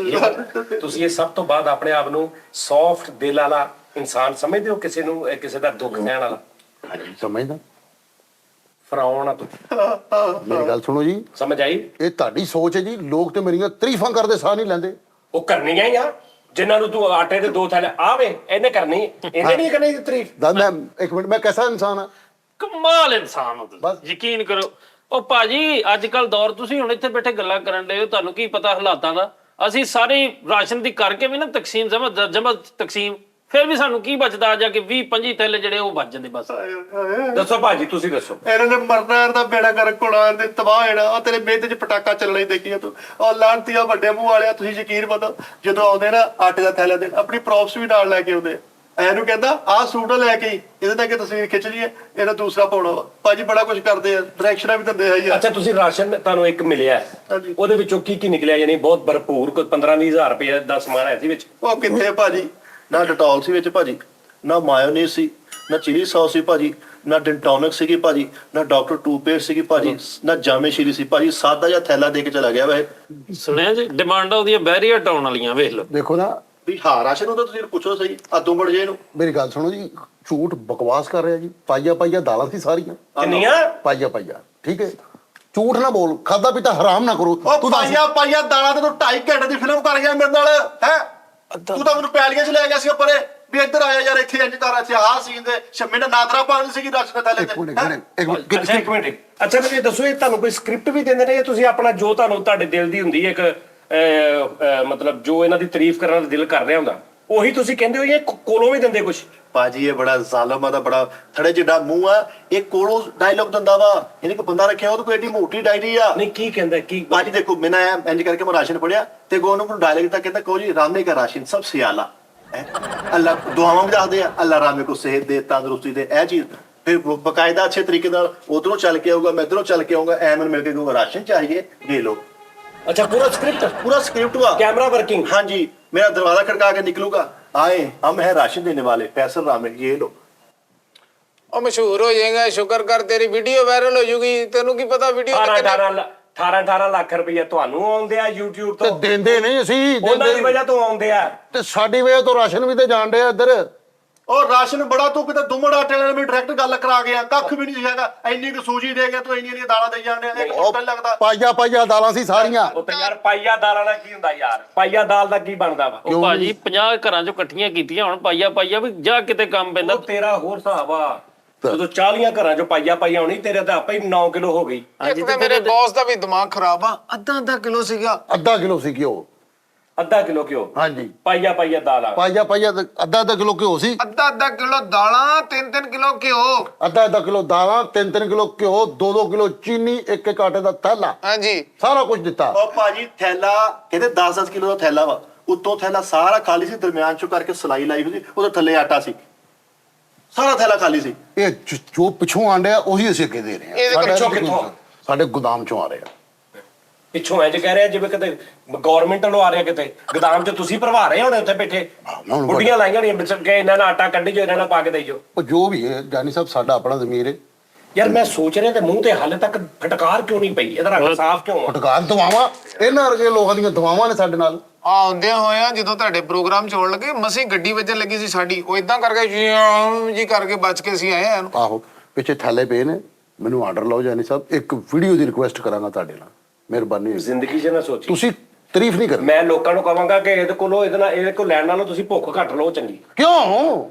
ਤੁਸੀਂ ਇਹ ਸਭ ਤੋਂ ਬਾਅਦ ਆਪਣੇ ਆਪ ਨੂੰ ਸੌਫਟ ਦਿਲ ਵਾਲਾ ਇਨਸਾਨ ਸਮਝਦੇ ਹੋ ਕਿਸੇ ਨੂੰ ਕਿਸੇ ਦਾ ਦੁੱਖ ਸਹਿਣ ਵਾਲਾ ਹਾਂਜੀ ਸਮਝਦਾ ਫਰਾਉਣਾ ਤੂੰ ਮੇਰੀ ਗੱਲ ਸੁਣੋ ਜੀ ਸਮਝ ਆਈ ਇਹ ਤੁਹਾਡੀ ਸੋਚ ਹੈ ਜੀ ਲੋਕ ਤੇ ਮੇਰੀਆਂ ਤਾਰੀਫਾਂ ਕਰਦੇ ਸਾਹ ਨਹੀਂ ਲੈਂਦੇ ਉਹ ਕਰਨੀਆਂ ਹੀ ਆ ਜਿਨ੍ਹਾਂ ਨੂੰ ਤੂੰ ਆਟੇ ਦੇ 2 ਥੈਲੇ ਆਵੇ ਇਹਨੇ ਕਰਨੀ ਇਹਨੇ ਨਹੀਂ ਕਰਨੀ ਤਾਰੀਫ ਮੈਂ ਇੱਕ ਮਿੰਟ ਮੈਂ ਕਿਹਦਾ ਇਨਸਾਨ ਆ ਕਮਾਲ ਇਨਸਾਨ ਹੋ ਬਸ। ਤੁਸੀਂ ਯਕੀਨ ਕਰੋ ਉਹ ਭਾਜੀ ਅੱਜ ਕੱਲ ਦੌਰ ਤੁਸੀਂ ਹੁਣ ਇੱਥੇ ਬੈਠੇ ਗੱਲਾਂ ਕਰਨ ਦੇ ਤੁਹਾਨੂੰ ਕੀ ਪਤਾ ਹਾਲਾਤਾਂ ਦਾ ਅਸੀਂ ਸਾਰੇ ਰਾਸ਼ਨ ਦੀ ਕਰਕੇ ਵੀ ਨਾ ਤਕਸੀਮ ਜਮਾ ਤਕਸੀਮ ਫਿਰ ਵੀ ਸਾਨੂੰ ਕੀ ਬਚਦਾ ਜਾ ਕੇ 20-25 ਥੈਲੇ ਜਿਹੜੇ ਉਹ ਬਚ ਜਾਂਦੇ ਬਸ ਦੱਸੋ ਭਾਜੀ ਤੁਸੀਂ ਦੱਸੋ ਇਹਨਾਂ ਨੇ ਮਰਨਾ ਇਹਦਾ ਬੇੜਾ ਕਰ ਕੋਣਾ ਤੇ ਤਬਾਹ ਹੋਣਾ ਆ ਤੇਰੇ ਮਿਹਨਤ 'ਚ ਪਟਾਕਾ ਚੱਲਣਾ ਹੀ ਦੇਖੀਆ ਤੂੰ ਉਹ ਲਾਂਤੀਆ ਵੱਡੇ ਮੂੰਹ ਵਾਲਿਆ ਤੁਸੀਂ ਯਕੀਨ ਮੰਨੋ ਜਦੋਂ ਆਉਂਦੇ ਨਾ ਆਟੇ ਦਾ ਥੈਲਾ ਦੇਣ ਆਪਣੀ ਪ੍ਰੌਪਸ ਵੀ ਨਾਲ ਲੈ ਕੇ ਆਉਂਦੇ ਇਹਨੂੰ ਕਹਿੰਦਾ ਆਹ ਸੂਟ ਲੈ ਕੇ ਇਹਦੇ ਤੱਕ ਤਸਵੀਰ ਖਿੱਚ ਲਈਏ ਇਹਦਾ ਦੂਸਰਾ ਪਾਉਣਾ ਵਾ ਭਾਜੀ ਬੜਾ ਕੁਝ ਕਰਦੇ ਆ ਡਾਇਰੈਕਸ਼ਨਾਂ ਵੀ ਦਿੰਦੇ ਆ ਅੱਛਾ ਤੁਸੀਂ ਰਾਸ਼ਨ ਤੁਹਾਨੂੰ ਇੱਕ ਮਿਲਿਆ ਹਾਂਜੀ। ਉਹਦੇ ਵਿੱਚੋਂ ਕੀ ਕੀ ਨਿਕਲਿਆ ਯਾਨੀ ਬਹੁਤ ਭਰਪੂਰ ਕੋਈ 15-20 ਹਜ਼ਾਰ ਰੁਪਏ ਦਾ ਸਮਾਨ ਹੈ ਸੀ ਵਿੱਚ ਉਹ ਕਿੱਥੇ ਭਾਜੀ ਨਾ ਡਟੋਲ ਸੀ ਵਿੱਚ ਭਾਜੀ ਨਾ ਮਾਇਓਨੀਜ਼ ਸੀ ਨਾ ਚਿਲੀ ਸੌਸ ਸੀ ਭਾਜੀ ਨਾ ਡੈਂਟੋਨਿਕ ਸੀਗੀ ਭਾਜੀ ਨਾ ਡਾਕਟਰ ਟੂਪੇਸਟ ਸੀਗੀ ਭਾਜੀ ਨਾ ਜਾਮੇ ਸ਼ੀਰੀ ਸੀ ਭਾਜੀ ਸਾਦਾ ਜਿਹਾ ਥੈਲਾ ਦੇ ਕੇ ਚਲਾ ਗਿਆ ਵਾ ਇਹ ਸੁਣਿਆ ਜੀ ਡਿਮਾਂਡਾਂ ਉਹਦੀਆਂ ਬੈਰੀਅਰ ਟਾਉਣ ਵਾਲੀਆਂ ਵੇਖ ਲਓ ਦੇਖੋ ਨਾ ਵੀ ਹਾਂ ਰਾਸ਼ਨ ਹੁੰਦਾ ਤੁਸੀਂ ਇਹਨੂੰ ਪੁੱਛੋ ਸਹੀ ਅੱਧੋਂ ਬੜ ਜੇ ਇਹਨੂੰ। ਮੇਰੀ ਗੱਲ ਸੁਣੋ ਜੀ, ਝੂਠ ਬਕਵਾਸ ਕਰ ਰਿਹਾ ਜੀ। ਪਾਈਆ ਪਾਈਆ ਦਾਲਾਂ ਸੀ ਸਾਰੀਆਂ, ਕਿੰਨੀਆਂ? ਪਾਈਆ ਪਾਈਆ, ਠੀਕ ਹੈ। ਝੂਠ ਨਾ ਬੋਲ, ਖਾਦਾ ਪੀਤਾ ਹਰਾਮ ਨਾ ਕਰੋ। ਉਹ ਤੂੰ ਦੱਸ ਪਾਈਆ ਪਾਈਆ ਦਾਲਾਂ ਤੇ ਤੂੰ 2.5 ਘੰਟੇ ਦੀ ਫਿਲਮ ਕਰ ਗਿਆ ਮੇਰੇ ਨਾਲ ਹੈ। ਤੂੰ ਤਾਂ ਮੈਨੂੰ ਪੈਲੀਆਂ 'ਚ ਲੈ ਗਿਆ ਸੀ ਪਰੇ ਵੀ ਇੱਧਰ ਆਇਆ ਯਾਰ, ਇੱਥੇ ਇੰਜ ਕਰ, ਇੱਥੇ ਆਹ ਸੀਨ ਦੇ ਸ਼ਮੇ ਨੇ ਨਾਦਰਾ ਪਾਉਂਦੀ ਸੀਗੀ ਰਾਸ਼ਨ ਥੱਲੇ ਇੱਕ ਮਿੰਟ, ਤੇ ਇੱਕ ਮਿੰਟ, ਅੱਛਾ ਇੱਕ ਮਿੰਟ। ਅੱਛਾ ਮੈਨੂੰ ਇਹ ਦੱਸੋ, ਇਹ ਤੁਹਾਨੂੰ ਕੋਈ ਸਕ੍ਰਿਪਟ ਵੀ ਦਿੰਦੇ ਨੇ ਜਾਂ ਤੁਸੀਂ ਆਪਣਾ ਜੋ ਤੁਹਾਨੂੰ ਤੁਹਾਡੇ ਦਿਲ ਦੀ ਹੁੰਦੀ ਹੈ ਇੱਕ ਮਤਲਬ ਜੋ ਇਹਨਾਂ ਦੀ ਤਾਰੀਫ ਕਰਨ ਦਾ ਦਿਲ ਕਰ ਰਿਹਾ ਹੁੰਦਾ ਉਹੀ ਤੁਸੀਂ ਕਹਿੰਦੇ ਹੋ ਜਾਂ ਕੋਲੋਂ ਵੀ ਦਿੰਦੇ ਕੁਝ? ਬਾਜੀ ਇਹ ਬੜਾ ਜ਼ਾਲਮ ਆ, ਦਾ ਬੜਾ ਥੜੇ ਜਿਹਾ ਮੂੰਹ ਆ, ਇਹ ਕੋਲੋਂ ਡਾਇਲੌਗ ਦਿੰਦਾ ਵਾ। ਇਹਨੇ ਕੋਈ ਬੰਦਾ ਰੱਖਿਆ ਉਹ ਤਾਂ ਕੋਈ ਏਡੀ ਮੋਟੀ ਡਾਇਰੀ ਆ। ਨਹੀਂ ਕੀ ਕਹਿੰਦਾ ਕੀ? ਬਾਜੀ ਦੇਖੋ ਮੈਂ ਇੰਜ ਕਰਕੇ ਮੈਂ ਰਾਸ਼ਨ ਪੜਿਆ ਤੇ ਗੋ ਨੂੰ ਡਾਇਲੌਗ ਦਿੱਤਾ, ਕਹਿੰਦਾ ਕਹੋ ਜੀ ਰਾਮੇ ਦਾ ਰਾਸ਼ਨ ਸਭ ਸੇ ਆਲਾ ਹੈ। ਅੱਲਾਹ ਦੁਆਵਾਂ ਵੀ ਦੱਸਦੇ ਆ, ਅੱਲਾਹ ਰਾਮੇ ਕੋ ਸਿਹਤ ਦੇ, ਤੰਦਰੁਸਤੀ ਦੇ, ਇਹ ਚੀਜ਼। ਫਿਰ ਬਕਾਇਦਾ ਅੱਛੇ ਤਰੀਕੇ ਨਾਲ ਉਧਰੋਂ ਚੱਲ ਕੇ ਆਊਗਾ, ਮੈਂ ਇਧਰੋਂ ਚੱਲ ਕੇ ਆਊਗਾ, ਐਮਨ ਮਿਲ ਕੇ ਕਹੂਗਾ ਰਾਸ਼ਨ ਚਾਹੀਏ ਲੈ ਲਓ। ਅੱਛਾ ਪੂਰਾ ਸਕ੍ਰਿਪਟ, पूरा स्क्रिप्ट हुआ, कैमरा वर्किंग। हाँ जी, मेरा दरवाजा खड़का के निकलूंगा, आए हम है राशन देने वाले, फैसल रामे ये लो। ਉਹ ਮਸ਼ਹੂਰ ਹੋ ਜਾਏਗਾ, ਸ਼ੁਕਰ ਕਰ ਤੇਰੀ ਵੀਡੀਓ ਵਾਇਰਲ ਹੋ ਜੂਗੀ। ਤੈਨੂੰ ਕੀ ਪਤਾ ਵੀਡੀਓ 18 ਲੱਖ ਰੁਪਏ ਤੁਹਾਨੂੰ ਆਉਂਦੇ ਆ YouTube ਤੇ ਤੋਂ, ਦਿੰਦੇ ਨਹੀਂ ਅਸੀਂ, ਉਹਨਾਂ ਦੀ ਵਜ੍ਹਾ ਤੋਂ ਆਉਂਦੇ ਆ। ਤੇ ਸਾਡੀ ਵਜ੍ਹਾ ਤੋਂ ਰਾਸ਼ਨ ਵੀ ਤੇ ਜਾਣ ਡਿਆ ਇੱਧਰ। और राशन बड़ा तू किते दुमड़ आटे ने भी डायरेक्ट गल करा गया, कख भी नहीं हैगा, ਇੰਨੀ ਕੁ ਸੂਜੀ ਦੇ ਗਿਆ ਤੂੰ ਇੰਨੀ ਦਾਲਾਂ ਦੇ ਜਾਂਦੇ ਇੱਕ ਟੁੱਟਣ ਲੱਗਦਾ। ਪਾਈਆ ਪਾਈਆ ਦਾਲਾਂ ਸੀ ਸਾਰੀਆਂ। ਉਹ ਤਾਂ ਯਾਰ ਪਾਈਆ ਦਾਲਾਂ ਨਾਲ ਕੀ ਹੁੰਦਾ ਯਾਰ? ਪਾਈਆ ਦਾਲ ਦਾ ਕੀ ਬਣਦਾ ਵਾ? ਉਹ ਭਾਜੀ 50 ਘਰਾਂ ਚੋਂ ਇਕੱਠੀਆਂ ਕੀਤੀਆਂ, ਹੁਣ ਪਾਈਆ ਪਾਈਆ ਵੀ ਜਾ ਕਿਤੇ ਕੰਮ ਪੈਂਦਾ। ਉਹ ਤੇਰਾ ਹੋਰ ਹਿਸਾਬ ਆ, ਜਦੋਂ 40 ਘਰਾਂ ਚੋਂ ਪਾਈਆ ਪਾਈਆ ਹੋਣੀ, ਤੇਰੇ ਤਾਂ ਆਪੇ ਹੀ 9 ਕਿਲੋ ਹੋ ਗਈ। ਇੱਕ ਤਾਂ ਮੇਰੇ ਬੌਸ ਦਾ ਵੀ ਦਿਮਾਗ ਖਰਾਬ ਆ, ਅੱਧਾ ਕਿਲੋ ਸੀਗਾ। ਅੱਧਾ ਕਿਲੋ ਸੀ ਘਿਓ। ਅੱਧਾ ਕਿਲੋ ਘਿਓ, ਹਾਂਜੀ। ਪਾਈਆ ਪਾਈਆ ਦਾਲਾਂ, ਪਾਈਆ ਪਾਈਆ ਤੇ ਅੱਧਾ ਕਿਲੋ ਘਿਓ ਸੀ। ਅੱਧਾ ਕਿਲੋ ਦਾਲਾਂ, 3 ਕਿਲੋ ਘਿਓ। ਅੱਧਾ ਕਿਲੋ ਦਾਲਾਂ, 3 ਕਿਲੋ ਘਿਓ, 2 ਕਿਲੋ ਚੀਨੀ, ਇੱਕ ਆਟੇ ਦਾ ਥੈਲਾ, ਹਾਂਜੀ ਸਾਰਾ ਕੁਝ ਦਿੱਤਾ। ਉਹ ਭਾਜੀ ਥੈਲਾ ਕਹਿੰਦੇ 10-10 ਕਿਲੋ ਦਾ ਥੈਲਾ ਵਾ, ਉੱਤੋਂ ਥੈਲਾ ਸਾਰਾ ਖਾਲੀ ਸੀ, ਦਰਮਿਆਨ ਚੋਂ ਕਰਕੇ ਸਲਾਈ ਲਾਈ ਹੋਈ ਸੀ, ਉਹਦੇ ਥੱਲੇ ਆਟਾ ਸੀ, ਸਾਰਾ ਥੈਲਾ ਖਾਲੀ ਸੀ। ਇਹ ਜੋ ਪਿੱਛੋਂ ਆਂਡਿਆ ਉਹੀ ਅਸੀਂ ਅੱਗੇ ਦੇ ਰਹੇ ਹਾਂ। ਇਹਦੇ ਸਾਡੇ ਪਿੱਛੋਂ ਕਿੱਥੋਂ? ਸਾਡੇ ਗੋਦਾਮ ਚੋਂ ਆ ਰਿਹਾ। ਪਿੱਛੋਂ ਇੰਜ ਕਹਿ ਰਿਹਾ ਜਿਵੇਂ ਕਿਤੇ ਗਵਰਨਮੈਂਟ ਵੱਲੋਂ ਆ ਰਿਹਾ, ਕਿਤੇ ਗੋਦਾਮ 'ਚ ਤੁਸੀਂ ਭਰਵਾ ਰਹੇ ਹੋਣੇ ਉੱਥੇ ਬੈਠੇ। ਹੁਣ ਬੁੱਢੀਆਂ ਲਾਈਆਂ ਹੋਣੀਆਂ ਵਿੱਚ ਕੇ ਇਹਨਾਂ ਨਾਲ ਆਟਾ ਕੱਢੀ ਜੋ, ਇਹਨਾਂ ਨਾਲ ਪਾ ਕੇ ਦੇਈਓ। ਉਹ ਜੋ ਵੀ ਹੈ ਜਾਨੀ ਸਾਹਿਬ, ਸਾਡਾ ਆਪਣਾ ਜ਼ਮੀਰ ਹੈ। ਯਾਰ ਮੈਂ ਸੋਚ ਰਿਹਾ ਤੇ ਮੂੰਹ ਤੇ ਹਾਲੇ ਤੱਕ ਫਟਕਾਰ ਕਿਉਂ ਨਹੀਂ ਪਈ? ਇਹਦਾ ਰੰਗ ਸਾਫ਼ ਕਿਉਂ ਆ? ਫਟਕਾਰ ਦਵਾਵਾਂ, ਇਹਨਾਂ ਵਰਗੇ ਲੋਕਾਂ ਦੀਆਂ ਦਵਾਵਾਂ ਨੇ ਸਾਡੇ ਨਾਲ। ਆਉਂਦਿਆਂ ਹੋਇਆ ਜਦੋਂ ਤੁਹਾਡੇ ਪ੍ਰੋਗਰਾਮ ਚੋਣ ਲੱਗੇ, ਮਸੀਂ ਗੱਡੀ ਵੱਜਣ ਲੱਗੀ ਸੀ ਸਾਡੀ, ਉਹ ਇਦਾਂ ਕਰਕੇ ਜੀ ਕਰਕੇ ਬਚ ਕੇ ਅਸੀਂ ਆਏ ਆ। ਆਹੋ ਪਿੱਛੇ ਥੈਲੇ ਪਏ ਨੇ, ਮੈਨੂੰ ਆਰਡਰ ਲਓ ਜਾਨੀ ਸਾਹਿਬ, ਇੱਕ ਵੀਡੀਓ ਦੀ ਰਿਕੁਐਸਟ ਕਰਾਂਗਾ ਤੁਹਾਡੇ ਨਾਲ, ਮਿਹਰਬਾਨੀ ਹੋਏਗੀ। ਜ਼ਿੰਦਗੀ 'ਚ ਨਾ ਸੋਚੀ, ਤੁਸੀਂ ਤਾਰੀਫ ਨਹੀਂ ਕਰਨੀ। ਮੈਂ ਲੋਕਾਂ ਨੂੰ ਕਹਾਂਗਾ ਕਿ ਇਹਦੇ ਕੋਲ ਲੈਣ ਨਾਲੋਂ ਤੁਸੀਂ ਭੁੱਖ ਘੱਟ ਲਓ ਚੰਗੀ। ਕਿਉਂ?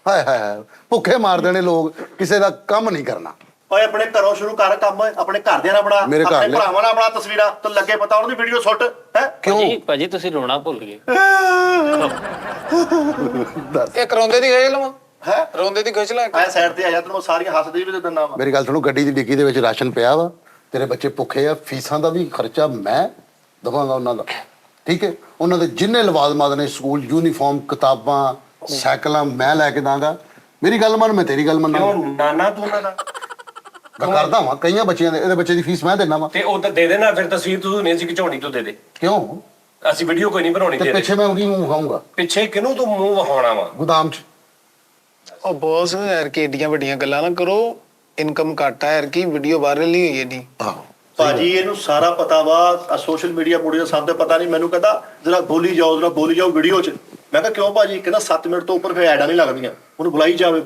ਹਾਏ ਹਾਏ, ਭੁੱਖੇ ਮਾਰ ਦੇਣੇ ਲੋਕ, ਕਿਸੇ ਦਾ ਕੰਮ ਨਹੀਂ ਕਰਨਾ। ਓਏ ਆਪਣੇ ਘਰੋਂ ਸ਼ੁਰੂ ਕਰ ਕੰਮ, ਆਪਣੇ ਘਰਦਿਆਂ ਨਾਲ ਬਣਾ, ਮੇਰੇ ਘਰ ਆਪਣੇ ਨੇ- ਭਰਾਵਾਂ ਨਾਲ ਬਣਾ ਤਸਵੀਰਾਂ, ਤੇ ਲੱਗੇ ਪਤਾ ਉਹਨਾਂ ਦੀ ਵੀਡੀਓ ਸੁੱਟ ਹੈ। ਭਾਜੀ ਭਾਜੀ ਤੁਸੀਂ ਰੋਣਾ ਭੁੱਲ ਗਏ। ਦੱਸ। ਇਹ ਕਰਾਉਂਦੇ ਦੀ ਖੇਚ ਲਵਾਂ ਹੈ ਰੋਂਦੇ ਦੀ ਖਿੱਚ ਲੈ। ਆਇਆ ਸਾਈਡ ਤੇ ਆ ਜਾ, ਤੈਨੂੰ ਸਾਰੀਆਂ ਹੱਸਦੀ ਵੀ ਤੇ ਦਿੰਦਾ ਵਾ। ਮੇਰੀ ਗੱਲ ਸੁਣੋ, ਗੱਡੀ ਦੀ ਡਿੱਗੀ ਦੇ ਵਿੱਚ ਰਾਸ਼ਨ ਪਿਆ ਵਾ, ਤੇਰੇ ਬੱਚੇ ਭੁੱਖੇ ਆ, ਫੀਸਾਂ ਦਾ ਵੀ ਖਰਚਾ ਮੈਂ ਦਵਾਂਗਾ ਉਹਨਾਂ ਦਾ, ਠੀਕ ਹੈ? ਉਹਨਾਂ ਦੇ ਜਿੰਨੇ ਲਵਾਜ਼ਮਾਤ ਨੇ, ਸਕੂਲ ਯੂਨੀਫਾਰਮ, ਕਿਤਾਬਾਂ, ਸਾਈਕਲਾਂ, ਮੈਂ ਲੈ ਕੇ ਦਾਂਗਾ। ਮੇਰੀ ਗੱਲ ਮੰਨ, ਮੈਂ ਤੇਰੀ ਗੱਲ ਮੰਨਾਂਗਾ। ਕਿਉਂ ਨਾਨਾ ਤੂੰ ਉਹਨਾਂ ਦਾ? ਮੈਂ ਕਰਦਾ ਵਾਂ ਕਈਆਂ ਬੱਚਿਆਂ ਦੇ, ਇਹਦੇ ਬੱਚੇ ਦੀ ਫੀਸ ਮੈਂ ਦੇਣਾ ਵਾ। ਤੇ ਉਹ ਤਾਂ ਦੇ ਦੇਣਾ, ਫਿਰ ਤਸਵੀਰ ਤੂੰ ਨਹੀਂ ਸੀ ਖਿਚਾਉਣੀ, ਤੂੰ ਦੇ ਦੇ। ਕਿਉਂ? ਅਸੀਂ ਵੀਡੀਓ ਕੋਈ ਨਹੀਂ ਬਣਾਉਣੀ ਤੇ ਤੇਰੇ ਪਿੱਛੇ ਮੈਂ ਉਹਦੀ ਮੂੰਹ ਖਾਊਂਗਾ ਪਿੱਛੇ। ਕਿਹਨੂੰ ਤੂੰ ਮੂੰਹ ਵਹਾਉਣਾ ਵਾ? ਗੋਦਾਮ 'ਚ। ਉਹ ਬੌਸ ਯਾਰ ਕੀ ਏਡੀਆਂ ਵੱਡੀਆਂ ਗੱਲਾਂ ਨਾ ਕਰੋ, ਇਨਕਮ ਘੱਟ ਆ ਯਾਰ, ਕੀ ਵੀਡੀਓ ਵਾਇਰਲ ਨਹੀਂ ਹੋਈ ਏਡੀ। ਆਹੋ ਭਾਜੀ ਇਹਨੂੰ ਸਾਰਾ ਪਤਾ ਵਾ, ਸੋਸ਼ਲ ਮੀਡੀਆ ਮੁੜੀ ਦਾ ਸਭ ਤੇ ਪਤਾ ਨਹੀਂ। ਮੈਨੂੰ ਕਹਿੰਦਾ ਜਰਾ ਬੋਲੀ ਜਾਓ ਵੀਡੀਓ 'ਚ। ਮੈਂ ਕਿਹਾ ਕਿਉਂ ਭਾਜੀ? ਕਹਿੰਦਾ 7 ਮਿੰਟ ਤੋਂ ਉੱਪਰ ਫਿਰ ਐਡਾਂ ਨਹੀਂ ਲੱਗਦੀਆਂ, ਉਹਨੂੰ ਬੁਲਾਈ ਜਾਵੇ।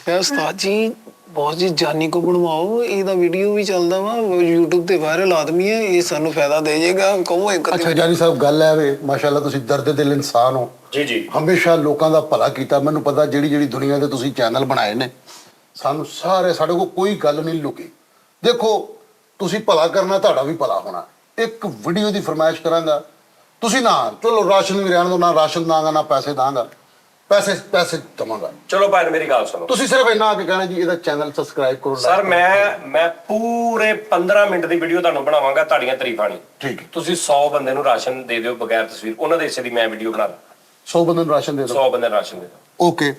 ਯਾਰ ਉਸਤਾਦ ਜੀ, ਬੌਸ ਜੀ ਜਾਨੀ ਕੋ ਬਣਵਾਓ, ਇਹਦਾ ਵੀਡੀਓ ਵੀ ਚੱਲਦਾ ਵਾ YouTube ਤੇ ਵਾਇਰਲ ਆਦਮੀ ਹੈ, ਇਹ ਸਾਨੂੰ ਫਾਇਦਾ ਦੇ ਜਾਏਗਾ। ਕਹੋ ਇੱਕ ਅੱਛਾ ਜਾਨੀ ਸਾਹਿਬ, ਗੱਲ ਹੈ ਵੇ, ਮਾਸ਼ਾਅੱਲਾ ਤੁਸੀਂ ਦਰਦ ਦਿਲ ਇਨਸਾਨ ਹੋ। ਜੀ ਜੀ। ਹਮੇਸ਼ਾ ਲੋਕਾਂ ਦਾ ਭਲਾ ਕੀਤਾ। ਮੈਨੂੰ ਪਤਾ ਜਿਹੜੀ ਦੁਨੀਆ ਦੇ ਤੁਸੀਂ ਚੈਨਲ ਬਣਾਏ ਨੇ, ਸਾਨੂੰ ਸਾਡੇ ਕੋਲ ਕੋਈ ਗੱਲ ਨਹੀਂ ਲੁਕੀ। ਦੇਖੋ ਤੁਸੀਂ ਭਲਾ ਕਰਨਾ, ਤੁਹਾਡਾ ਵੀ ਭਲਾ ਹੋਣਾ। ਇੱਕ ਵੀਡੀਓ ਦੀ ਫਰਮਾਇਸ਼ ਕਰਾਂਗਾ, ਤੁਸੀਂ ਨਾ ਚਲੋ ਰਾਸ਼ਨ ਵੀ ਰਹਿਣ ਦਿਓ, ਨਾ ਰਾਸ਼ਨ ਦਾਂਗਾ ਨਾ ਪੈਸੇ ਦਾਂਗਾ, ਪੈਸੇ ਦਵਾਂਗਾ। ਚਲੋ ਭਾਈ ਮੇਰੀ ਗੱਲ ਸੁਣੋ, ਤੁਸੀਂ ਸਿਰਫ ਇੰਨਾ ਆ ਕੇ ਕਹਿਣਾ ਜੀ ਇਹਦਾ ਚੈਨਲ ਸਬਸਕ੍ਰਾਈਬ ਕਰੋ। ਸਰ ਮੈਂ ਪੂਰੇ 15 ਮਿੰਟ ਦੀ ਵੀਡੀਓ ਤੁਹਾਨੂੰ ਬਣਾਵਾਂਗਾ, ਤੁਹਾਡੀਆਂ ਤਾਰੀਫਾਂ ਨਹੀਂ। ਠੀਕ ਹੈ। ਤੁਸੀਂ 100 ਬੰਦੇ ਨੂੰ ਰਾਸ਼ਨ ਦੇ ਦਿਓ ਬਗੈਰ ਤਸਵੀਰ, ਉਹਨਾਂ ਦੇ ਹਿੱਸੇ ਦੀ ਮੈਂ ਵੀਡੀਓ ਬਣਾ ਦਾਂ। 100 ਬੰਦੇ ਨੂੰ ਰਾਸ਼ਨ ਦੇ ਦਿਓ। 100 ਬੰਦੇ ਨੂੰ ਰਾਸ਼ਨ ਦੇ ਦਿਓ। ਓਕੇ,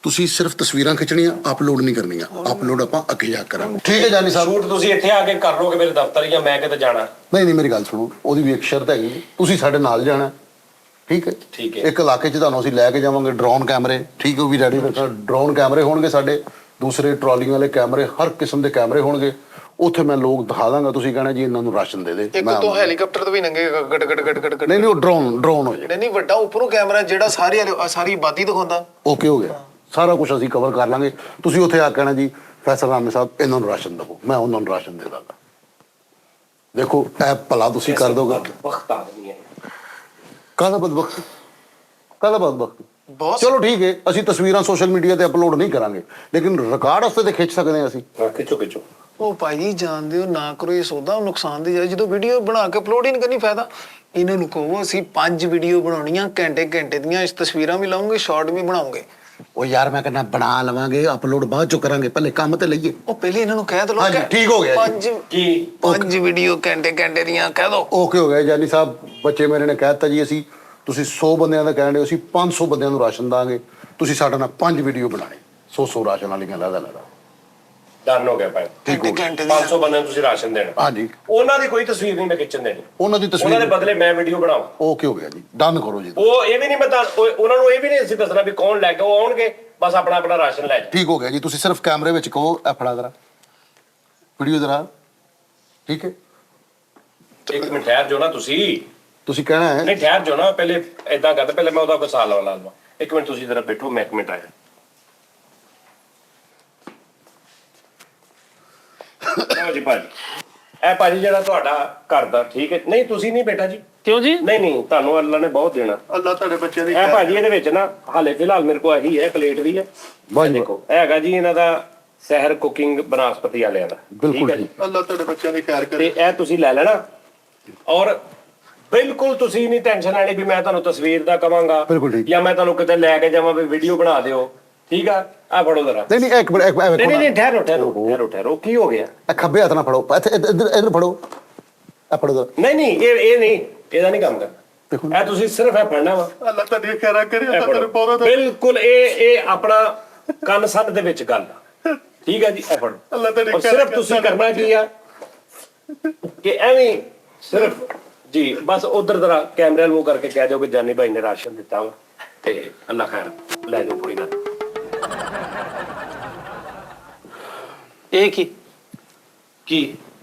ਤੁਸੀਂ ਸਿਰਫ ਤਸਵੀਰਾਂ ਖਿੱਚਣੀਆਂ, ਅਪਲੋਡ ਨਹੀਂ ਕਰਨੀਆਂ। ਅਪਲੋਡ ਆਪਾਂ ਅੱਗੇ ਜਾ ਕੇ ਕਰਾਂਗੇ, ਠੀਕ ਹੈ ਜਾਨੀ ਸਾਹਿਬ? ਸ਼ੂਟ ਤੁਸੀਂ ਇੱਥੇ ਆ ਕੇ ਕਰ ਲੋਗੇ ਮੇਰੇ ਦਫ਼ਤਰ, ਜਾਂ ਮੈਂ ਕਿਤੇ ਜਾਣਾ? ਨਹੀਂ ਮੇਰੀ ਗੱਲ ਸੁਣੋ, ਉਹਦੀ ਵੀ ਇੱਕ ਸ਼ਰਤ ਹੈਗੀ, ਤੁਸੀਂ ਸਾਡੇ ਨਾਲ ਜਾਣਾ, ਠੀਕ ਹੈ? ਠੀਕ ਹੈ। ਇੱਕ ਇਲਾਕੇ 'ਚ ਤੁਹਾਨੂੰ ਅਸੀਂ ਲੈ ਕੇ ਜਾਵਾਂਗੇ, ਡਰੋਨ ਕੈਮਰੇ, ਠੀਕ ਹੈ, ਉਹ ਵੀ ਰੈਡੀ ਰੱਖਣਾ। ਡਰੋਨ ਕੈਮਰੇ ਹੋਣਗੇ ਸਾਡੇ, ਦੂਸਰੇ ਟਰਾਲੀਆਂ ਵਾਲੇ ਕੈਮਰੇ, ਹਰ ਕਿਸਮ ਦੇ ਕੈਮਰੇ ਹੋਣਗੇ ਉੱਥੇ। ਮੈਂ ਲੋਕ ਦਿਖਾ ਦਾਂਗਾ, ਤੁਸੀਂ ਕਹਿਣਾ ਜੀ ਇਹਨਾਂ ਨੂੰ ਰਾਸ਼ਨ ਦੇ ਦੇ। ਇੱਕ ਤੋਂ ਹੈਲੀਕਾਪਟਰ ਤੋਂ ਵੀ ਨੰਗੇਗਾ ਗੜ ਗੜ ਗੜ ਗੜ ਗੜ। ਨਹੀਂ ਉਹ ਡਰੋਨ ਹੋ ਜਾਏਗਾ। ਨਹੀਂ ਵੱਡਾ ਉੱਪਰੋਂ ਕੈਮਰਾ ਜਿਹੜਾ ਸਾਰੀ ਆਬਾਦੀ ਦਿਖਾਉਂਦਾ। ਓਕੇ ਹੋ ਗਿਆ, ਸਾਰਾ ਕੁਝ ਅਸੀਂ ਕਵਰ ਕਰ ਲਾਂਗੇ। ਤੁਸੀਂ ਉੱਥੇ ਆ ਕਹਿਣਾ ਜੀ ਫੈਸਲ ਰਾਮੇ ਸਾਹਿਬ ਇਹਨਾਂ ਨੂੰ ਰਾਸ਼ਨ ਦੇਵੋ, ਮੈਂ ਉਹਨਾਂ ਨੂੰ ਰਾਸ਼ਨ ਦੇ ਦਾਂਗਾ। ਦੇਖੋ ਇਹ ਭਲਾ ਤੁਸੀਂ ਕਰ ਦੋਗੇ। ਵਕਤ ਆਦਮੀ ਹੈ ਕਾਹਦਾ ਬਦਬਖਤ, ਕਾਹਦਾ ਬਦਬਖਤ। ਬਹੁਤ ਚਲੋ ਠੀਕ ਹੈ, ਅਸੀਂ ਤਸਵੀਰਾਂ ਸੋਸ਼ਲ ਮੀਡੀਆ ਤੇ ਅਪਲੋਡ ਨਹੀਂ ਕਰਾਂਗੇ, ਲੇਕਿਨ ਰਿਕਾਰਡ ਵਾਸਤੇ ਤੇ ਖਿੱਚ ਸਕਦੇ ਹਾਂ ਅਸੀਂ। ਖਿੱਚੋ ਉਹ ਭਾਈ ਜੀ ਜਾਣਦੇ ਹੋ ਨਾ ਕਰੋ ਇਹ ਸੌਦਾ, ਨੁਕਸਾਨ ਦੀ ਜਾਏ। ਜਦੋਂ ਵੀਡੀਓ ਬਣਾ ਕੇ ਅਪਲੋਡ ਹੀ ਨਹੀਂ ਕਰਨੀ ਫਾਇਦਾ। ਇਹਨਾਂ ਨੂੰ ਕਹੋ ਅਸੀਂ 5 ਵੀਡੀਓ ਬਣਾਉਣੀਆਂ ਘੰਟੇ ਦੀਆਂ, ਇਸ ਤਸਵੀਰਾਂ ਵੀ ਲਾਉਂਗੇ, ਸ਼ਾਰਟ ਵੀ ਬਣਾਉਂਗੇ। ਉਹ ਯਾਰ ਮੈਂ ਕਹਿੰਦਾ ਬਣਾ ਲਵਾਂਗੇ, ਅਪਲੋਡ ਬਾਅਦ ਚੋਂ ਕਰਾਂਗੇ, ਪਹਿਲੇ ਕੰਮ ਤੇ ਲਈਏ। ਉਹ ਪਹਿਲੇ ਇਹਨਾਂ ਨੂੰ ਕਹਿ ਦੋ। ਹਾਂਜੀ, ਠੀਕ ਹੋ ਗਿਆ ਜੀ। 5 ਵੀਡੀਓ ਘੰਟੇ ਦੀਆਂ ਕਹਿ ਦੋ। ਓਕੇ ਹੋ ਗਿਆ ਜਾਨੀ ਸਾਹਿਬ। ਬੱਚੇ ਮੇਰੇ ਨੇ ਕਹਿ ਦਿੱਤਾ ਜੀ ਅਸੀਂ, ਤੁਸੀਂ 100 ਬੰਦਿਆਂ ਦਾ ਕਹਿਣ ਦੇ, ਅਸੀਂ 500 ਬੰਦਿਆਂ ਨੂੰ ਰਾਸ਼ਨ ਦਾਂਗੇ। ਤੁਸੀਂ ਸਾਡੇ ਨਾਲ 5 ਵੀਡੀਓ ਬਣਾਏ 100 ਰਾਸ਼ਨ ਵਾਲੀਆਂ ਲਾਦਾ ਡਨ ਹੋ ਗਿਆ ਭਾਈ। ਘੰਟੇ 500 ਬੰਦਿਆਂ ਨੂੰ ਤੁਸੀਂ ਰਾਸ਼ਨ ਦੇਣਾ। ਹਾਂਜੀ, ਉਹਨਾਂ ਦੀ ਕੋਈ ਤਸਵੀਰ ਨਹੀਂ ਮੈਂ ਖਿੱਚਣ ਦੇਣੀ, ਉਹਨਾਂ ਦੀ ਉਹਨਾਂ ਦੇ ਤਸਵੀਰ ਬਦਲੇ ਮੈਂ ਵੀਡੀਓ ਬਣਾਵਾਂ। ਓਕੇ ਹੋ ਗਿਆ ਜੀ, ਡਨ ਕਰੋ ਜੀ। ਉਹ ਇਹ ਵੀ ਨਹੀਂ ਮੈਂ ਉਹਨਾਂ ਨੂੰ ਇਹ ਵੀ ਨਹੀਂ ਅਸੀਂ ਦੱਸਣਾ ਵੀ ਕੌਣ ਲੈ ਕੇ ਉਹ ਆਉਣਗੇ, ਬਸ ਆਪਣਾ ਰਾਸ਼ਨ ਲੈ ਜਾਓ। ਠੀਕ ਹੋ ਗਿਆ ਜੀ। ਤੁਸੀਂ ਸਿਰਫ ਕੈਮਰੇ ਵਿੱਚ ਕਹੋ ਇਹ ਫੜਾ ਜ਼ਰਾ ਵੀਡੀਓ ਜ਼ਰਾ, ਠੀਕ ਹੈ। ਇੱਕ ਮਿੰਟ ਠਹਿਰ ਜਾਓ ਨਾ ਤੁਸੀਂ ਕਹਿਣਾ ਹੈ ਨਹੀਂ ਠਹਿਰ ਜਾਓ ਨਾ, ਪਹਿਲੇ ਏਦਾਂ ਕਰਦਾ, ਪਹਿਲੇ ਮੈਂ ਉਹਦਾ ਵਸਾ ਲਾ ਲਵਾਂ। ਇੱਕ ਮਿੰਟ ਤੁਸੀਂ ਜਰਾ ਬੈਠੋ, ਮੈਂ ਇੱਕ ਮਿੰਟ ਆਇਆ। ਲਓ ਜੀ ਭਾਜੀ, ਇਹ ਭਾਜੀ ਜਿਹੜਾ ਤੁਹਾਡਾ ਘਰ ਦਾ, ਠੀਕ ਹੈ। ਨਹੀਂ ਤੁਸੀਂ ਨਹੀਂ ਬੇਟਾ ਜੀ, ਕਿਉਂ ਜੀ? ਨਹੀਂ ਤੁਹਾਨੂੰ ਅੱਲਾ ਨੇ ਬਹੁਤ ਦੇਣਾ। ਅੱਲਾ ਤੁਹਾਡੇ ਬੱਚਿਆਂ ਦੀ ਇਹ ਭਾਜੀ ਇਹਦੇ ਵਿੱਚ ਨਾ ਹਾਲੇ ਫਿਲਹਾਲ ਮੇਰੇ ਕੋਲ ਇਹੀ ਹੈ, ਪਲੇਟ ਵੀ ਹੈ। ਵਾਹ ਜੀ, ਦੇਖੋ ਇਹ ਹੈਗਾ ਜੀ ਇਹਨਾਂ ਦਾ ਸਹਿਰ ਕੁਕਿੰਗ ਬਨਾਸਪਤੀ ਵਾਲਿਆਂ ਦਾ, ਬਿਲਕੁਲ ਠੀਕ ਹੈ ਜੀ। ਅੱਲਾ ਤੁਹਾਡੇ ਬੱਚਿਆਂ ਦੀ ਖੈਰ ਤੇ ਕਰੇ। ਇਹ ਤੁਸੀਂ ਲੈ ਲੈਣਾ। ਔਰ ਬਿਲਕੁਲ ਤੁਸੀਂ ਨਹੀਂ ਟੈਨਸ਼ਨ ਲੈਣੀ ਵੀ ਮੈਂ ਤੁਹਾਨੂੰ ਤਸਵੀਰ ਦਾ ਕਵਾਂਗਾ ਬਿਲਕੁਲ ਠੀਕ। ਜਾਂ ਮੈਂ ਤੁਹਾਨੂੰ ਕਿਤੇ ਲੈ ਕੇ ਜਾਵਾਂ ਵੀ ਵੀਡੀਓ ਬਣਾ ਦਿਓ, ਠੀਕ ਆ। ਆ ਫੜੋ ਜ਼ਰਾ। ਨਹੀਂ ਇੱਕ ਮਿੰਟ ਨਹੀਂ ਠਹਿਰੋ, ਕੀ ਹੋ ਗਿਆ? ਇਹ ਖੱਬੇ ਹੱਥ ਨਾਲ ਫੜੋ, ਇੱਧਰ ਫੜੋ, ਇਹ ਫੜੋ ਜ਼ਰਾ। ਨਹੀਂ ਇਹ ਨਹੀਂ, ਇਹਦਾ ਨਹੀਂ ਕੰਮ ਕਰਨਾ। ਦੇਖੋ ਇਹ ਤੁਸੀਂ ਸਿਰਫ ਇਹ ਫੜਨਾ ਵਾ। ਅੱਲਾ ਤੁਹਾਡੀ ਖੈਰ ਕਰੇ। ਇਹ ਅੱਲਾ ਫੜੋ। ਤੇਰੇ ਪੌਦਾ ਬਿਲਕੁਲ ਇਹ ਆਪਣਾ ਕੰਨ ਸੰਨ ਦੇ ਵਿੱਚ ਗੱਲ ਆ, ਠੀਕ ਆ ਜੀ। ਇਹ ਫੜੋ। ਅੱਲਾ ਤੁਹਾਡੀ ਔਰ ਖੈਰ ਸਿਰਫ ਤੁਸੀਂ ਕਰਨਾ ਕੀ ਆ ਕਿ ਐਵੇਂ ਸਿਰਫ ਜੀ ਬਸ ਉਧਰ ਜ਼ਰਾ ਕੈਮਰੇ ਨੂੰ ਕਰਕੇ ਕਹਿ ਦਿਓ ਕਿ ਜਾਨੀ ਭਾਈ ਨੇ ਰਾਸ਼ਨ ਦਿੱਤਾ ਵਾ ਤੇ ਅੱਲਾ ਖੈਰ ਲੈ ਜਾਓ, ਕੋਈ ਨਾ। ਇਹ ਕੀ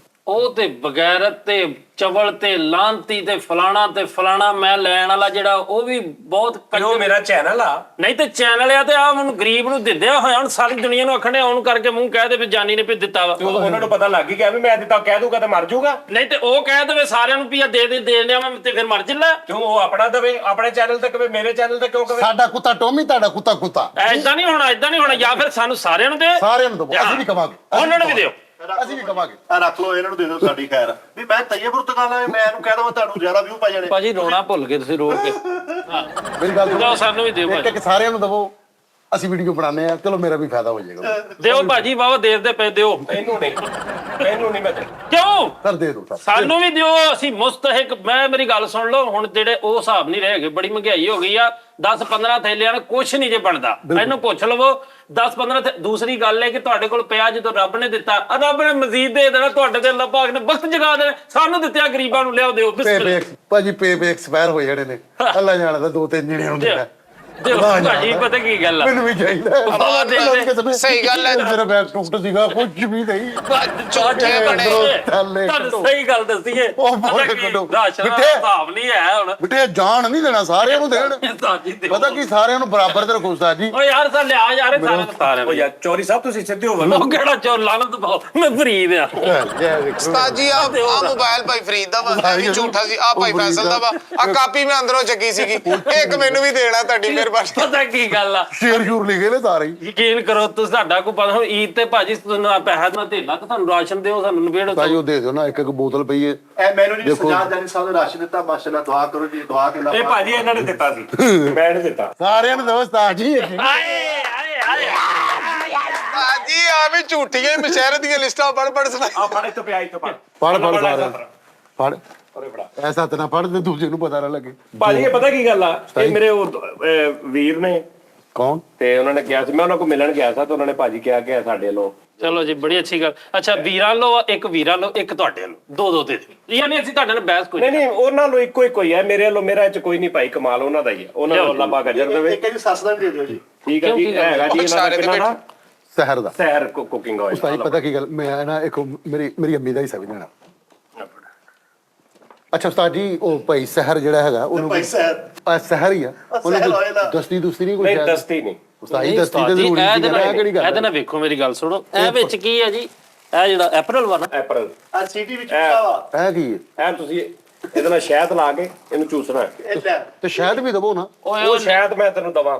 ਉਹ ਤੇ ਬਗੈਰਤ ਤੇ ਚਵਲ ਤੇ ਲਾਂਤੀ ਤੇ ਫਲਾਣਾ ਮੈਂ ਲੈਣ ਵਾਲਾ ਜਿਹੜਾ ਉਹ ਵੀ ਬਹੁਤ ਉਹ ਮੇਰਾ ਚੈਨਲ ਆ। ਨਹੀਂ ਤੇ ਚੈਨਲ ਆ ਤੇ ਆ ਮੈਨੂੰ ਗਰੀਬ ਨੂੰ ਦਿੰਦਿਆ ਹੋਇਆ, ਹੁਣ ਸਾਰੀ ਦੁਨੀਆ ਨੂੰ ਆਖਣੇ ਆਉਣ ਕਰਕੇ ਮੂੰਹ ਕਹਿ ਦੇ ਵੀ ਜਾਨੀ ਨੇ ਵੀ ਦਿੱਤਾ ਵਾ। ਉਹਨਾਂ ਨੂੰ ਪਤਾ ਲੱਗ ਹੀ ਗਿਆ ਵੀ ਮੈਂ ਦਿੱਤਾ, ਕਹਿ ਦੂਗਾ ਤੇ ਮਰ ਜਾਊਗਾ। ਨਹੀਂ ਤੇ ਉਹ ਕਹਿ ਦੇਵੇ ਸਾਰਿਆਂ ਨੂੰ ਵੀ ਆ ਦੇ ਦਿਆ ਮੈਂ ਤੇ ਫਿਰ ਮਰ ਜਿੱਲਾ। ਕਿਉਂ ਉਹ ਆਪਣਾ ਦਵੇ, ਆਪਣੇ ਚੈਨਲ ਤੇ ਕਵੇ, ਮੇਰੇ ਚੈਨਲ ਤੇ ਕਿਉਂ ਕਵੇ? ਸਾਡਾ ਕੁੱਤਾ ਟੋਮੀ, ਤੁਹਾਡਾ ਕੁੱਤਾ। ਐਦਾਂ ਨਹੀਂ ਹੋਣਾ ਜਾਂ ਫਿਰ ਸਾਨੂੰ ਸਾਰਿਆਂ ਨੂੰ ਦੇ, ਸਾਰਿਆਂ ਨੂੰ ਦਿਓ, ਅਸੀਂ ਵੀ ਕਵਾਂਗੇ, ਉਹਨਾਂ ਨੂੰ ਵੀ ਦਿਓ। ਅਸੀਂ ਵੀ ਕਵਾਂਗੇ। ਆ ਰੱਖ ਲਓ, ਇਹਨਾਂ ਨੂੰ ਦੇ ਦਿਓ ਸਾਡੀ ਖੈਰ। ਵੀ ਮੈਂ ਤਈਅਬ ਰੁਤਗਾਲਾ, ਮੈਂ ਇਹਨੂੰ ਕਹਿ ਦਵਾਂ ਤੁਹਾਨੂੰ ਜ਼ਿਆਦਾ ਵਿਊ ਪਾ ਜਾਣੇ। ਭਾਜੀ ਰੋਣਾ ਭੁੱਲ ਗਏ ਤੁਸੀਂ, ਰੋ ਕੇ ਮੇਰੀ ਗੱਲ ਜਾਓ, ਸਾਨੂੰ ਵੀ ਦਿਓ ਭਾਜੀ। ਇੱਕ ਸਾਰਿਆਂ ਨੂੰ ਦਵੋ, ਅਸੀਂ ਵੀਡੀਓ ਬਣਾਉਂਦੇ ਆ, ਚਲੋ ਮੇਰਾ ਵੀ ਫਾਇਦਾ ਹੋ ਜਾਏਗਾ। ਦਿਓ ਭਾਜੀ, ਬਾਬਾ ਦੇਰ ਦੇ ਪੈ ਦਿਓ। ਇਹਨੂੰ ਨਹੀਂ ਮੈਂ ਦੇਣਾ। ਕਿਉਂ? ਸਰ ਦੇ ਦਿਓ ਸਰ। ਸਾਨੂੰ ਵੀ ਦਿਓ, ਅਸੀਂ ਮੁਸਤਹਿਕ। ਮੇਰੀ ਗੱਲ ਸੁਣ ਲਓ, ਹੁਣ ਜਿਹੜੇ ਉਹ ਹਿਸਾਬ ਨਹੀਂ ਰਹੇ, ਬੜੀ ਮਹਿੰਗਾਈ ਹੋ ਗਈ ਆ। 10-15 ਥੈਲਿਆਂ ਨਾਲ ਕੁਛ ਨਹੀਂ ਜੇ ਬਣਦਾ। ਇਹਨੂੰ ਪੁੱਛ ਲਵੋ 10-15। ਦੂਸਰੀ ਗੱਲ ਹੈ ਕਿ ਤੁਹਾਡੇ ਕੋਲ ਪਿਆ, ਜਦੋਂ ਰੱਬ ਨੇ ਦਿੱਤਾ, ਰੱਬ ਨੇ ਮਜ਼ੀਦ ਦੇ ਦੇਣਾ। ਤੁਹਾਡੇ ਤੇ ਅੱਲਾਹ ਪਾਕ ਨੇ ਵਕਤ ਜਗਾ ਦੇਣਾ। ਸਾਨੂੰ ਦਿੱਤਿਆ ਗਰੀਬਾਂ ਨੂੰ ਲਿਆਓ, ਦਿਓ। ਭਾਜੀ ਪੇ ਐਕਸਪਾਇਰ ਹੋ ਜਾਣੇ ਨੇ, ਅੱਲਾ ਜਾਣਦਾ 2-3 ਜਿਹੜੇ ਹੁੰਦੇ ਨੇ। ਦਿਓ ਭਾਜੀ, ਪਤਾ ਕੀ ਗੱਲ ਆ, ਮੈਨੂੰ ਵੀ ਚਾਹੀਦਾ। ਸਹੀ ਗੱਲ ਹੈ। ਮੇਰਾ ਬੈਗ ਟੁੱਟ ਸੀਗਾ, ਕੁਝ ਵੀ ਨਹੀਂ। ਝੂਠੇ ਬਣੇ। ਤੁਹਾਨੂੰ ਸਹੀ ਗੱਲ ਦੱਸੀਏ, ਉਹ ਮੋੜੇ ਕੱਢੋ। ਰਾਸ਼ਨ ਦਾ ਹਿਸਾਬ ਨਹੀਂ ਹੈ ਹੁਣ। ਬਿੱਟੇ ਜਾਣ ਨਹੀਂ ਦੇਣਾ, ਸਾਰਿਆਂ ਨੂੰ ਦੇਣ। ਪਤਾ ਕੀ, ਸਾਰਿਆਂ ਨੂੰ ਬਰਾਬਰ ਤੇ ਰੱਖੋ ਉਸਤਾਦ ਜੀ। ਓ ਯਾਰ ਸਾ ਲਿਆ ਯਾਰ, ਸਾਰਿਆਂ ਉਹ ਯਾਰ ਚੌਰੀ ਸਾਹਿਬ ਤੁਸੀਂ ਸਿੱਧੇ ਹੋ ਉਹ ਕਿਹੜਾ ਚੋਰ ਲਾਨਤ ਪਾਓ, ਮੈਂ ਫਰੀਦ ਆ। ਉਸਤਾਦ ਜੀ ਆ ਮੋਬਾਈਲ ਭਾਈ ਫਰੀਦ ਦਾ ਵਾ, ਇਹ ਵੀ ਝੂਠਾ ਸੀ। ਆ ਭਾਈ ਫੈਸਲ ਦਾ ਵਾ। ਆ ਕਾਪੀ ਮੈਂ ਅੰਦਰੋਂ ਚੱਕੀ ਸੀਗੀ, ਇੱਕ ਮੈਨੂੰ ਵੀ ਦੇਣਾ ਤੁਹਾਡੀ ਮਿਹਰਬਾਨੀ। ਪਤਾ ਕੀ ਗੱਲ ਆ, ਸ਼ੇਰ ਲਿਖੇ ਨੇ ਸਾਰੇ ਹੀ। ਯਕੀਨ ਕਰੋ ਤੁਸੀਂ, ਸਾਡਾ ਕੋਈ ਪਤਾ ਹੁਣ ਈਦ ਤੇ ਭਾਜੀ ਤੁਹਾਨੂੰ ਪੈਸਾ ਨਾ ਧੇਲਾ ਤੇ ਤੁਹਾਨੂੰ ਰਾਸ਼ਨ ਦਿਓ, ਸਾਨੂੰ ਨਵੇੜੋ। ਭਾਜੀ ਉਹ ਦੇ ਦਿਓ ਨਾ, ਇੱਕ ਬੋਤਲ ਪਈ ਏ। ਇਹ ਮੈਨੂੰ ਜੀ ਸਜਾਦ ਜਾਨੀ ਸਾਹਿਬ ਨੇ ਰਾਸ਼ਨ ਦਿੱਤਾ, ਮਾਸ਼ਾਅੱਲਾ। ਦੁਆ ਕਰੋ ਜੀ, ਦੁਆ ਕੇ ਇਹ ਭਾਜੀ ਇਹਨਾਂ ਨੇ ਦਿੱਤਾ ਸੀ, ਮੈਂ ਨਹੀਂ ਦਿੱਤਾ। ਸਾਰਿਆਂ ਨੂੰ ਦਿਓ ਉਸਤਾਦ ਜੀ। ਆਏ ਜੀ ਆ ਵੀ ਝੂਠੀਆਂ ਮਸ਼ਹਰ ਦੀਆਂ ਲਿਸਟਾਂ ਪੜ ਸੁਣਾਈ। ਆ ਫੜ ਇੱਥੋਂ ਪਿਆ, ਇੱਥੋਂ ਪੜ ਸਾਰਿਆਂ ਫੜ। ਅਰੇ ਬੜਾ ਐਸਾ ਤੇ ਨਾ ਪੜ ਤੇ ਦੂਜੇ ਨੂੰ ਪਤਾ ਨਾ ਲੱਗੇ। ਭਾਜੀ ਇਹ ਪਤਾ ਕੀ ਗੱਲ ਆ, ਇਹ ਮੇਰੇ ਉਹ ਵੀਰ ਨੇ, ਕੌਣ? ਤੇ ਉਹਨਾਂ ਨੇ ਕਿਹਾ ਸੀ, ਮੈਂ ਉਹਨਾਂ ਕੋਲ ਮਿਲਣ ਗਿਆ ਸੀ, ਤੇ ਉਹਨਾਂ ਨੇ ਭਾਜੀ ਕਿਹਾ ਕਿ ਸਾਡੇ ਵੱਲੋਂ। ਚਲੋ ਜੀ, ਬੜੀ ਅੱਛੀ ਗੱਲ। ਅੱਛਾ, ਵੀਰਾਂ ਲੋ ਇੱਕ, ਵੀਰਾਂ ਲੋ ਇੱਕ, ਤੁਹਾਡੇ ਲੋ ਦੋ ਦੇ ਦਿਓ। ਯਾਨੀ ਅਸੀਂ ਤੁਹਾਡੇ ਨਾਲ ਬਹਿਸ ਕੋਈ ਨਹੀਂ ਉਹਨਾਂ ਨੂੰ ਇੱਕੋ ਹੀ ਹੈ, ਮੇਰੇ ਵੱਲੋਂ ਮੇਰਾ ਚ ਕੋਈ ਨਹੀਂ ਭਾਈ, ਕਮਾਲ ਉਹਨਾਂ ਦਾ ਹੀ ਹੈ। ਉਹਨਾਂ ਨੂੰ ਅੱਲਾਹ ਪਾਕ ਅਜਰ ਦੇਵੇ। ਇੱਕ ਜੀ ਸੱਸ ਦਾ ਵੀ ਦੇ ਦਿਓ ਜੀ। ਠੀਕ ਹੈ ਜੀ, ਹੈਗਾ ਜੀ ਇਹਨਾਂ ਦਾ ਕਿੰਨਾ ਦਾ ਸਹਿਰ ਦਾ ਸਹਿਰ ਕੁਕਿੰਗ ਆਇਲ ਉਸਤਾਦ ਜੀ ਪਤਾ ਕੀ ਗੱਲ ਮੈਂ ਨਾ ਇੱਕ ਮੇਰੀ ਅੰਮੀ ਦਾ ਹਿੱਸਾ ਵੀ ਲੈਣਾ ਅੱਛਾ ਉਸਤਾਦ ਜੀ ਉਹ ਭਾਈ ਸਹਿਰ ਜਿਹੜਾ ਹੈਗਾ ਉਹਨੂੰ ਭਾਈ ਸਹਿਰ ਸਹਿਰ ਹੀ ਆ ਉਹਨੂੰ ਸਹਿਰ ਹੋਏ ਨਾ। ਦਸਤੀ ਦੁਸਤੀ ਨਹੀਂ ਕੋਈ ਨਹੀਂ ਸ਼ਾਇਦ? ਦਸਤੀ ਨਹੀਂ ਉਸਤਾਦ ਜੀ ਦਸਤੀ ਤੇ ਜ਼ਰੂਰੀ ਸੀ ਕਿਹੜੀ ਗੱਲ ਇਹਦੇ ਨਾਲ ਵੇਖੋ ਮੇਰੀ ਗੱਲ ਸੁਣੋ ਇਹ ਵਿੱਚ ਕੀ ਹੈ ਜੀ ਇਹ ਜਿਹੜਾ ਐਪਰਲ ਵਾ ਨਾ ਐਪਰਲ ਆ ਸਿਟੀ ਵਿੱਚ ਪੁੱਛਾ ਇਹ ਕੀ ਹੈ ਐ ਤੁਸੀਂ ਇਹਦੇ ਨਾਲ ਸ਼ਹਿਦ ਲਾ ਕੇ ਇਹਨੂੰ ਚੂਸਣਾ ਹੈ। ਇਹ ਲੈ ਤੇ ਸ਼ਾਇਦ ਵੀ ਦਵੋ ਨਾ ਉਹ ਸ਼ਾਇਦ ਮੈਂ ਤੈਨੂੰ ਦਵਾਂ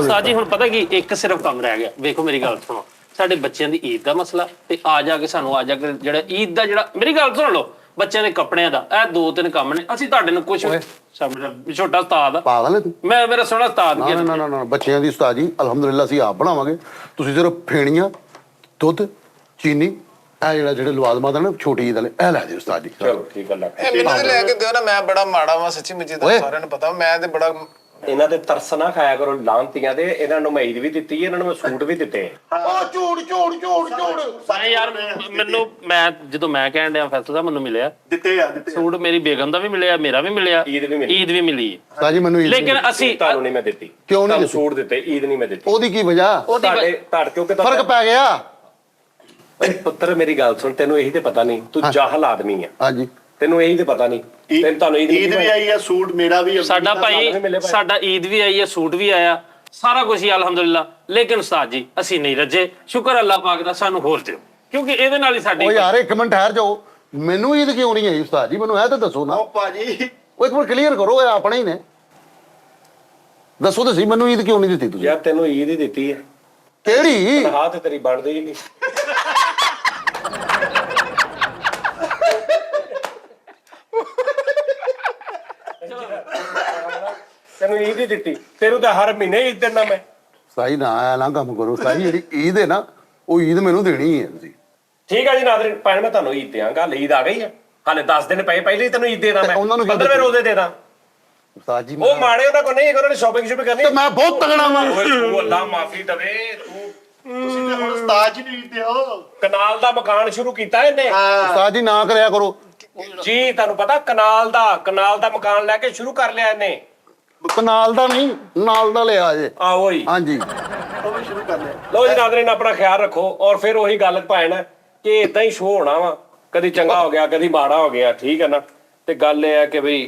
ਸਾਜੀ ਹੁਣ ਪਤਾ ਕੀ ਇੱਕ ਸਿਰਫ ਕੰਮ ਰਹਿ ਗਿਆ ਵੇਖੋ ਮੇਰੀ ਗੱਲ ਸੁਣੋ ਸਾਡੇ ਬੱਚਿਆਂ ਦੀ ਈਦ ਦਾ ਮਸਲਾ ਤੇ ਆ ਜਾ ਕੇ ਜਿਹੜਾ ਈਦ ਦਾ ਜਿਹੜਾ ਮੇਰੀ ਗੱਲ ਸੁਣ ਲਓ ਬੱਚਿਆਂ ਦੇ ਕੱਪੜਿਆਂ ਦਾ ਇਹ 2-3 ਕੰਮ ਨੇ ਅਸੀਂ ਤੁਹਾਡੇ ਨੂੰ ਕੁਝ ਸਾਡਾ ਛੋਟਾ ਉਸਤਾਦ ਆ ਪਾਗਲ ਹੈ ਤੂੰ ਮੇਰਾ ਸੋਹਣਾ ਉਸਤਾਦ ਨਾ ਨਾ ਨਾ ਨਾ ਬੱਚਿਆਂ ਦੀ ਉਸਤਾਦ ਜੀ ਅਲਹਮਦੁਲਿਲਾ ਅਸੀਂ ਆਪ ਬਣਾਵਾਂਗੇ ਤੁਸੀਂ ਸਿਰਫ ਫੇਣੀਆਂ ਦੁੱਧ ਚੀਨੀ ਇਹ ਜਿਹੜੇ ਲਵਾਜ਼ਮਾਂ ਦਾ ਨਾ ਛੋਟੀ ਈਦ ਵਾਲੇ ਇਹ ਲੈ ਦਿਓ ਉਸਤਾਦ ਜੀ ਚਲੋ ਠੀਕ ਗੱਲ ਇਹ ਮੈਨੂੰ ਤੇ ਲੈ ਕੇ ਦਿਓ ਨਾ ਮੈਂ ਬੜਾ ਮਾੜਾ ਵਾਂ ਸੱਚੀ ਮੁੱਚੀ ਦਾ ਸਾਰਿਆਂ ਨੂੰ ਪਤਾ ਮੈਂ ਤੇ ਬੜਾ ਇਹਨਾਂ ਦੇ ਤਰਸ ਨਾ ਖਾਇਆ ਕਰੋ ਲਾਂਤੀਆਂ ਦੇ ਇਹਨਾਂ ਨੂੰ ਮੈਂ ਈਦ ਵੀ ਦਿੱਤੀ ਇਹਨਾਂ ਨੂੰ ਮੈਂ ਸੂਟ ਵੀ ਦਿੱਤੇ ਉਹ ਝੂੜ ਸਾਰੇ ਯਾਰ ਮੈਂ ਜਦੋਂ ਮੈਂ ਕਹਿਣ ਡਿਆ ਫੈਸਲ ਦਾ ਮੈਨੂੰ ਮਿਲਿਆ ਦਿੱਤੇ ਸੂਟ ਮੇਰੀ ਬੇਗਮ ਦਾ ਵੀ ਮਿਲਿਆ ਮੇਰਾ ਵੀ ਮਿਲਿਆ ਈਦ ਵੀ ਮਿਲੀ ਈਦ ਵੀ ਮਿਲੀ ਹੈ ਉਸਤਾਦ ਜੀ ਮੈਨੂੰ ਈਦ ਲੇਕਿਨ ਅਸੀਂ ਤੁਹਾਨੂੰ ਨਹੀਂ ਮੈਂ ਦਿੱਤੀ ਕਿਉਂ ਨਹੀਂ ਤੁਹਾਨੂੰ ਦਿੱਤੀ? ਸੂਟ ਦਿੱਤੇ ਈਦ ਨਹੀਂ ਮੈਂ ਦਿੱਤੀ ਉਹਦੀ ਕੀ ਵਜ੍ਹਾ ਤੁਹਾਡੇ ਕਿਉਂਕਿ ਫਰਕ ਪੈ ਗਿਆ ਓਏ ਪੁੱਤਰ ਮੇਰੀ ਗੱਲ ਸੁਣ ਤੈਨੂੰ ਇਹੀ ਤੇ ਪਤਾ ਨਹੀਂ ਤੂੰ ਜਾਹਲ ਆਦਮੀ ਆ ਹਾਂਜੀ ਤੈਨੂੰ ਇਹੀ ਤੇ ਪਤਾ ਨਹੀਂ ਤੈਨੂੰ ਤੁਹਾਨੂੰ ਈਦ ਵੀ ਆਈ ਆ ਸੂਟ ਮੇਰਾ ਵੀ ਸਾਡਾ ਭਾਈ ਸਾਡਾ ਈਦ ਵੀ ਆਈ ਹੈ ਸੂਟ ਵੀ ਆਇਆ ਸਾਰਾ ਕੁਝ ਹੀ ਅਲਹਮਦੁਲਿਲਾ ਲੇਕਿਨ ਉਸਤਾਦ ਜੀ ਅਸੀਂ ਨਹੀਂ ਰੱਜੇ ਸ਼ੁਕਰ ਅੱਲਾਹ ਪਾਕ ਦਾ ਸਾਨੂੰ ਹੋਰ ਦਿਓ ਕਿਉਂਕਿ ਇਹਦੇ ਨਾਲ ਹੀ ਸਾਡੀ ਉਹ ਯਾਰ ਇੱਕ ਮਿੰਟ ਠਹਿਰ ਜਾਓ ਮੈਨੂੰ ਈਦ ਕਿਉਂ ਨਹੀਂ ਆਈ ਉਸਤਾਦ ਜੀ ਮੈਨੂੰ ਇਹ ਤਾਂ ਦੱਸੋ ਨਾ ਉਹ ਭਾਜੀ ਉਹ ਇੱਕ ਮਿੰਟ ਕਲੀਅਰ ਕਰੋ ਇਹ ਆਪਣੇ ਹੀ ਨੇ ਦੱਸੋ ਤੁਸੀਂ ਮੈਨੂੰ ਈਦ ਕਿਉਂ ਨਹੀਂ ਦਿੱਤੀ ਤੁਸੀਂ ਯਾਰ ਤੈਨੂੰ ਈਦ ਹੀ ਦਿੱਤੀ ਹੈ ਕਿਹੜੀ ਤਨਖਾਹ ਤੇ ਤੇਰੀ ਬਣਦੀ ਹੀ ਨਹੀਂ ਤੈਨੂੰ ਈਦ ਹੀ ਦਿੱਤੀ ਤੈਨੂੰ ਤਾਂ ਹਰ ਮਹੀਨੇ ਈਦ ਦੇਣਾ ਮੈਂ ਸਾਈ ਨਾ ਆਇਆ ਨਾ ਕੰਮ ਕਰੋ ਸਾਈ ਜਿਹੜੀ ਈਦ ਹੈ ਨਾ ਉਹ ਈਦ ਮੈਨੂੰ ਦੇਣੀ ਹੈ ਤੁਸੀਂ ਠੀਕ ਆ ਜੀ ਨਾਜ਼ਰੀਨ ਭੈਣ ਮੈਂ ਤੁਹਾਨੂੰ ਈਦ ਦਿਆਂਗਾ ਈਦ ਆ ਗਈ ਆ ਹਾਲੇ 10 ਦਿਨ ਪਏ ਪਹਿਲੇ ਹੀ ਤੈਨੂੰ ਈਦ ਦੇ ਦਾਂ ਮੈਂ ਉਹਨਾਂ ਨੂੰ ਕੀ 15ਵੇਂ ਰੋਜ਼ੇ ਦੇ ਦਾਂ ਉਸਤਾਦ ਜੀ ਉਹ ਮਾੜੇ ਉਹਨਾਂ ਕੋ ਨਹੀਂ ਉਹਨਾਂ ਨੇ ਸ਼ਾਪਿੰਗ ਕਰਨੀ ਤੇ ਮੈਂ ਬਹੁਤ ਤਗੜਾ ਵਾਂ ਓਏ ਤੂੰ ਅੱਲਾ ਮਾਫੀ ਦਵੇ ਤੂੰ ਤੁਸੀਂ ਤੇ ਹੁਣ ਉਸਤਾਦ ਜੀ ਨਹੀਂ ਦਿਓ ਕਨਾਲ ਦਾ ਮਕਾਨ ਸ਼ੁਰੂ ਕੀਤਾ ਇਹਨੇ ਉਸਤਾਦ ਜੀ ਨਾ ਕਰਿਆ ਕਰੋ ਜੀ ਤੁਹਾਨੂੰ ਪਤਾ ਕਨਾਲ ਦਾ ਮਕਾਨ ਲੈ ਕੇ ਸ਼ੁਰੂ ਕਰ ਲਿਆ ਇਹਨੇ ਕਨਾਲ ਦਾ ਨਹੀਂ ਨਾਲ ਦਾ ਲਿਆ ਜੇ ਆਓ ਹੀ ਹਾਂਜੀ ਉਹ ਵੀ ਸ਼ੁਰੂ ਕਰ ਲਿਆ ਲੋ ਜੀ ਨਾਜ਼ਰੀਨ ਆਪਣਾ ਖਿਆਲ ਰੱਖੋ ਔਰ ਫਿਰ ਉਹੀ ਗੱਲ ਭੈਣ ਕਿ ਇਦਾਂ ਹੀ ਸ਼ੋਅ ਹੋਣਾ ਵਾ ਕਦੀ ਚੰਗਾ ਹੋ ਗਿਆ ਕਦੀ ਮਾੜਾ ਹੋ ਗਿਆ ਠੀਕ ਹੈ ਨਾ ਤੇ ਗੱਲ ਇਹ ਹੈ ਕਿ ਬਈ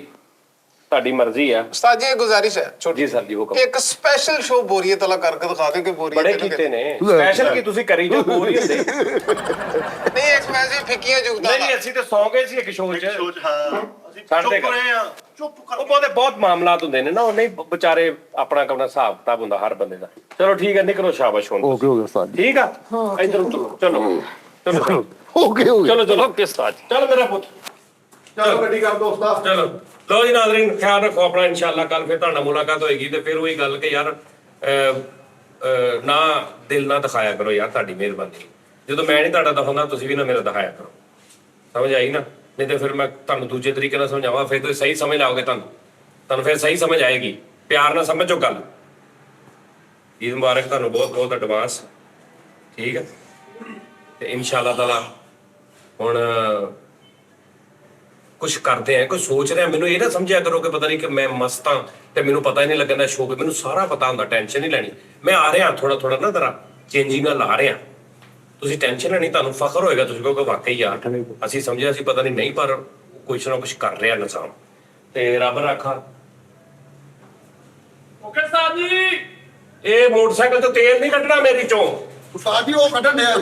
ਤੁਹਾਡੀ ਮਰਜ਼ੀ ਆ ਉਸਤਾਦ ਜੀ ਇਹ ਗੁਜ਼ਾਰਿਸ਼ ਹੈ ਜੀ ਸਰ ਜੀ ਹੁਕਮ ਕਿ ਇੱਕ ਸਪੈਸ਼ਲ ਸ਼ੋਅ ਬੋਰੀਅਤ ਵਾਲਾ ਕਰਕੇ ਦਿਖਾ ਦਿਓ ਕਿ ਬੋਰੀਅਤ ਬੜੇ ਕੀਤੇ ਨੇ ਸਪੈਸ਼ਲ ਕੀ ਤੁਸੀਂ ਕਰੀ ਜੋ ਬੋਰ ਹੀ ਹੁੰਦੇ ਨਹੀਂ ਇੱਕ ਵੈਸੇ ਫਿੱਕੀਆਂ ਜੁਗਦਾ ਨਹੀਂ ਅਸੀਂ ਤੇ ਸੌਂ ਗਏ ਸੀ ਇੱਕ ਸ਼ੋਅ 'ਚ ਸੋਚ ਹਾਂ ਅਸੀਂ ਸਾਡੇ ਚੁੱਪ ਰਹੇ ਆ ਚੁੱਪ ਕਰ ਉਹ ਬਹੁਤ ਮਾਮਲਾਤ ਹੁੰਦੇ ਨੇ ਨਾ ਉਹ ਨਹੀਂ ਵਿਚਾਰੇ ਆਪਣਾ ਆਪਣਾ ਹਿਸਾਬ ਕਿਤਾਬ ਹੁੰਦਾ ਹਰ ਬੰਦੇ ਦਾ ਚਲੋ ਠੀਕ ਹੈ ਨਿਕਲੋ ਸ਼ਾਬਾਸ਼ ਹੁਣ ਓਕੇ ਹੋ ਗਿਆ ਉਸਤਾਦ ਜੀ ਠੀਕ ਆ ਇਧਰ ਚਲੋ ਓਕੇ ਹੋ ਗਿਆ ਚਲੋ ਕਿਸ ਤਾਜ ਚਲ ਮੇਰਾ ਪੁੱਤ ਚਲੋ ਗੱਡੀ ਕਰ ਦੋ ਉਸਤਾਦ ਚਲੋ ਲੋ ਜੀ ਨਾਜ਼ਰੀਨ ਖਿਆਲ ਰੱਖੋ ਆਪਣਾ ਇਨਸ਼ਾਅੱਲਾ ਕੱਲ ਫਿਰ ਤੁਹਾਡਾ ਮੁਲਾਕਾਤ ਹੋਏਗੀ ਤੇ ਫਿਰ ਉਹੀ ਗੱਲ ਕਿ ਯਾਰ ਨਾ ਦਿਲ ਨਾ ਦਿਖਾਇਆ ਕਰੋ ਯਾਰ ਤੁਹਾਡੀ ਮਿਹਰਬਾਨੀ ਜਦੋਂ ਮੈਂ ਨਹੀਂ ਤੁਹਾਡਾ ਦਿਖਾਉਂਦਾ ਤੁਸੀਂ ਵੀ ਨਾ ਮੇਰਾ ਦਿਖਾਇਆ ਕਰੋ ਸਮਝ ਆਈ ਨਾ ਨਹੀਂ ਤੇ ਫਿਰ ਮੈਂ ਤੁਹਾਨੂੰ ਦੂਜੇ ਤਰੀਕੇ ਨਾਲ ਸਮਝਾਵਾਂ ਫਿਰ ਤੁਸੀਂ ਸਹੀ ਸਮਝ ਲਾਓਗੇ ਤੁਹਾਨੂੰ ਫਿਰ ਸਹੀ ਸਮਝ ਆਏਗੀ ਪਿਆਰ ਨਾਲ ਸਮਝੋ ਗੱਲ ਈਦ ਮੁਬਾਰਕ ਤੁਹਾਨੂੰ ਬਹੁਤ ਬਹੁਤ ਐਡਵਾਂਸ ਠੀਕ ਹੈ ਤੇ ਇਨਸ਼ਾਅੱਲਾ ਤਾਲਾ ਹੁਣ ਕੁਝ ਕਰਦੇ ਆ ਕੋਈ ਸੋਚ ਰਿਹਾ ਮੈਨੂੰ ਇਹ ਨਾ ਸਮਝਿਆ ਕਰੋ ਕਿ ਪਤਾ ਨਹੀਂ ਕਿ ਮੈਂ ਮਸਤ ਹਾਂ ਤੇ ਮੈਨੂੰ ਪਤਾ ਹੀ ਨਹੀਂ ਲੱਗਦਾ ਸ਼ੋਅ ਮੈਨੂੰ ਸਾਰਾ ਪਤਾ ਹੁੰਦਾ ਟੈਨਸ਼ਨ ਨਹੀਂ ਲੈਣੀ ਮੈਂ ਆ ਰਿਹਾ ਥੋੜਾ ਨਾ ਜ਼ਰਾ ਚੇਂਜਿੰਗ ਨਾਲ ਆ ਰਿਹਾ ਤੁਸੀਂ ਟੈਨਸ਼ਨ ਲੈਣੀ ਤੁਹਾਨੂੰ ਫਖਰ ਹੋਏਗਾ ਤੁਸੀਂ ਕਹੋਗੇ ਵਾਕਈ ਯਾਰ ਅਸੀਂ ਸਮਝਿਆ ਸੀ ਪਤਾ ਨਹੀਂ ਪਰ ਕੁਛ ਨਾ ਕੁਛ ਕਰ ਰਿਹਾ ਨਿਜ਼ਾਮ ਤੇ ਰੱਬ ਰਾਖਾ ਓਕੇ ਸਾਹਿਬ ਜੀ ਇਹ ਮੋਟਰਸਾਈਕਲ ਤੋਂ ਤੇਲ ਨਹੀਂ ਕੱਢਣਾ ਮੇਰੀ ਚੋਂ ਉਸਤਾਦ ਜੀ ਉਹ ਕੱਢਣ ਡਿਆ